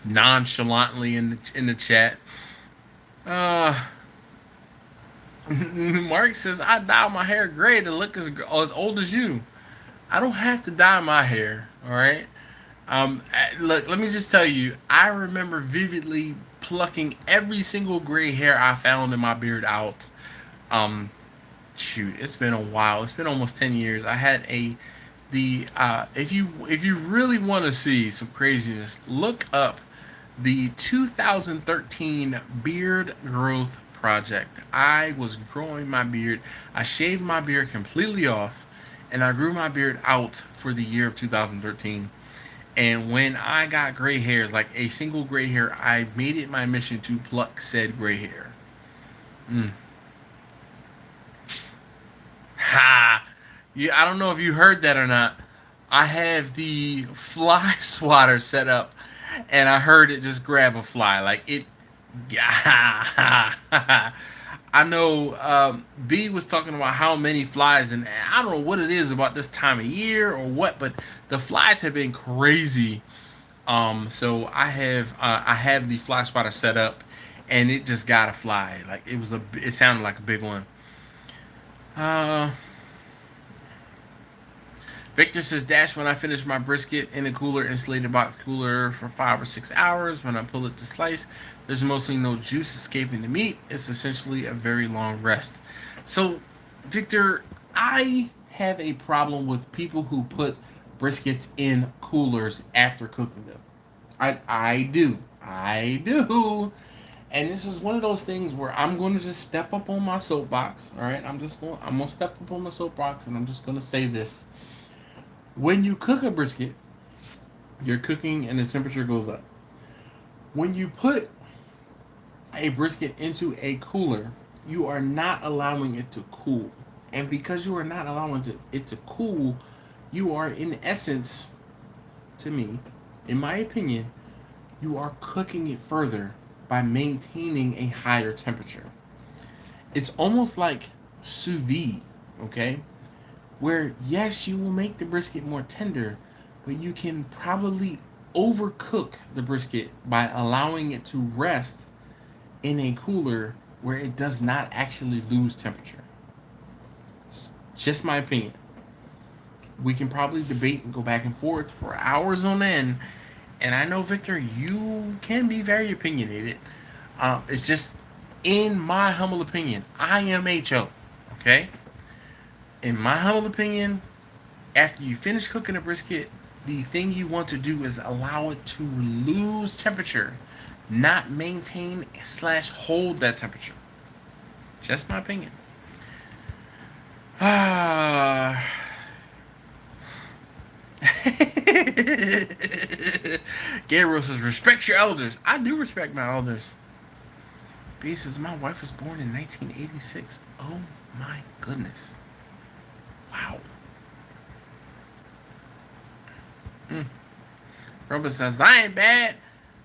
nonchalantly in the chat. Mark says, I dye my hair gray to look as old as you. I don't have to dye my hair, alright? Look, let me just tell you, I remember vividly plucking every single gray hair I found in my beard out. Shoot, it's been a while. It's been almost 10 years. I had if you really want to see some craziness, look up the 2013 beard growth project. I was growing my beard. I shaved my beard completely off, and I grew my beard out for the year of 2013. And when I got gray hairs, like a single gray hair, I made it my mission to pluck said gray hair. Ha! Yeah, I don't know if you heard that or not. I have the fly swatter set up, and I heard it just grab a fly. Like it. I know B was talking about how many flies, and I don't know what it is about this time of year or what, but the flies have been crazy. So I have the fly spotter set up, and it just got a fly. Like it sounded like a big one. Victor says, Dash, when I finish my brisket in a cooler, insulated box cooler for 5 or 6 hours, when I pull it to slice, there's mostly no juice escaping the meat. It's essentially a very long rest. So, Victor, I have a problem with people who put briskets in coolers after cooking them. I do. I do. And this is one of those things where I'm going to just step up on my soapbox. All right, I'm going to step up on my soapbox, and I'm just going to say this. When you cook a brisket, you're cooking and the temperature goes up. When you put a brisket into a cooler, you are not allowing it to cool. And because you are not allowing it to cool, you are, in essence, to me, in my opinion, you are cooking it further by maintaining a higher temperature. It's almost like sous vide, okay? Where, yes, you will make the brisket more tender, but you can probably overcook the brisket by allowing it to rest in a cooler where it does not actually lose temperature. It's just my opinion. We can probably debate and go back and forth for hours on end, and I know, Victor, you can be very opinionated. It's just, in my humble opinion, I am HO, okay? In my humble opinion, after you finish cooking a brisket, the thing you want to do is allow it to lose temperature, not maintain / hold that temperature. Just my opinion. Gabriel says, respect your elders. I do respect my elders. B says, my wife was born in 1986. Oh my goodness. Wow. Grumpus says, I ain't bad,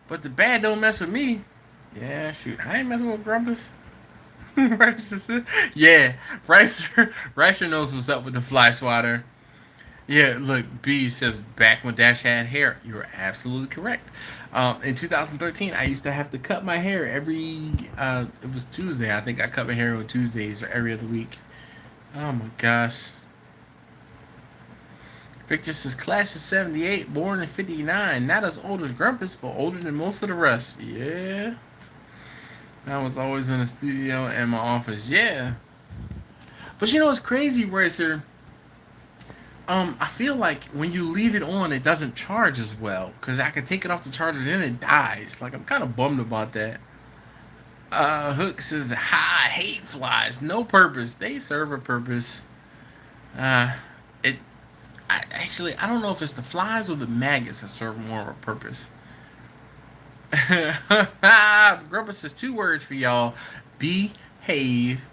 but the bad don't mess with me. Yeah, shoot. I ain't messing with Grumpus. Yeah, Ricer knows what's up with the fly swatter. Yeah, look, B says, back when Dash had hair. You're absolutely correct. In 2013, I used to have to cut my hair every, it was Tuesday. I think I cut my hair on Tuesdays or every other week. Oh my gosh. Victor says, class is 78, born in 59. Not as old as Grumpus, but older than most of the rest. Yeah. I was always in the studio and my office. Yeah. But you know what's crazy, Racer? I feel like when you leave it on, it doesn't charge as well. Because I can take it off the charger, then it dies. Like, I'm kind of bummed about that. Hook says, I hate flies. No purpose. They serve a purpose. Actually, I don't know if it's the flies or the maggots that serve more of a purpose. Grandpa says 2 words for y'all. Behave.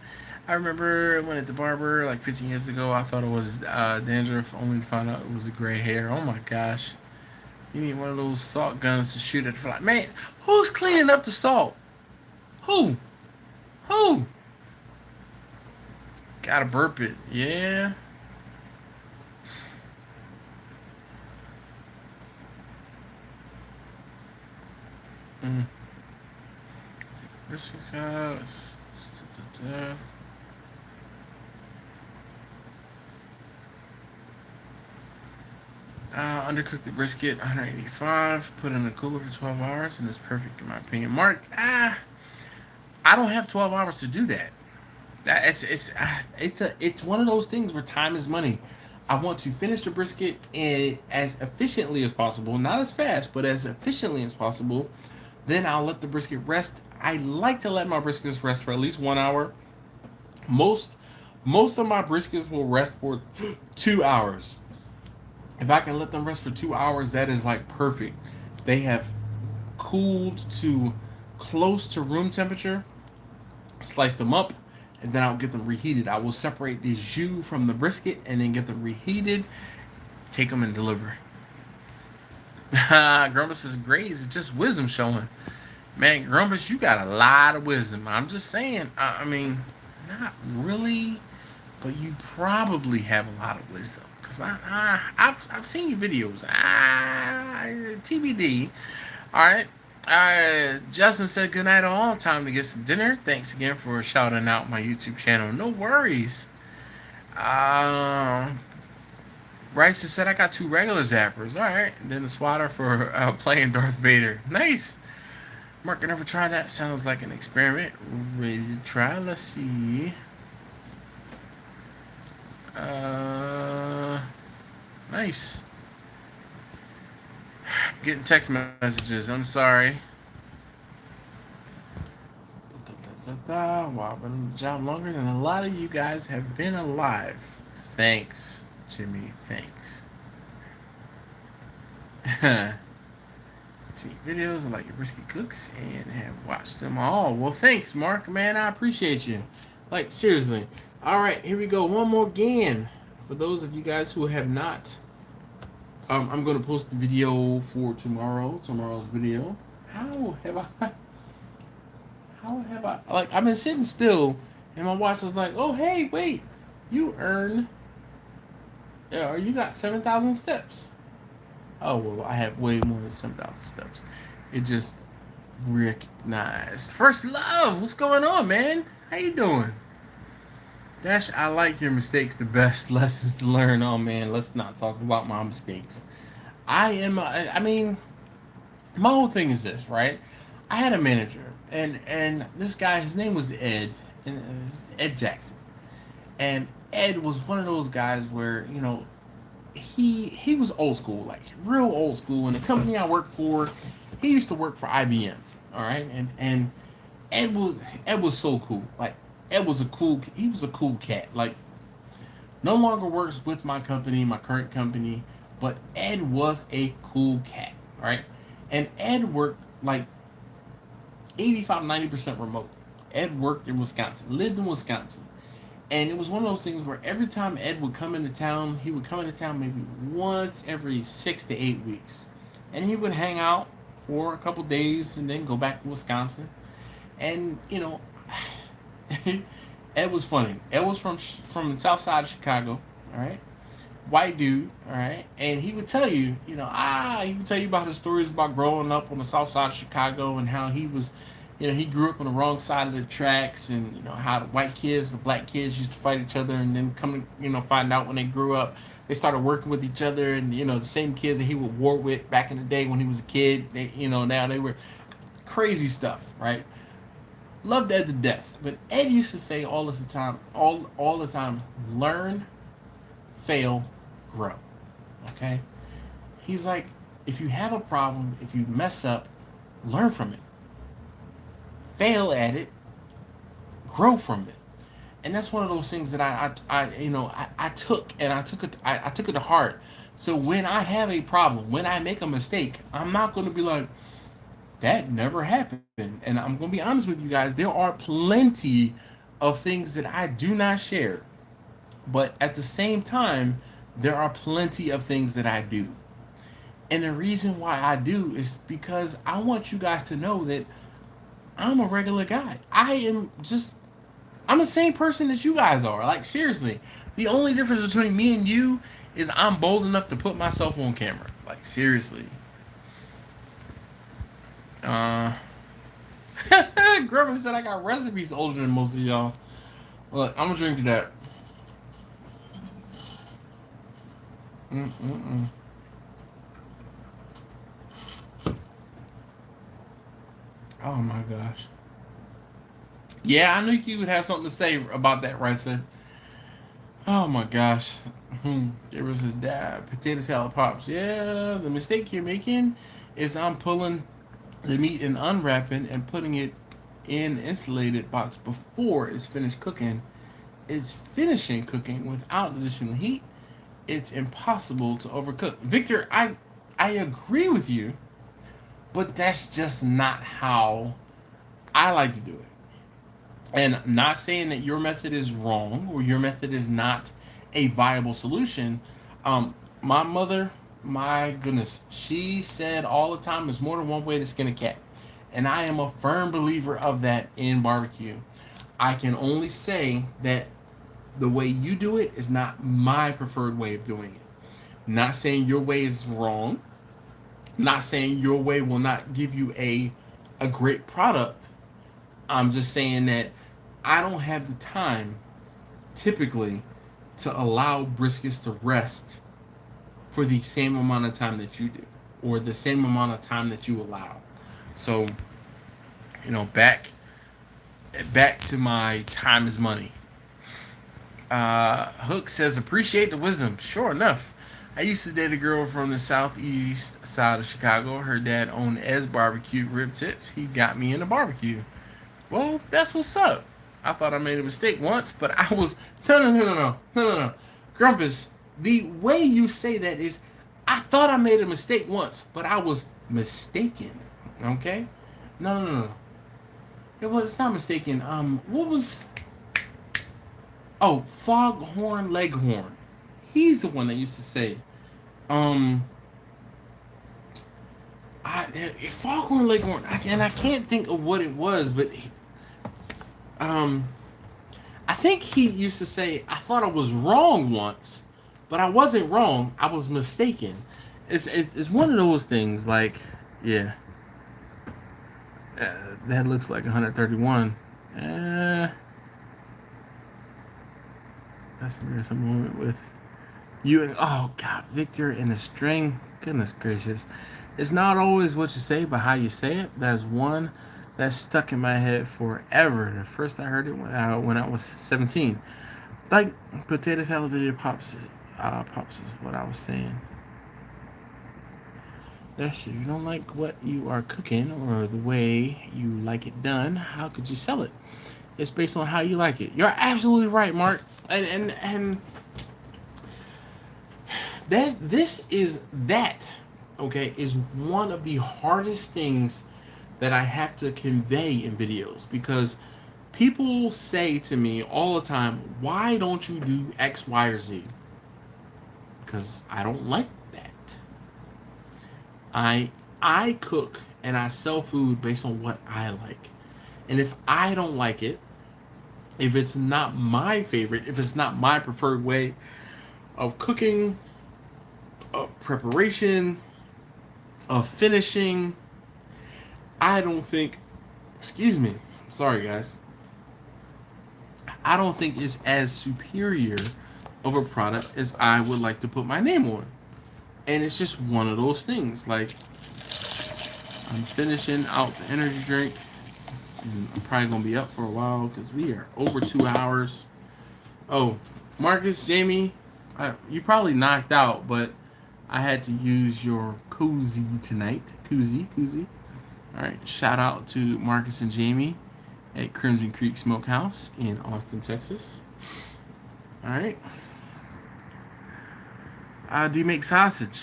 I remember when at the barber like 15 years ago, I thought it was dandruff, only to find out it was a gray hair. Oh my gosh. You need one of those salt guns to shoot at the fly. Man, who's cleaning up the salt? Who? Gotta burp it. Yeah. Undercook the brisket 185, put in the cooler for 12 hours, and it's perfect in my opinion. Mark, I don't have 12 hours to do that. It's one of those things where time is money. I want to finish the brisket as efficiently as possible, not as fast, but as efficiently as possible, Then I'll let the brisket rest. I like to let my briskets rest for at least 1 hour. Most most of my briskets will rest for 2 hours. If I can let them rest for 2 hours, that is like perfect. They have cooled to close to room temperature. Slice them up, and then I'll get them reheated. I will separate the jus from the brisket and then get them reheated, take them and deliver. Grumpus is great. It's just wisdom showing. Man, Grumpus, you got a lot of wisdom. I'm just saying. I mean, not really, but you probably have a lot of wisdom. Because I've seen your videos. TBD. All right. Justin said good night all. Time to get some dinner. Thanks again for shouting out my YouTube channel. No worries. Rice just said I got 2 regular zappers. All right. And then the swatter for playing Darth Vader. Nice. Mark, I never tried that. Sounds like an experiment. Ready to try. Let's see. Nice. Getting text messages. I'm sorry. Wow, I've been on the job longer than a lot of you guys have been alive. Thanks, Jimmy. Thanks. See videos of like your brisket cooks and have watched them all. Well, thanks, Mark. Man, I appreciate you. Like, seriously. All right, here we go. One more again. For those of you guys who have not, I'm going to post the video for tomorrow's video. How have I, like, I've been sitting still, and my watch was like, oh, hey, wait, you got 7,000 steps. Oh, well, I have way more than 7,000 steps. It just recognized. First Love, what's going on, man? How you doing? Dash, I like your mistakes the best. Lessons to learn. Oh, man, let's not talk about my mistakes. I mean, my whole thing is this, right? I had a manager, and this guy, his name was Ed, and Ed Jackson. And Ed was one of those guys where, you know, he was old school, like real old school. And the company I worked for, he used to work for IBM, all right? And Ed was so cool. Like, he was a cool cat. Like, no longer works with my company, my current company, but Ed was a cool cat, right? And Ed worked like 85-90% remote. Ed worked in Wisconsin, lived in Wisconsin. And it was one of those things where every time Ed would come into town, he would come into town maybe once every 6 to 8 weeks. And he would hang out for a couple days and then go back to Wisconsin. And, you know, Ed was funny. Ed was from the south side of Chicago, all right? White dude, all right? And he would tell you, he would tell you about his stories about growing up on the south side of Chicago and how he was, he grew up on the wrong side of the tracks, and, how the white kids, the black kids used to fight each other, and then come to, find out when they grew up, they started working with each other, and, the same kids that he would war with back in the day when he was a kid, they, now they were crazy stuff, right? Loved Ed to death. But Ed used to say all the time, learn, fail, grow. Okay? He's like, if you have a problem, if you mess up, learn from it. Fail at it, grow from it. And that's one of those things that I took it to heart. So when I have a problem, when I make a mistake, I'm not going to be like, that never happened. And I'm going to be honest with you guys, there are plenty of things that I do not share. But at the same time, there are plenty of things that I do. And the reason why I do is because I want you guys to know that I'm a regular guy. I'm the same person that you guys are. Like, seriously. The only difference between me and you is I'm bold enough to put myself on camera. Like, seriously. Griffin said I got recipes older than most of y'all. Look, I'm gonna drink to that. Oh my gosh. Yeah, I knew you would have something to say about that, right, sir? Oh my gosh. There was his dad. Potato salad pops. Yeah, the mistake you're making is I'm pulling the meat and unwrapping and putting it in insulated box before it's finished cooking is finishing cooking without additional heat. It's impossible to overcook. Victor, I agree with you, but that's just not how I like to do it. And not saying that your method is wrong or your method is not a viable solution. My mother, my goodness, she said all the time there's more than one way to skin a cat. And I am a firm believer of that in barbecue. I can only say that the way you do it is not my preferred way of doing it. Not saying your way is wrong. Not saying your way will not give you a great product. I'm just saying that I don't have the time typically to allow briskets to rest for the same amount of time that you do, or the same amount of time that you allow. So, back to my time is money. Hook says, appreciate the wisdom. Sure enough. I used to date a girl from the southeast side of Chicago. Her dad owned S Barbecue Rib Tips. He got me into barbecue. Well, that's what's up. I thought I made a mistake once, but I was no. Grumpus, the way you say that is, I thought I made a mistake once, but I was mistaken. Okay? No. It's not mistaken. What was? Oh, Foghorn Leghorn. He's the one that used to say, Foghorn Leghorn, and I can't think of what it was, but I think he used to say, I thought I was wrong once, but I wasn't wrong. I was mistaken. It's one of those things. Like, yeah, that looks like 131. That's a moment with you and, oh God, Victor in a string. Goodness gracious. It's not always what you say, but how you say it. That's one that stuck in my head forever. The first I heard it when I was 17. Like, potato salad video pops is what I was saying. That's you don't like what you are cooking or the way you like it done. How could you sell it? It's based on how you like it. You're absolutely right, Mark. And this is one of the hardest things that I have to convey in videos, because people say to me all the time, why don't you do X, Y, or Z? Because I don't like that. I cook and I sell food based on what I like. And if I don't like it, if it's not my favorite, if it's not my preferred way of cooking, of preparation, of finishing, I don't think, sorry guys, I don't think it's as superior of a product as I would like to put my name on. And it's just one of those things. Like, I'm finishing out the energy drink, and I'm probably gonna be up for a while because we are over 2 hours. Oh, Marcus, Jamie, you probably knocked out, but I had to use your koozie tonight. Koozie. All right, shout out to Marcus and Jamie at Crimson Creek Smokehouse in Austin, Texas. All right. Do you make sausage?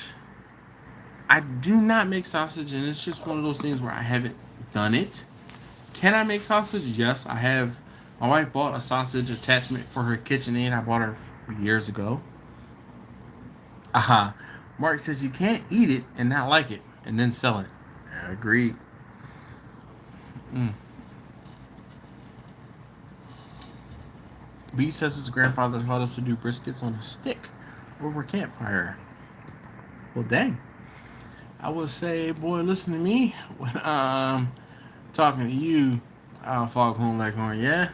I do not make sausage, and it's just one of those things where I haven't done it. Can I make sausage? Yes, I have. My wife bought a sausage attachment for her KitchenAid. I bought her years ago. Aha. Mark says you can't eat it and not like it and then sell it. Agreed. B says his grandfather taught us to do briskets on a stick over a campfire. Well, dang. I would say, boy, listen to me when I'm talking to you, Foghorn Leghorn, yeah?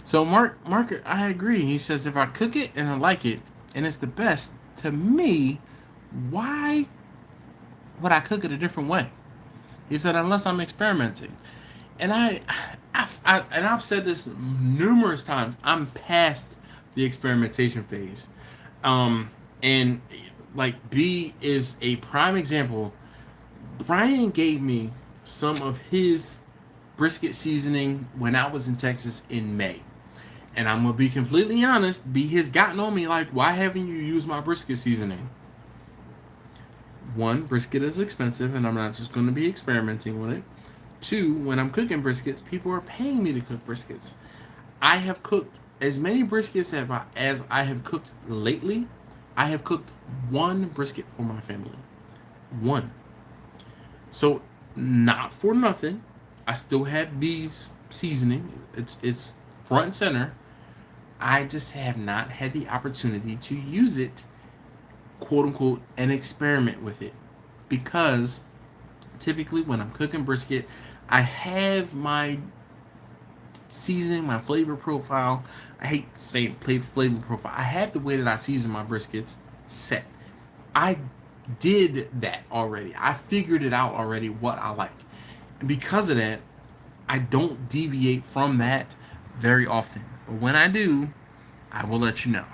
So Mark, I agree. He says if I cook it and I like it and it's the best, to me, why would I cook it a different way? He said, unless I'm experimenting. And I've said this numerous times. I'm past the experimentation phase. And like B is a prime example. Brian gave me some of his brisket seasoning when I was in Texas in May. And I'm gonna be completely honest, B has gotten on me like, why haven't you used my brisket seasoning? One, brisket is expensive, and I'm not just gonna be experimenting with it. Two, when I'm cooking briskets, people are paying me to cook briskets. I have cooked as many briskets as I have cooked lately. I have cooked one brisket for my family. One. So, not for nothing, I still have B's seasoning. It's front and center. I just have not had the opportunity to use it, quote unquote, and experiment with it. Because typically when I'm cooking brisket, I have my seasoning, my flavor profile. I hate saying flavor profile. I have the way that I season my briskets set. I did that already. I figured it out already what I like. And because of that, I don't deviate from that very often. But when I do, I will let you know.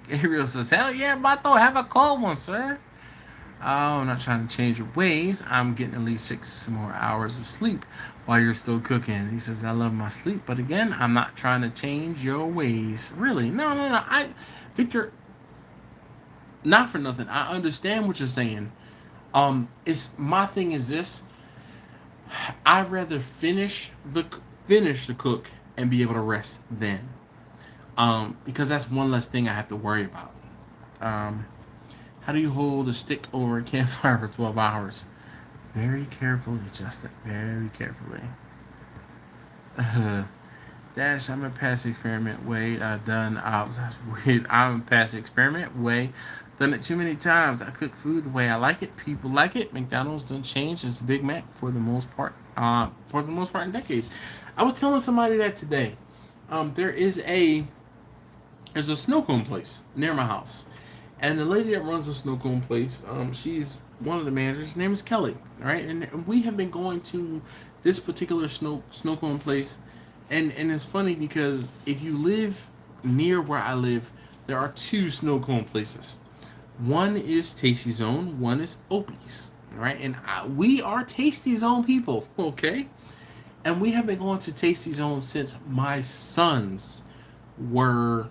Gabriel says, hell yeah, Bato, have a cold one, sir. Oh, I'm not trying to change your ways. I'm getting at least 6 more hours of sleep while you're still cooking. He says, I love my sleep. But again, I'm not trying to change your ways. Really? No. Victor, not for nothing. I understand what you're saying. It's my thing is this. I'd rather finish the cook and be able to rest then. Because that's one less thing I have to worry about. How do you hold a stick over a campfire for 12 hours? Very carefully, Justin. Very carefully. Dash, I'm a past experiment way done. I'm a past experiment way. Done it too many times. I cook food the way I like it. People like it. McDonald's done change. It's Big Mac for the most part. In decades. I was telling somebody that today. There's a snow cone place near my house. And the lady that runs the snow cone place, she's one of the managers. Her name is Kelly. All right, and we have been going to this particular snow cone place, and it's funny because if you live near where I live, there are two snow cone places. One is Tasty Zone. One is Opie's. All right, and we are Tasty Zone people. Okay, and we have been going to Tasty Zone since my sons were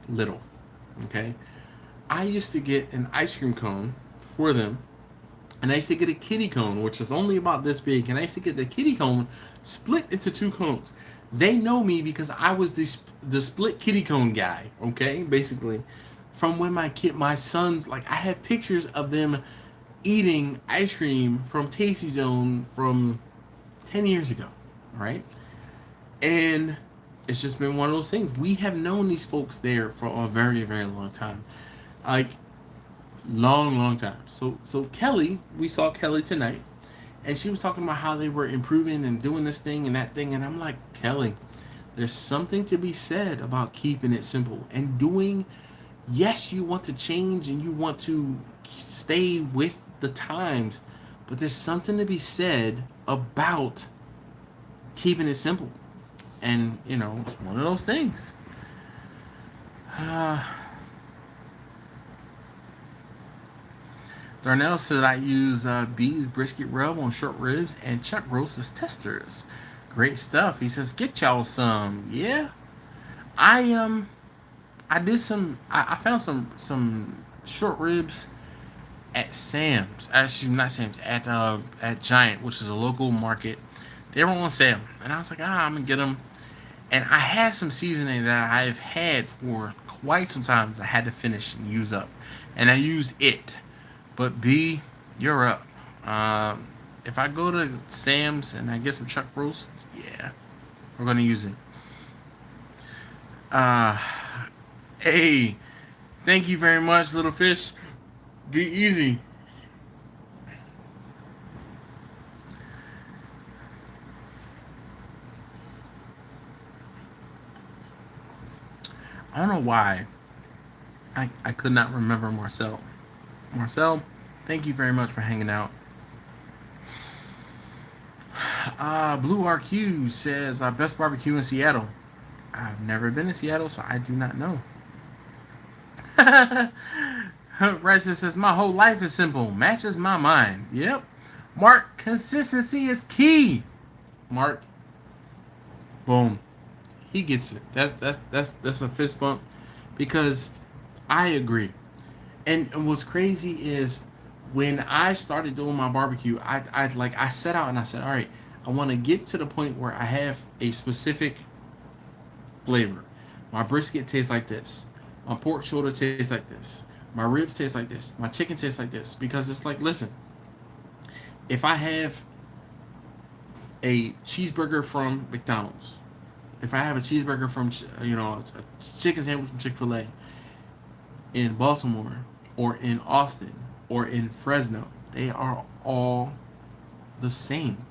little. Okay. I used to get an ice cream cone for them, and I used to get a kitty cone, which is only about this big, and I used to get the kitty cone split into two cones. They know me because I was the split kitty cone guy, okay, basically. From when my sons, like, I have pictures of them eating ice cream from Tasty Zone from 10 years ago, right? And it's just been one of those things. We have known these folks there for a very, very long time. Like, long time. So Kelly, we saw Kelly tonight, and she was talking about how they were improving and doing this thing and that thing, and I'm like, Kelly, there's something to be said about keeping it simple and doing. Yes, you want to change and you want to stay with the times, but there's something to be said about keeping it simple, and it's one of those things. Darnell said I use B's brisket rub on short ribs and chuck roast as testers. Great stuff. He says, get y'all some. Yeah. I did some. I found some short ribs at Sam's. Actually, not Sam's. At Giant, which is a local market. They were on sale, and I was like, I'm gonna get them. And I had some seasoning that I've had for quite some time that I had to finish and use up, and I used it. But B, you're up. If I go to Sam's and I get some chuck roast, yeah, we're gonna use it. Hey, thank you very much, little fish. Be easy. I don't know why I could not remember Marcel. Marcel, thank you very much for hanging out. Blue RQ says best barbecue in Seattle. I've never been to Seattle, so I do not know. Rice says my whole life is simple, matches my mind. Yep. Mark, consistency is key. Mark, boom, he gets it. That's a fist bump, because I agree. And what's crazy is when I started doing my barbecue, I set out and I said, all right, I want to get to the point where I have a specific flavor. My brisket tastes like this. My pork shoulder tastes like this. My ribs taste like this. My chicken tastes like this. Because it's like, listen, if I have a cheeseburger from McDonald's, if I have a cheeseburger from, a chicken sandwich from Chick-fil-A in Baltimore or in Austin or in Fresno, they are all the same.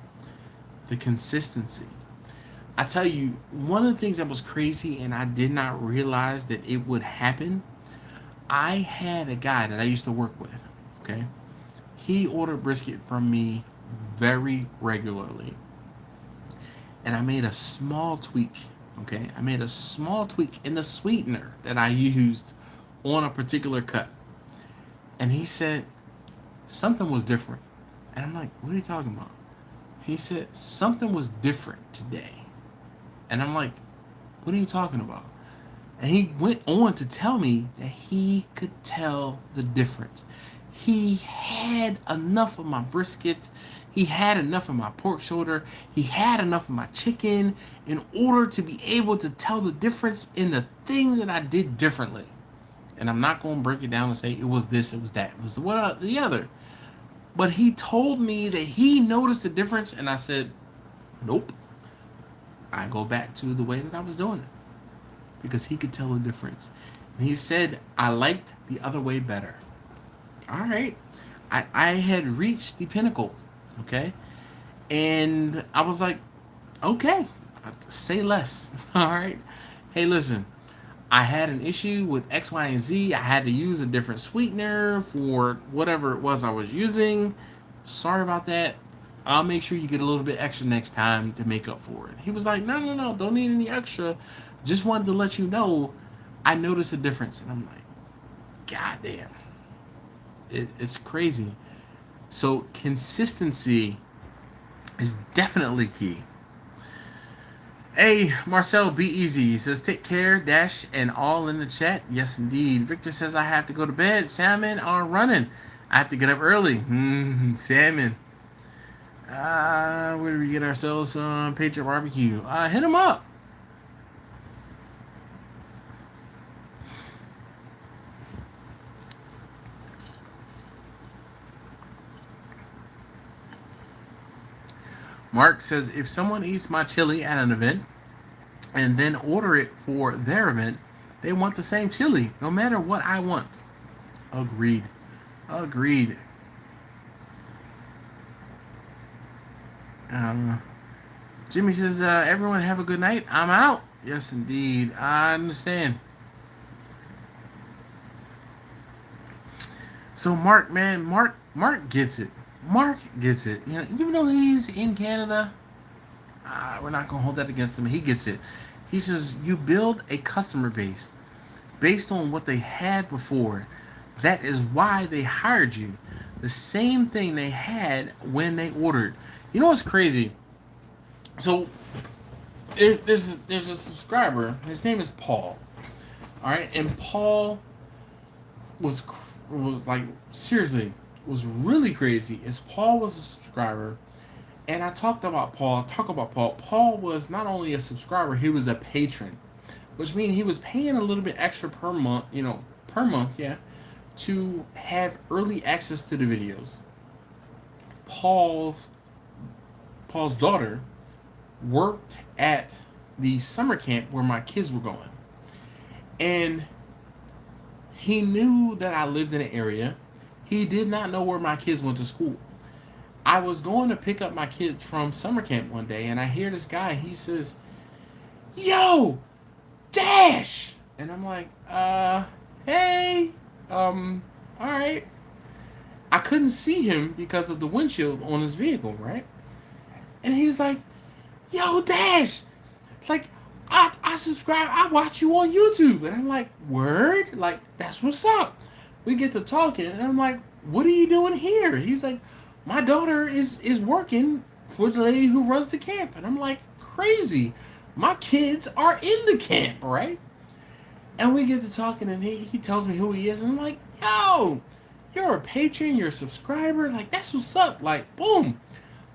The consistency. I tell you, one of the things that was crazy and I did not realize that it would happen, I had a guy that I used to work with, okay? He ordered brisket from me very regularly. And I made a small tweak, okay? I made a small tweak in the sweetener that I used on a particular cut. And he said something was different. And I'm like, what are you talking about? He said something was different today. And I'm like, what are you talking about? And he went on to tell me that he could tell the difference. He had enough of my brisket. He had enough of my pork shoulder. He had enough of my chicken in order to be able to tell the difference in the thing that I did differently. And I'm not going to break it down and say it was this, it was that, it was the other. But he told me that he noticed the difference, and I said, nope. I go back to the way that I was doing it. Because he could tell the difference. And he said, I liked the other way better. All right. I had reached the pinnacle. Okay. And I was like, okay, say less. All right. Hey, listen, I had an issue with X, Y, and Z. I had to use a different sweetener for whatever it was I was using. Sorry about that. I'll make sure you get a little bit extra next time to make up for it. He was like, no, don't need any extra. Just wanted to let you know I noticed a difference. And I'm like, God damn. It's crazy. So consistency is definitely key. Hey, Marcel, be easy. He says, take care, dash, and all in the chat. Yes, indeed. Victor says, I have to go to bed. Salmon are running. I have to get up early. Salmon. Where do we get ourselves some Patriot Barbecue? Hit them up. Mark says, if someone eats my chili at an event and then order it for their event, they want the same chili, no matter what I want. Agreed. Jimmy says, everyone have a good night. I'm out. Yes, indeed. I understand. So Mark, man, Mark gets it. Mark gets it. You know, even though he's in Canada, we're not gonna hold that against him. He gets it. He says you build a customer base based on what they had before. That is why they hired you. The same thing they had when they ordered. You know what's crazy? So there's a subscriber. His name is Paul. All right, and Paul was like, seriously, was really crazy is Paul was a subscriber, and I talk about Paul. Paul was not only a subscriber, he was a patron, which means he was paying a little bit extra per month, to have early access to the videos. Paul's daughter worked at the summer camp where my kids were going, and he knew that I lived in an area. He did not know where my kids went to school. I was going to pick up my kids from summer camp one day, and I hear this guy. He says, "Yo, Dash!" And I'm like, hey, all right. I couldn't see him because of the windshield on his vehicle, right? And he was like, yo, Dash, like, I subscribe, I watch you on YouTube. And I'm like, word? Like, that's what's up. We get to talking, and I'm like, what are you doing here? He's like, my daughter is working for the lady who runs the camp. And I'm like, crazy. My kids are in the camp, right? And we get to talking, and he tells me who he is, and I'm like, yo, you're a patron, you're a subscriber, like, that's what's up, like, boom.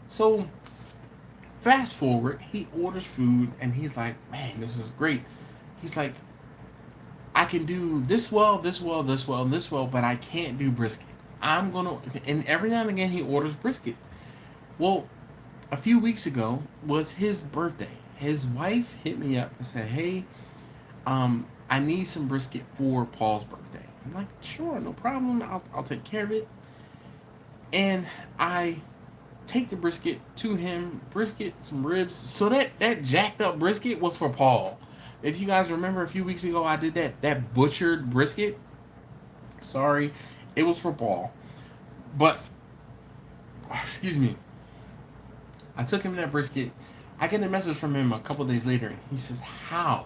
So, fast forward, he orders food, and he's like, man, this is great. He's like, I can do this well, this well, this well, and this well, but I can't do brisket. I'm gonna, and every now and again he orders brisket. Well, a few weeks ago was his birthday. His wife hit me up and said, hey, I need some brisket for Paul's birthday. I'm like, sure, no problem. I'll take care of it. And I take the brisket to him, some ribs. So that jacked up brisket was for Paul. If you guys remember a few weeks ago, I did that butchered brisket. Sorry, it was for Paul. But, excuse me, I took him that brisket. I get a message from him a couple days later. He says, how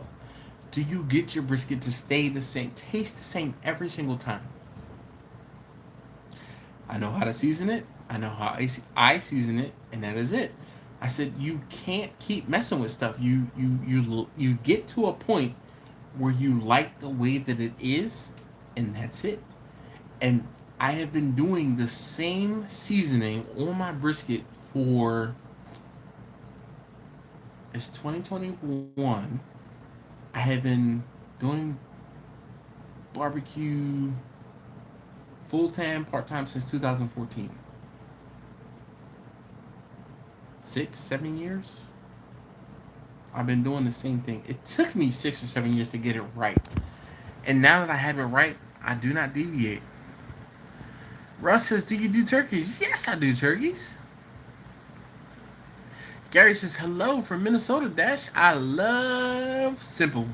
do you get your brisket to stay the same, taste the same every single time? I know how to season it. I know how I season it, and that is it. I said, you can't keep messing with stuff. You get to a point where you like the way that it is, and that's it. And I have been doing the same seasoning on my brisket for, it's 2021. I have been doing barbecue full-time, part-time since 2014. 6-7 years. I've been doing the same thing. It took me 6 or 7 years to get it right. And now that I have it right, I do not deviate. Russ says, do you do turkeys? Yes, I do turkeys. Gary says, hello from Minnesota, Dash. I love simple.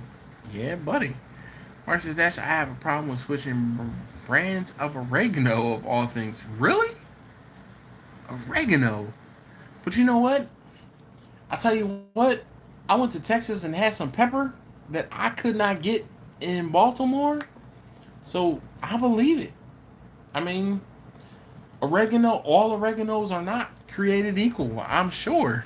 Yeah, buddy. Mark says, Dash, I have a problem with switching brands of oregano of all things. Really? Oregano? But you know what? I'll tell you what. I went to Texas and had some pepper that I could not get in Baltimore. So I believe it. I mean, oregano, all oreganos are not created equal, I'm sure.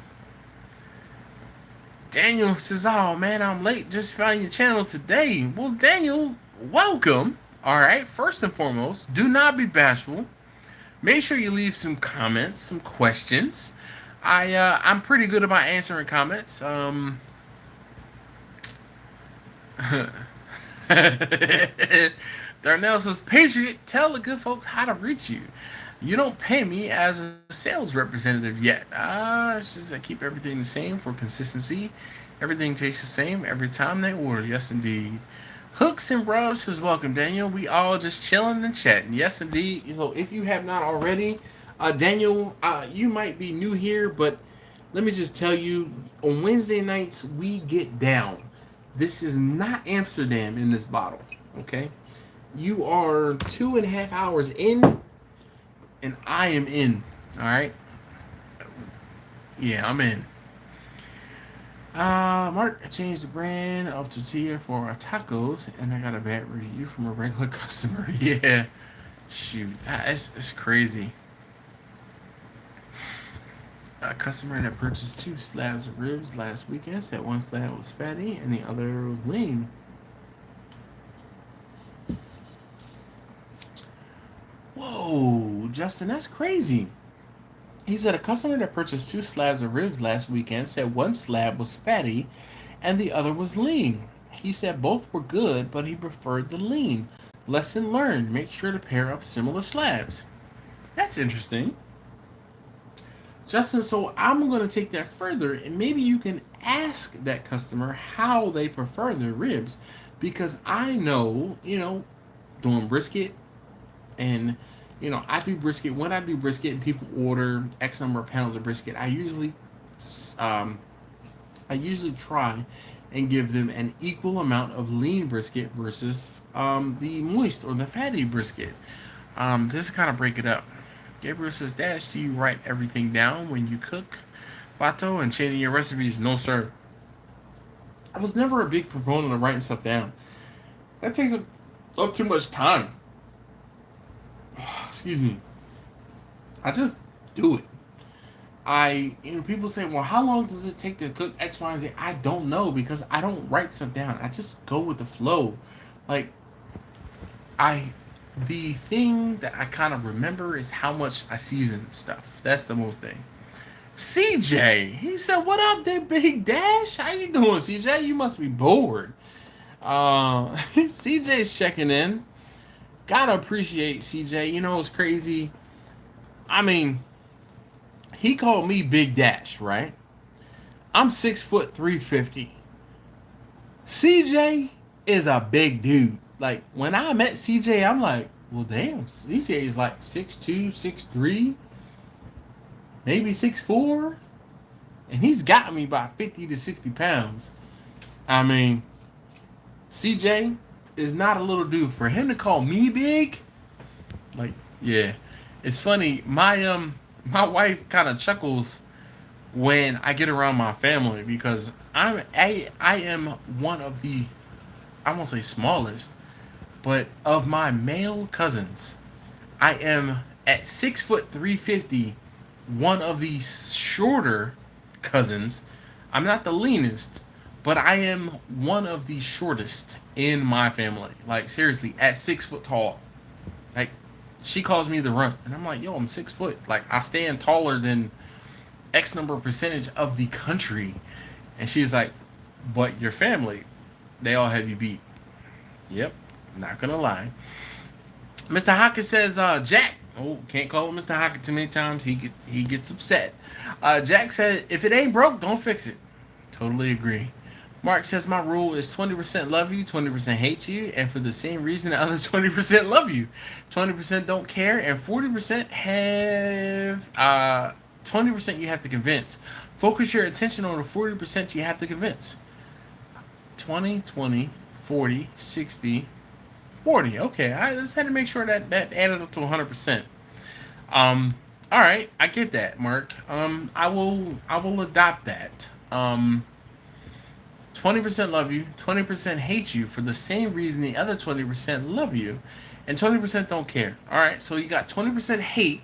Daniel says, oh man, I'm late. Just found your channel today. Well, Daniel, welcome. Alright, first and foremost, do not be bashful. Make sure you leave some comments, some questions. I'm pretty good about answering comments. Darnell says, Patriot, tell the good folks how to reach you. You don't pay me as a sales representative yet. It's just I keep everything the same for consistency. Everything tastes the same every time they order. Yes, indeed. Hooks and Rubs says, welcome, Daniel. We all just chilling and chatting. Yes, indeed. You know, if you have not already, Daniel, you might be new here, but let me just tell you, on Wednesday nights, we get down. This is not Amsterdam in this bottle, okay? You are 2.5 hours in, and I am in, all right? Yeah, I'm in. Mark, I changed the brand of tortilla for our tacos, and I got a bad review from a regular customer. Yeah, shoot, it's crazy. A customer that purchased 2 slabs of ribs last weekend said one slab was fatty and the other was lean. Whoa, Justin, that's crazy. He said a customer that purchased 2 slabs of ribs last weekend said one slab was fatty and the other was lean. He said both were good, but he preferred the lean. Lesson learned, make sure to pair up similar slabs. That's interesting. Justin, so I'm going to take that further, and maybe you can ask that customer how they prefer their ribs, because I know, doing brisket, and, I do brisket. When I do brisket and people order X number of pounds of brisket, I usually try and give them an equal amount of lean brisket versus the moist or the fatty brisket. This kind of break it up. Gabriel says, Dash, do you write everything down when you cook, Vato, and changing your recipes? No, sir. I was never a big proponent of writing stuff down. That takes up too much time. Excuse me. I just do it. People say, well, how long does it take to cook X, Y, and Z? I don't know because I don't write stuff down. I just go with the flow. Like, the thing that I kind of remember is how much I season stuff. That's the most thing. CJ, he said, what up there, Big Dash? How you doing, CJ? You must be bored. CJ's checking in. Gotta appreciate CJ. You know, it's crazy. I mean, he called me Big Dash, right? I'm 6 foot 350. CJ is a big dude. Like, when I met CJ, I'm like, well, damn, CJ is like 6'2", 6'3", maybe 6'4", and he's got me by 50 to 60 pounds. I mean, CJ is not a little dude. For him to call me big, like, yeah. It's funny, my wife kind of chuckles when I get around my family because I am one of the, I won't say smallest, but of my male cousins, I am at 6 foot 350, one of the shorter cousins. I'm not the leanest, but I am one of the shortest in my family. Like, seriously, at 6 foot tall. Like, she calls me the runt, and I'm like, yo, I'm 6 foot. Like, I stand taller than X number of percentage of the country. And she's like, but your family, they all have you beat. Yep, not gonna lie. Mr. Hockett says, Jack. Oh, can't call him Mr. Hockett too many times. He gets upset. Jack said, if it ain't broke, don't fix it. Totally agree. Mark says, my rule is 20% love you, 20% hate you, and for the same reason the other 20% love you. 20% don't care, and 40% have 20% you have to convince. Focus your attention on the 40% you have to convince. 20, 20, 40, 60, 40. Okay, I just had to make sure that added up to 100%. All right, I get that, Mark. I will adopt that. 20% love you, 20% hate you for the same reason the other 20% love you, and 20% don't care. All right, so you got 20% hate,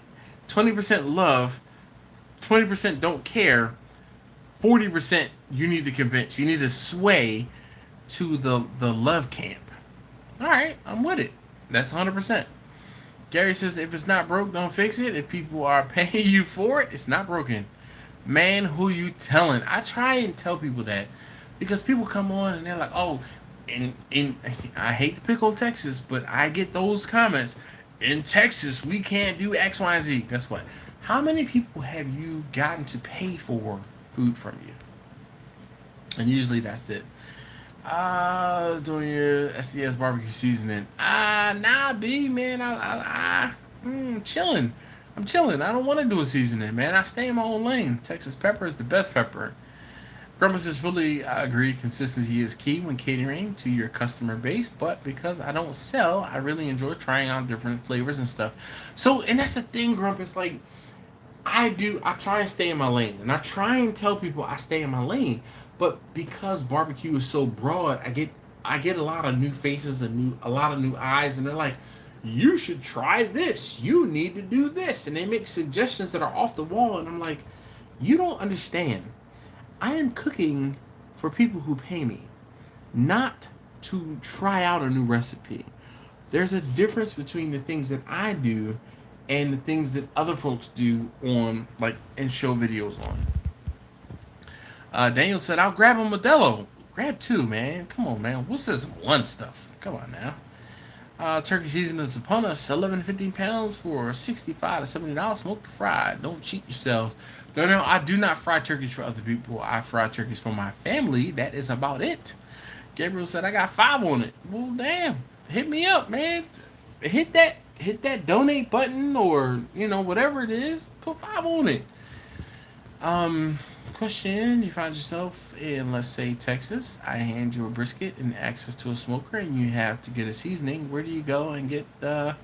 20% love, 20% don't care, 40% you need to convince. You need to sway to the love camp. All right, I'm with it. That's 100%. Gary says, if it's not broke, don't fix it. If people are paying you for it, it's not broken. Man, who you telling? I try and tell people that because people come on and they're like, oh, in I hate to pick on Texas, but I get those comments. In Texas, we can't do X, Y, and Z. Guess what? How many people have you gotten to pay for food from you? And usually that's it. Doing your SDSBBQ seasoning. Nah, B, man. I'm chilling. I'm chilling. I don't want to do a seasoning, man. I stay in my own lane. Texas pepper is the best pepper. Grandma says, fully agree. Consistency is key when catering to your customer base, but because I don't sell, I really enjoy trying out different flavors and stuff. So, and that's the thing, Grump. It's like, I try and stay in my lane, and I try and tell people I stay in my lane. But because barbecue is so broad, I get a lot of new faces and a lot of new eyes, and they're like, you should try this. You need to do this, and they make suggestions that are off the wall, and I'm like, you don't understand. I am cooking for people who pay me, not to try out a new recipe. There's a difference between the things that I do and the things that other folks do on, like, and show videos on. Daniel said, I'll grab a Modelo. Grab two, man. Come on, man. What's this one stuff? Come on now. Turkey season is upon us. 11 to 15 pounds for $65 to $70. Smoked or fried. Don't cheat yourself. No, I do not fry turkeys for other people. I fry turkeys for my family. That is about it. Gabriel said, I got 5 on it. Well, damn. Hit me up, man. Hit that donate button or, whatever it is. Put 5 on it. Question: you find yourself in, let's say, Texas. I hand you a brisket and access to a smoker, and you have to get a seasoning. Where do you go and get the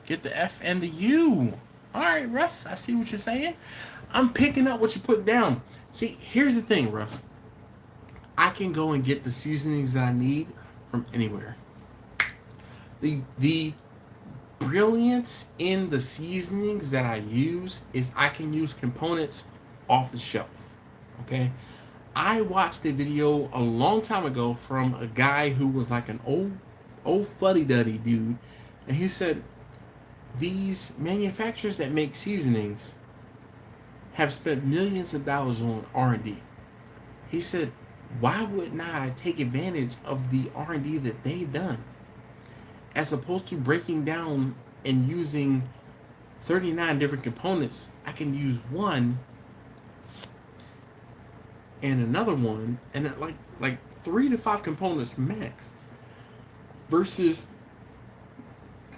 F and the U? All right, Russ. I see what you're saying. I'm picking up what you put down. See, here's the thing, Russ. I can go and get the seasonings that I need from anywhere. The brilliance in the seasonings that I use is I can use components off the shelf. Okay, I watched a video a long time ago from a guy who was like an old fuddy-duddy dude, and he said these manufacturers that make seasonings have spent millions of dollars on R&D. He said, why wouldn't I take advantage of the R&D that they've done, as opposed to breaking down and using 39 different components? I can use one and another one, and like 3 to 5 components max. Versus,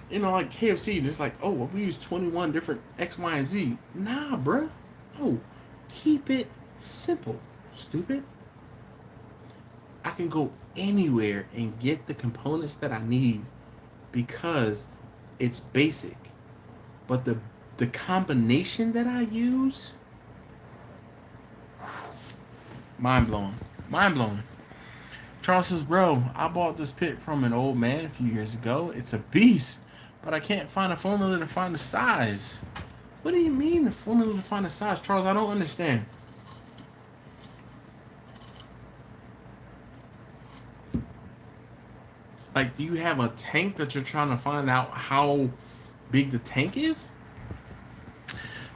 like KFC, it's like, oh, well, we use 21 different X, Y, and Z. Nah, bruh. No, keep it simple, stupid. I can go anywhere and get the components that I need because it's basic. But the combination that I use, mind blowing. Charles says, bro, I bought this pit from an old man a few years ago. It's a beast, but I can't find a formula to find the size. What do you mean, the formula to find the size? Charles, I don't understand. Like, do you have a tank that you're trying to find out how big the tank is?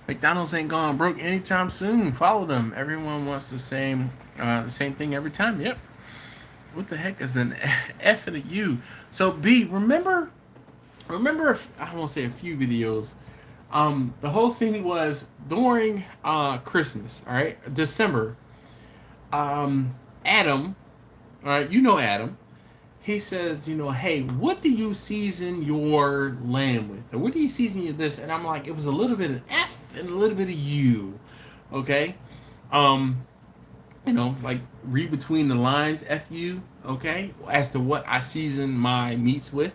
McDonald's ain't gone broke anytime soon. Follow them. Everyone wants the same thing every time. Yep. What the heck is an F and a U? So B, remember, I won't say a few videos. The whole thing was during Christmas, all right, December. Adam, all right, Adam. He says, hey, what do you season your lamb with? Or what do you season this? And I'm like, it was a little bit of F and a little bit of U. Okay? Like read between the lines, FU, okay? As to what I season my meats with.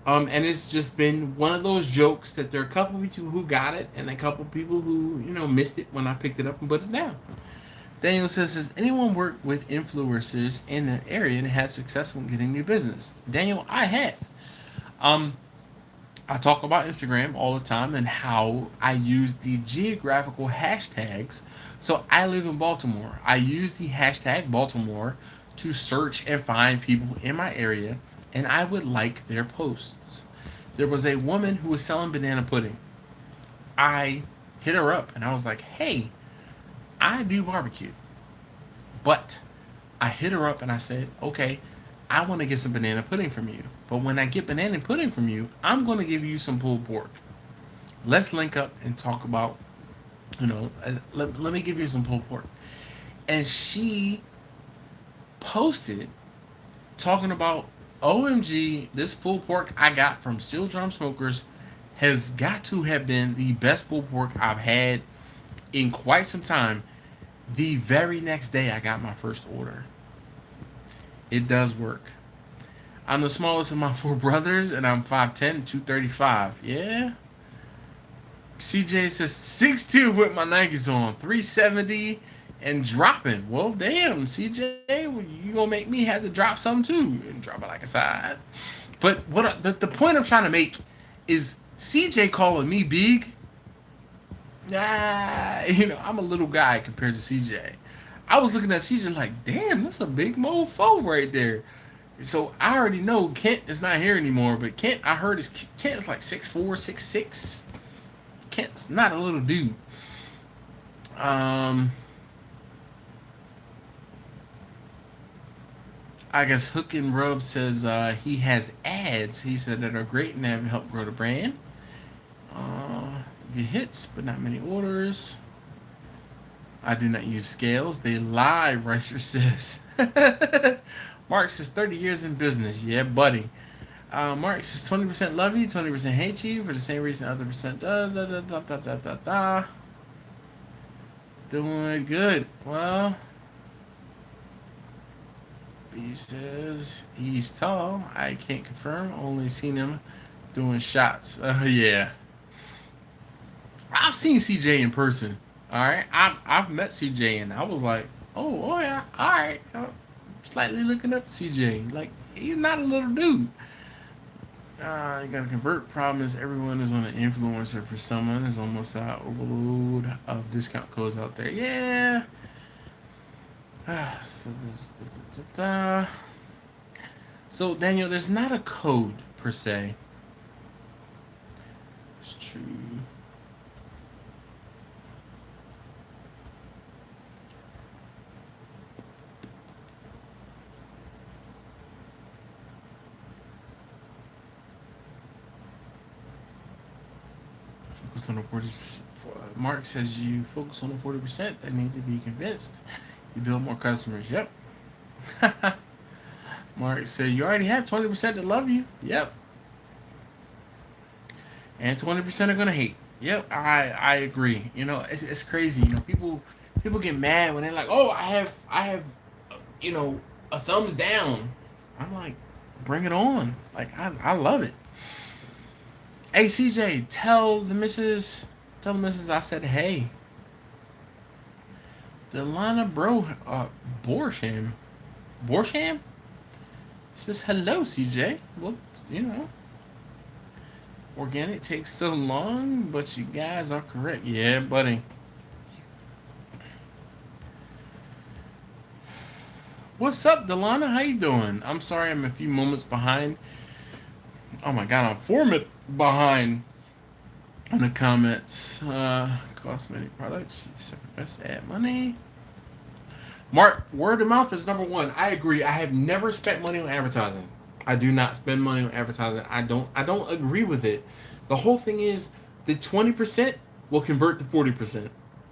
And it's just been one of those jokes that there are a couple of people who got it and a couple of people who, missed it when I picked it up and put it down. Daniel says, has anyone worked with influencers in the area and had success in getting new business? Daniel, I have. I talk about Instagram all the time and how I use the geographical hashtags. So I live in Baltimore. I use the hashtag Baltimore to search and find people in my area, and I would like their posts. There was a woman who was selling banana pudding. I hit her up and I was like, hey, I do barbecue. But I hit her up and I said, okay, I want to get some banana pudding from you. But when I get banana pudding from you, I'm going to give you some pulled pork. Let's link up and talk about, let me give you some pulled pork. And she posted talking about, OMG, this pulled pork I got from Steel Drum Smokers has got to have been the best pulled pork I've had in quite some time. The very next day I got my first order. It does work. I'm the smallest of my 4 brothers, and I'm 5'10", 235. Yeah? CJ says 6'2" with my Nikes on, 370 and dropping. Well, damn, CJ, you gonna make me have to drop some too and drop it like a side. But what the point I'm trying to make is CJ calling me big. I'm a little guy compared to CJ. I was looking at CJ like, damn, that's a big mofo right there. So I already know Kent is not here anymore, but Kent, I heard Kent is like 6'4", 6'6". Kent's not a little dude. I guess Hook and Rub says he has ads. He said that are great and have helped grow the brand. Get hits, but not many orders. I do not use scales. They lie, Ricer says. Mark says 30 years in business. Yeah, buddy. Mark says 20% love you, 20% hate you for the same reason other percent Doing good. Well, he says he's tall. I can't confirm. Only seen him doing shots. Yeah. I've seen CJ in person. All right. I've met CJ and I was like, oh yeah. All right. Slightly looking up to CJ. Like, he's not a little dude. You gotta convert. Problem is, everyone is on an influencer for someone. There's almost an overload of discount codes out there. Yeah. So Daniel, there's not a code per se. It's true. Focus on the 40%. Mark says you focus on the 40% that need to be convinced. You build more customers. Yep. Mark said you already have 20% that love you. Yep. And 20% are gonna hate. Yep. I agree. You know, it's crazy. You know, people get mad when they're like, oh, I have, you know, a thumbs down. I'm like, bring it on. Like, I love it. Hey CJ, tell the missus I said hey. Delana Borsham says hello CJ. Well, you know, organic takes so long, but you guys are correct. Yeah, buddy. What's up, Delana? How you doing? I'm sorry I'm a few moments behind. Oh my god, I'm 4 minutes behind on the comments. Cosmetic products. Second best to add money. Mark, word of mouth is number one. I agree. I have never spent money on advertising. I do not spend money on advertising. I don't agree with it. The whole thing is the 20% will convert to 40%.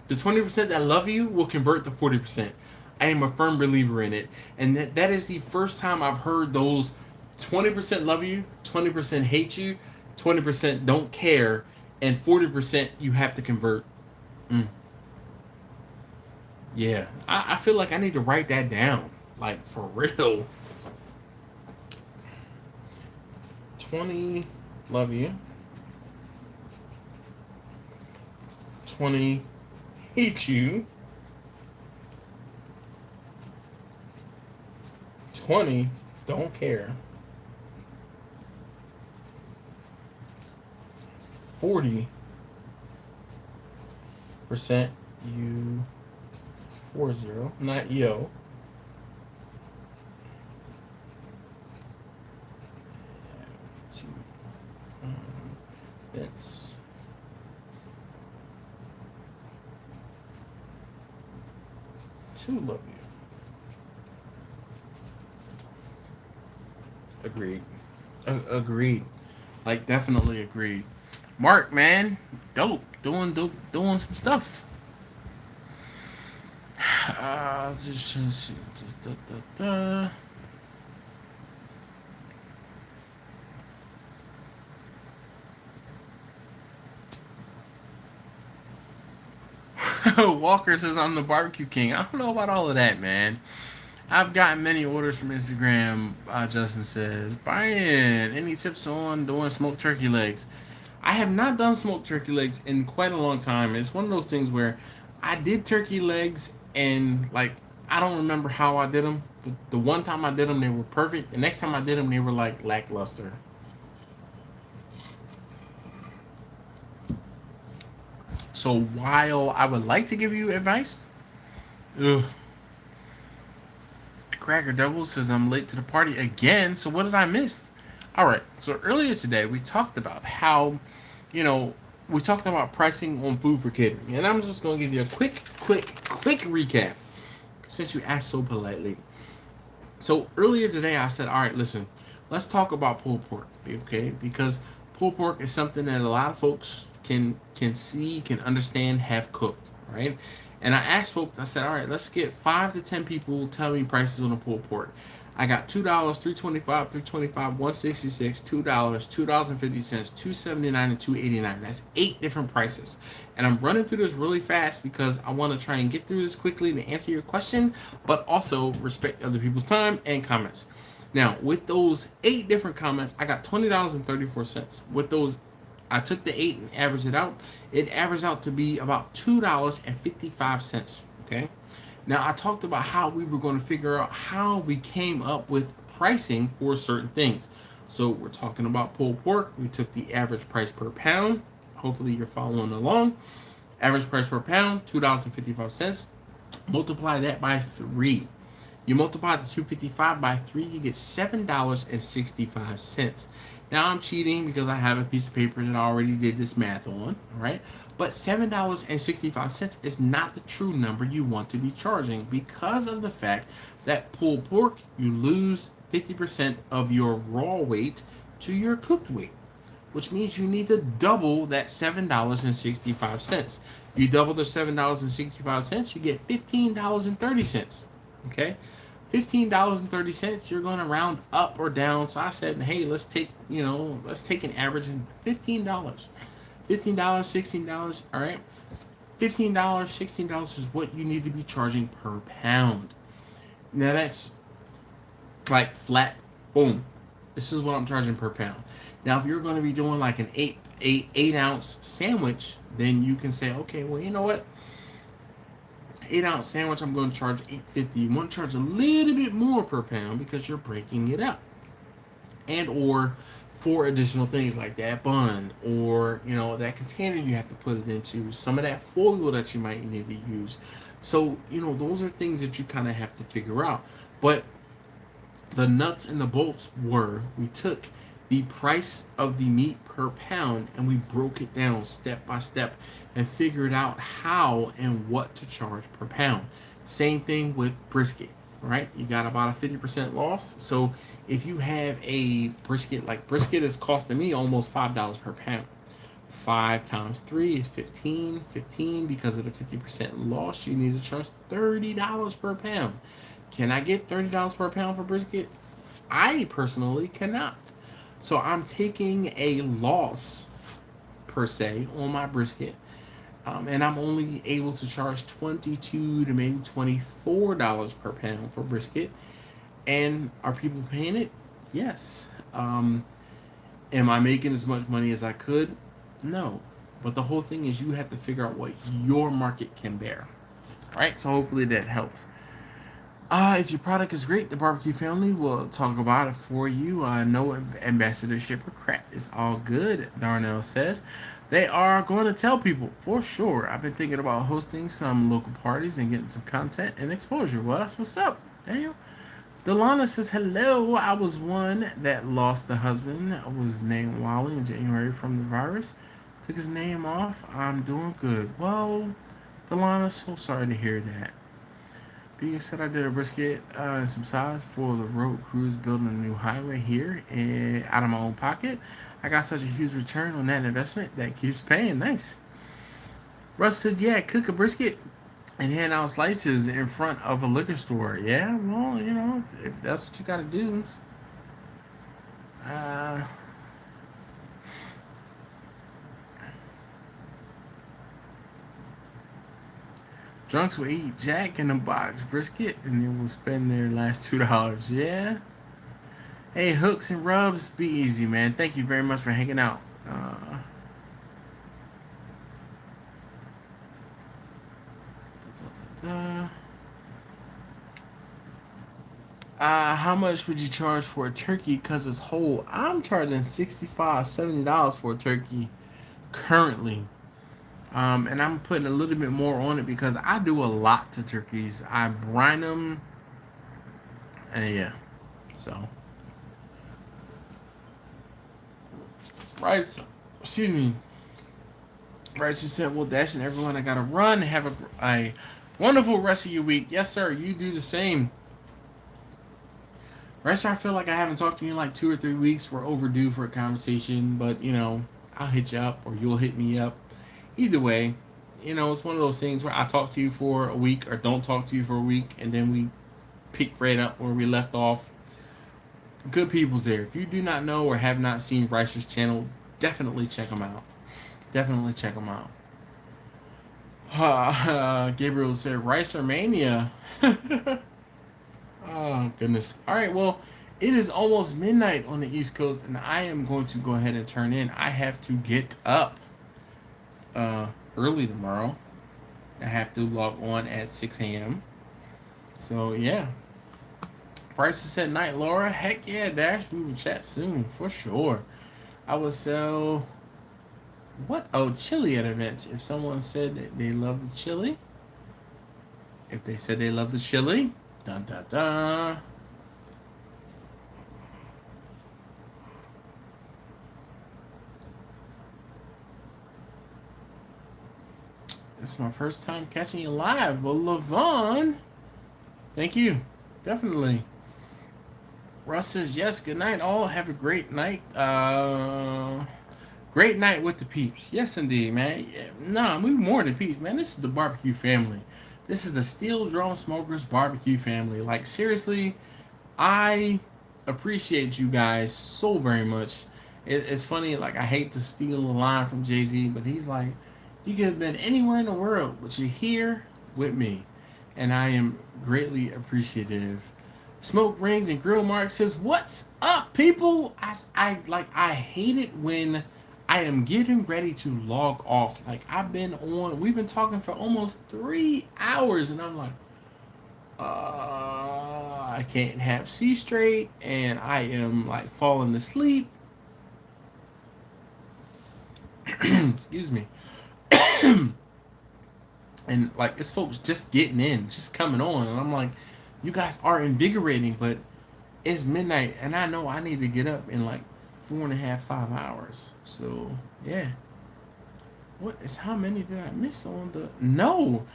The 20% that love you will convert to 40%. I am a firm believer in it. And that is the first time I've heard those 20% love you, 20% hate you, 20% don't care, and 40% you have to convert. Yeah, I feel like I need to write that down. Like, for real. 20 love you. 20 hate you. 20 don't care. 40% you 40, not yo. That's to love you. Agreed. Agreed. Like, definitely agreed. Mark, man, dope. Doing some stuff. Walker says I'm the barbecue king. I don't know about all of that, man. I've gotten many orders from Instagram. Justin says, Brian, any tips on doing smoked turkey legs? I have not done smoked turkey legs in quite a long time. It's one of those things where I did turkey legs and, like, I don't remember how I did them. The one time I did them, they were perfect. The next time I did them, they were, like, lackluster. So while I would like to give you advice, Cracker Devil says I'm late to the party again. So what did I miss? All right. So earlier today we talked about how, we talked about pricing on food for catering, and I'm just gonna give you a quick recap since you asked so politely. So earlier today I said, all right, listen, let's talk about pulled pork, okay? Because pulled pork is something that a lot of folks can see, can understand, have cooked, right? And I asked folks, I said, all right, let's get 5 to 10 people tell me prices on the pulled pork. I got $2, $3.25, $3.25, $1.66, $2, $2.50, $2.79, and $2.89. That's 8 different prices. And I'm running through this really fast because I want to try and get through this quickly to answer your question, but also respect other people's time and comments. Now, with those 8 different comments, I got $20.34. With those, I took the 8 and averaged it out. It averaged out to be about $2.55. Okay. Now, I talked about how we were going to figure out how we came up with pricing for certain things. So we're talking about pulled pork. We took the average price per pound. Hopefully you're following along. Average price per pound, $2.55. Multiply that by 3. You multiply the 255 by 3, you get $7.65. Now I'm cheating because I have a piece of paper that I already did this math on, right? But $7.65 is not the true number you want to be charging because of the fact that pulled pork, you lose 50% of your raw weight to your cooked weight, which means you need to double that $7.65. You double the $7.65, you get $15.30. Okay? $15.30, you're going to round up or down. So I said, hey, let's take an average and $15. $15, $16, all right? $15, $16 is what you need to be charging per pound. Now that's like flat, boom. This is what I'm charging per pound. Now, if you're going to be doing like an 8 ounce sandwich, then you can say, okay, well, you know what? 8 ounce sandwich, I'm going to charge $8.50. You want to charge a little bit more per pound because you're breaking it up, and or for additional things like that bun or that container you have to put it into, some of that foil that you might need to use. So those are things that you kind of have to figure out. But the nuts and the bolts were, we took the price of the meat per pound and we broke it down step by step and figured out how and what to charge per pound. Same thing with brisket, right? You got about a 50% loss. So if you have a brisket, like brisket is costing me almost $5 per pound. 5 times 3 is 15. 15 because of the 50% loss, you need to charge $30 per pound. Can I get $30 per pound for brisket? I personally cannot. So I'm taking a loss per se on my brisket. And I'm only able to charge $22 to maybe $24 per pound for brisket. And are people paying it? Yes. Am I making as much money as I could? No. But the whole thing is you have to figure out what your market can bear. All right? So hopefully that helps. If your product is great, the barbecue family will talk about it for you. No ambassadorship or crap. It's all good, Darnell says. They are going to tell people, for sure. I've been thinking about hosting some local parties and getting some content and exposure. Well, that's what's up. Damn. Delana says, hello. I was one that lost the husband. I was named Wally in January from the virus. Took his name off. I'm doing good. Well, Delana, so sorry to hear that. Being said, I did a brisket and some size for the road crews building a new highway here and out of my own pocket. I got such a huge return on that investment that keeps paying. Nice. Russ said, yeah, cook a brisket and hand out slices in front of a liquor store. Yeah, well, if that's what you got to do. Drunks will eat Jack in the Box brisket and then will spend their last $2. Yeah. Hey, hooks and rubs, be easy, man. Thank you very much for hanging out. How much would you charge for a turkey because it's whole? I'm charging $65, $70 for a turkey currently. And I'm putting a little bit more on it because I do a lot to turkeys. I brine them. And yeah. So. Right. Excuse me. Right, she said, well, Dash and everyone, I gotta run. Have a wonderful rest of your week. Yes, sir. You do the same. Rest, I feel like I haven't talked to you in like 2 or 3 weeks. We're overdue for a conversation, but I'll hit you up or you'll hit me up. Either way, it's one of those things where I talk to you for a week or don't talk to you for a week, and then we pick right up where we left off. Good people's there. If you do not know or have not seen Ricer's channel, definitely check him out. Definitely check him out. Gabriel said Ricer Mania. Oh, goodness. All right, well, it is almost midnight on the East Coast, and I am going to go ahead and turn in. I have to get up early tomorrow. I have to log on at 6 a.m. So, yeah. Prices at night, Laura. Heck yeah, Dash. We will chat soon, for sure. I will sell... What? Oh, chili at events. If someone said that they love the chili. If they said they love the chili. Dun, dun, dun. It's my first time catching you live. Well, Levon. Thank you. Definitely. Russ says, yes, good night all. Have a great night. Great night with the peeps. Yes, indeed, man. Yeah, nah, we more than peeps, man. This is the barbecue family. This is the Steel Drum Smokers barbecue family. Like, seriously, I appreciate you guys so very much. It's funny, like, I hate to steal a line from Jay-Z, but he's like, you could have been anywhere in the world, but you're here with me. And I am greatly appreciative. Smoke Rings and Grill Mark says, what's up, people? I hate it when I am getting ready to log off. Like, we've been talking for almost 3 hours, and I'm like, I can't have C straight, and I am, like, falling asleep. Excuse me. And, like, it's folks just getting in, just coming on, and I'm like, you guys are invigorating, but it's midnight, and I know I need to get up in, like, 4.5, 5 hours. So, yeah. What is, how many did I miss on the... No,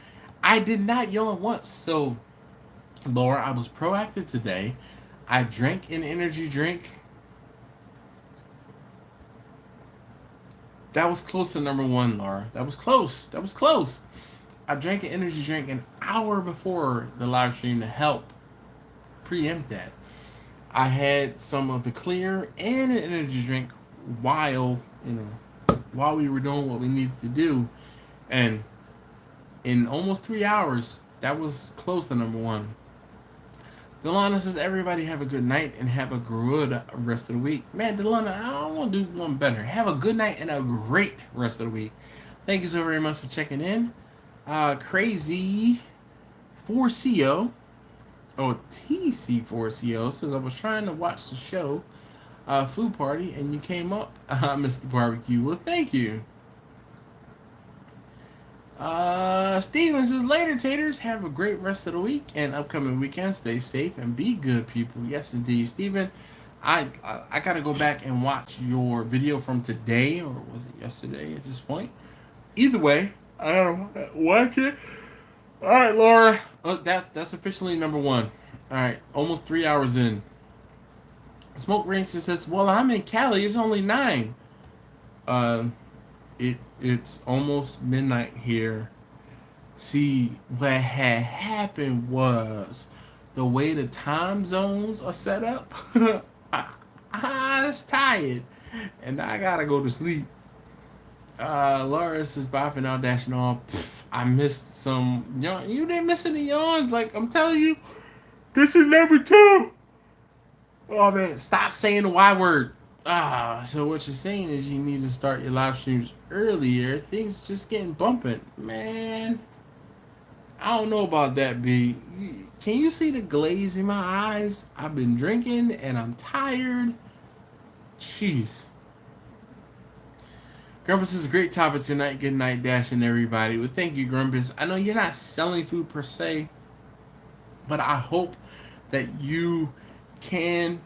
I did not yawn once. So, Laura, I was proactive today. I drank an energy drink. That was close to number one, Laura. That was close. That was close. I drank an energy drink an hour before the live stream to help preempt that. I had some of the clear and an energy drink while we were doing what we needed to do. And in almost 3 hours, that was close to number one. Delana says, everybody have a good night and have a good rest of the week. Man, Delana, I don't want to do one better. Have a good night and a great rest of the week. Thank you so very much for checking in. Crazy 4CO, or TC4CO, says, I was trying to watch the show, Food Party, and you came up, Mr. Barbecue. Well, thank you. Steven says, later, taters. Have a great rest of the week and upcoming weekend. Stay safe and be good, people. Yes, indeed. Steven, I got to go back and watch your video from today, or was it yesterday at this point? Either way, I gotta watch it. All right, Laura. That's officially number one. All right, almost 3 hours in. Smoke Rings says, well, I'm in Cali. It's only 9. It's almost midnight here. See, what had happened was the way the time zones are set up. I was tired, and I gotta go to sleep. Laura says, bye for now, dashing off. I missed some yawn. You didn't miss any yawns. Like, I'm telling you, this is number 2. Oh, man, stop saying the Y word. So what you're saying is you need to start your live streams earlier. Things just getting bumping. Man, I don't know about that, B. Can you see the glaze in my eyes? I've been drinking and I'm tired. Jeez. Grumpus is a great topic tonight. Good night, dashing everybody. Well, thank you, Grumpus. I know you're not selling food per se, but I hope that you can,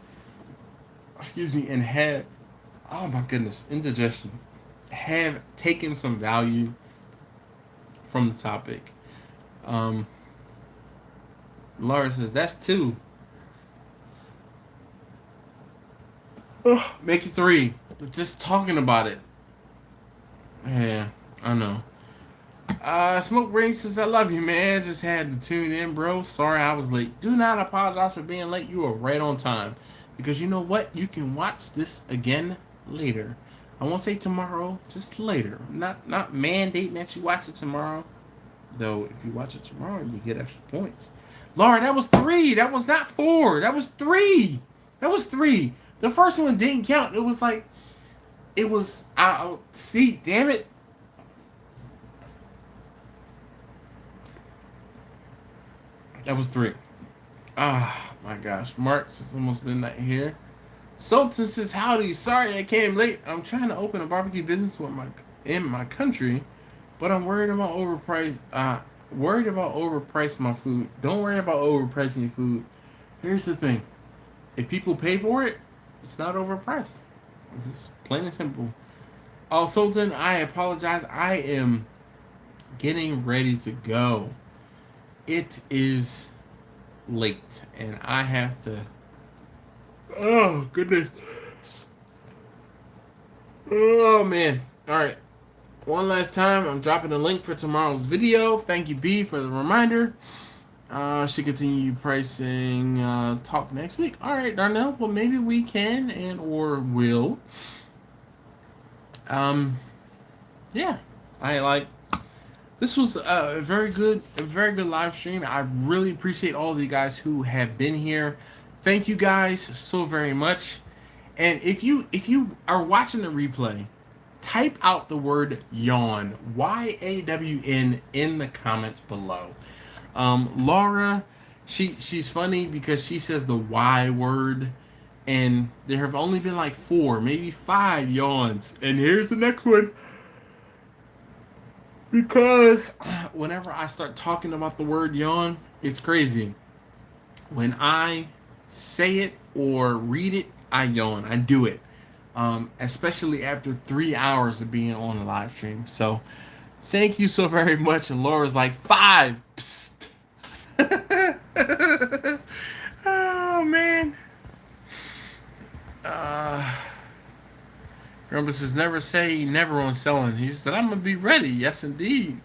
and have, oh my goodness, indigestion, have taken some value from the topic. Laura says, that's 2. Make it 3. Just talking about it. Yeah, I know. Smoke Ring says, I love you, man. Just had to tune in, bro. Sorry I was late. Do not apologize for being late. You were right on time. because you know what? You can watch this again later. I won't say tomorrow, just later. Not mandating that you watch it tomorrow. Though if you watch it tomorrow, you get extra points. Laura, that was 3. That was not 4. That was 3. That was 3. The first one didn't count. It was like, it was. See, damn it. That was 3. Ah, my gosh. Mark since almost midnight here. Sultan says, howdy. Sorry I came late. I'm trying to open a barbecue business in my country, but I'm worried about overpriced my food. Don't worry about overpricing your food. Here's the thing. If people pay for it, it's not overpriced. It's just plain and simple. Oh, Sultan, I apologize. I am getting ready to go. It is late, and I have to... Oh, goodness. Oh, man. All right. One last time, I'm dropping the link for tomorrow's video. Thank you, B, for the reminder. Should continue pricing talk next week. All right, Darnell. Well, maybe we can and or will. Yeah. This was a very good live stream. I really appreciate all of you guys who have been here. Thank you guys so very much. And if you are watching the replay, type out the word yawn, YAWN, in the comments below. Laura, she's funny because she says the Y word, and there have only been like 4, maybe 5 yawns. And here's the next one. Because whenever I start talking about the word yawn, it's crazy. When I say it or read it, I yawn. I do it. Especially after 3 hours of being on the live stream. So, thank you so very much. And Laura's like, 5! Psst. Oh, man. Grandpa says, never say never on selling. He said, I'm going to be ready. Yes, indeed.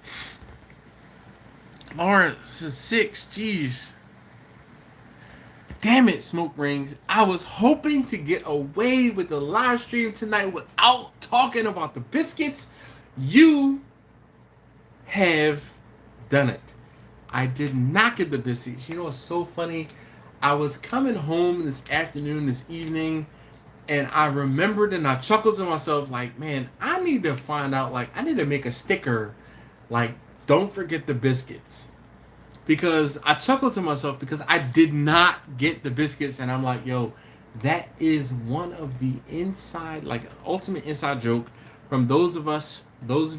Laura says 6. Jeez. Damn it, Smoke Rings. I was hoping to get away with the live stream tonight without talking about the biscuits. You have done it. I did not get the biscuits. You know what's so funny? I was coming home this evening, and I remembered and I chuckled to myself like, man, I need to find out, like, I need to make a sticker, like, don't forget the biscuits. Because I chuckled to myself because I did not get the biscuits, and I'm like, yo, that is one of the inside, like, ultimate inside joke from those of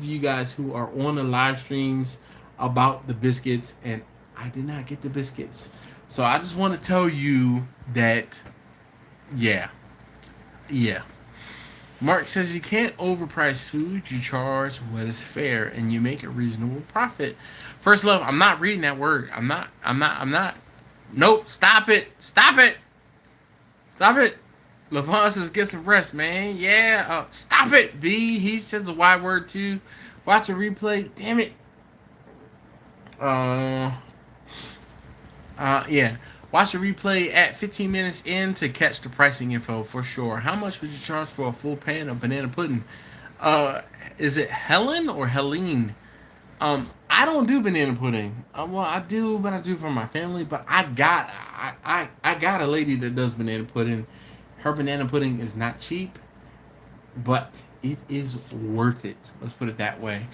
you guys who are on the live streams about the biscuits, and I did not get the biscuits. So I just want to tell you that, yeah. Mark says you can't overprice food. You charge what is fair, and you make a reasonable profit. First Love, I'm not reading that word. I'm not. Nope. Stop it. LeVon says get some rest, man. Yeah. Stop it, B. He says the Y word too. Watch a replay. Damn it. Yeah. Watch a replay at 15 minutes in to catch the pricing info for sure. How much would you charge for a full pan of banana pudding? Is it Helen or Helene? I don't do banana pudding. Well, I do, but I do for my family. But I got a lady that does banana pudding. Her banana pudding is not cheap, but it is worth it. Let's put it that way.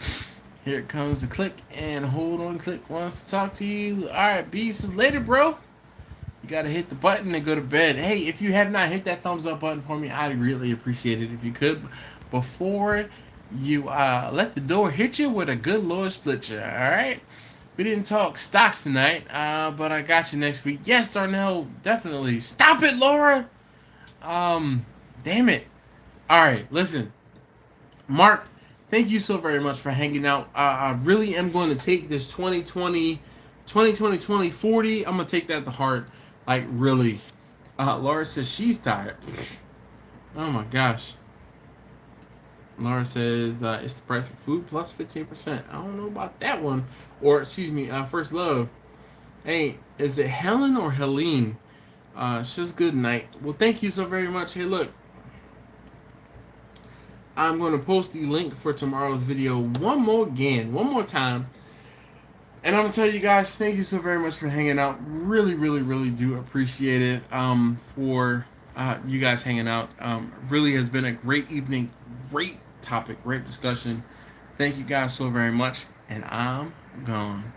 Here it comes the click, and hold on, click wants to talk to you. All right, B says later, bro. You gotta hit the button and go to bed. Hey, if you have not hit that thumbs up button for me, I'd really appreciate it if you could. Before you let the door hit you with a good Lord split you, alright? We didn't talk stocks tonight, but I got you next week. Yes, Darnell, definitely. Stop it, Laura! Damn it. Alright, listen. Mark, thank you so very much for hanging out. I really am going to take this 2020-2040. I'm going to take that to heart. Like, really. Laura says she's tired. Oh, my gosh. Laura says it's the price of food plus 15%. I don't know about that one. Or, excuse me, First Love. Hey, is it Helen or Helene? It's just good night. Well, thank you so very much. Hey, look, I'm going to post the link for tomorrow's video one more time. And I'm going to tell you guys, thank you so very much for hanging out. Really, really, really do appreciate it for you guys hanging out. Really has been a great evening, great topic, great discussion. Thank you guys so very much. And I'm gone.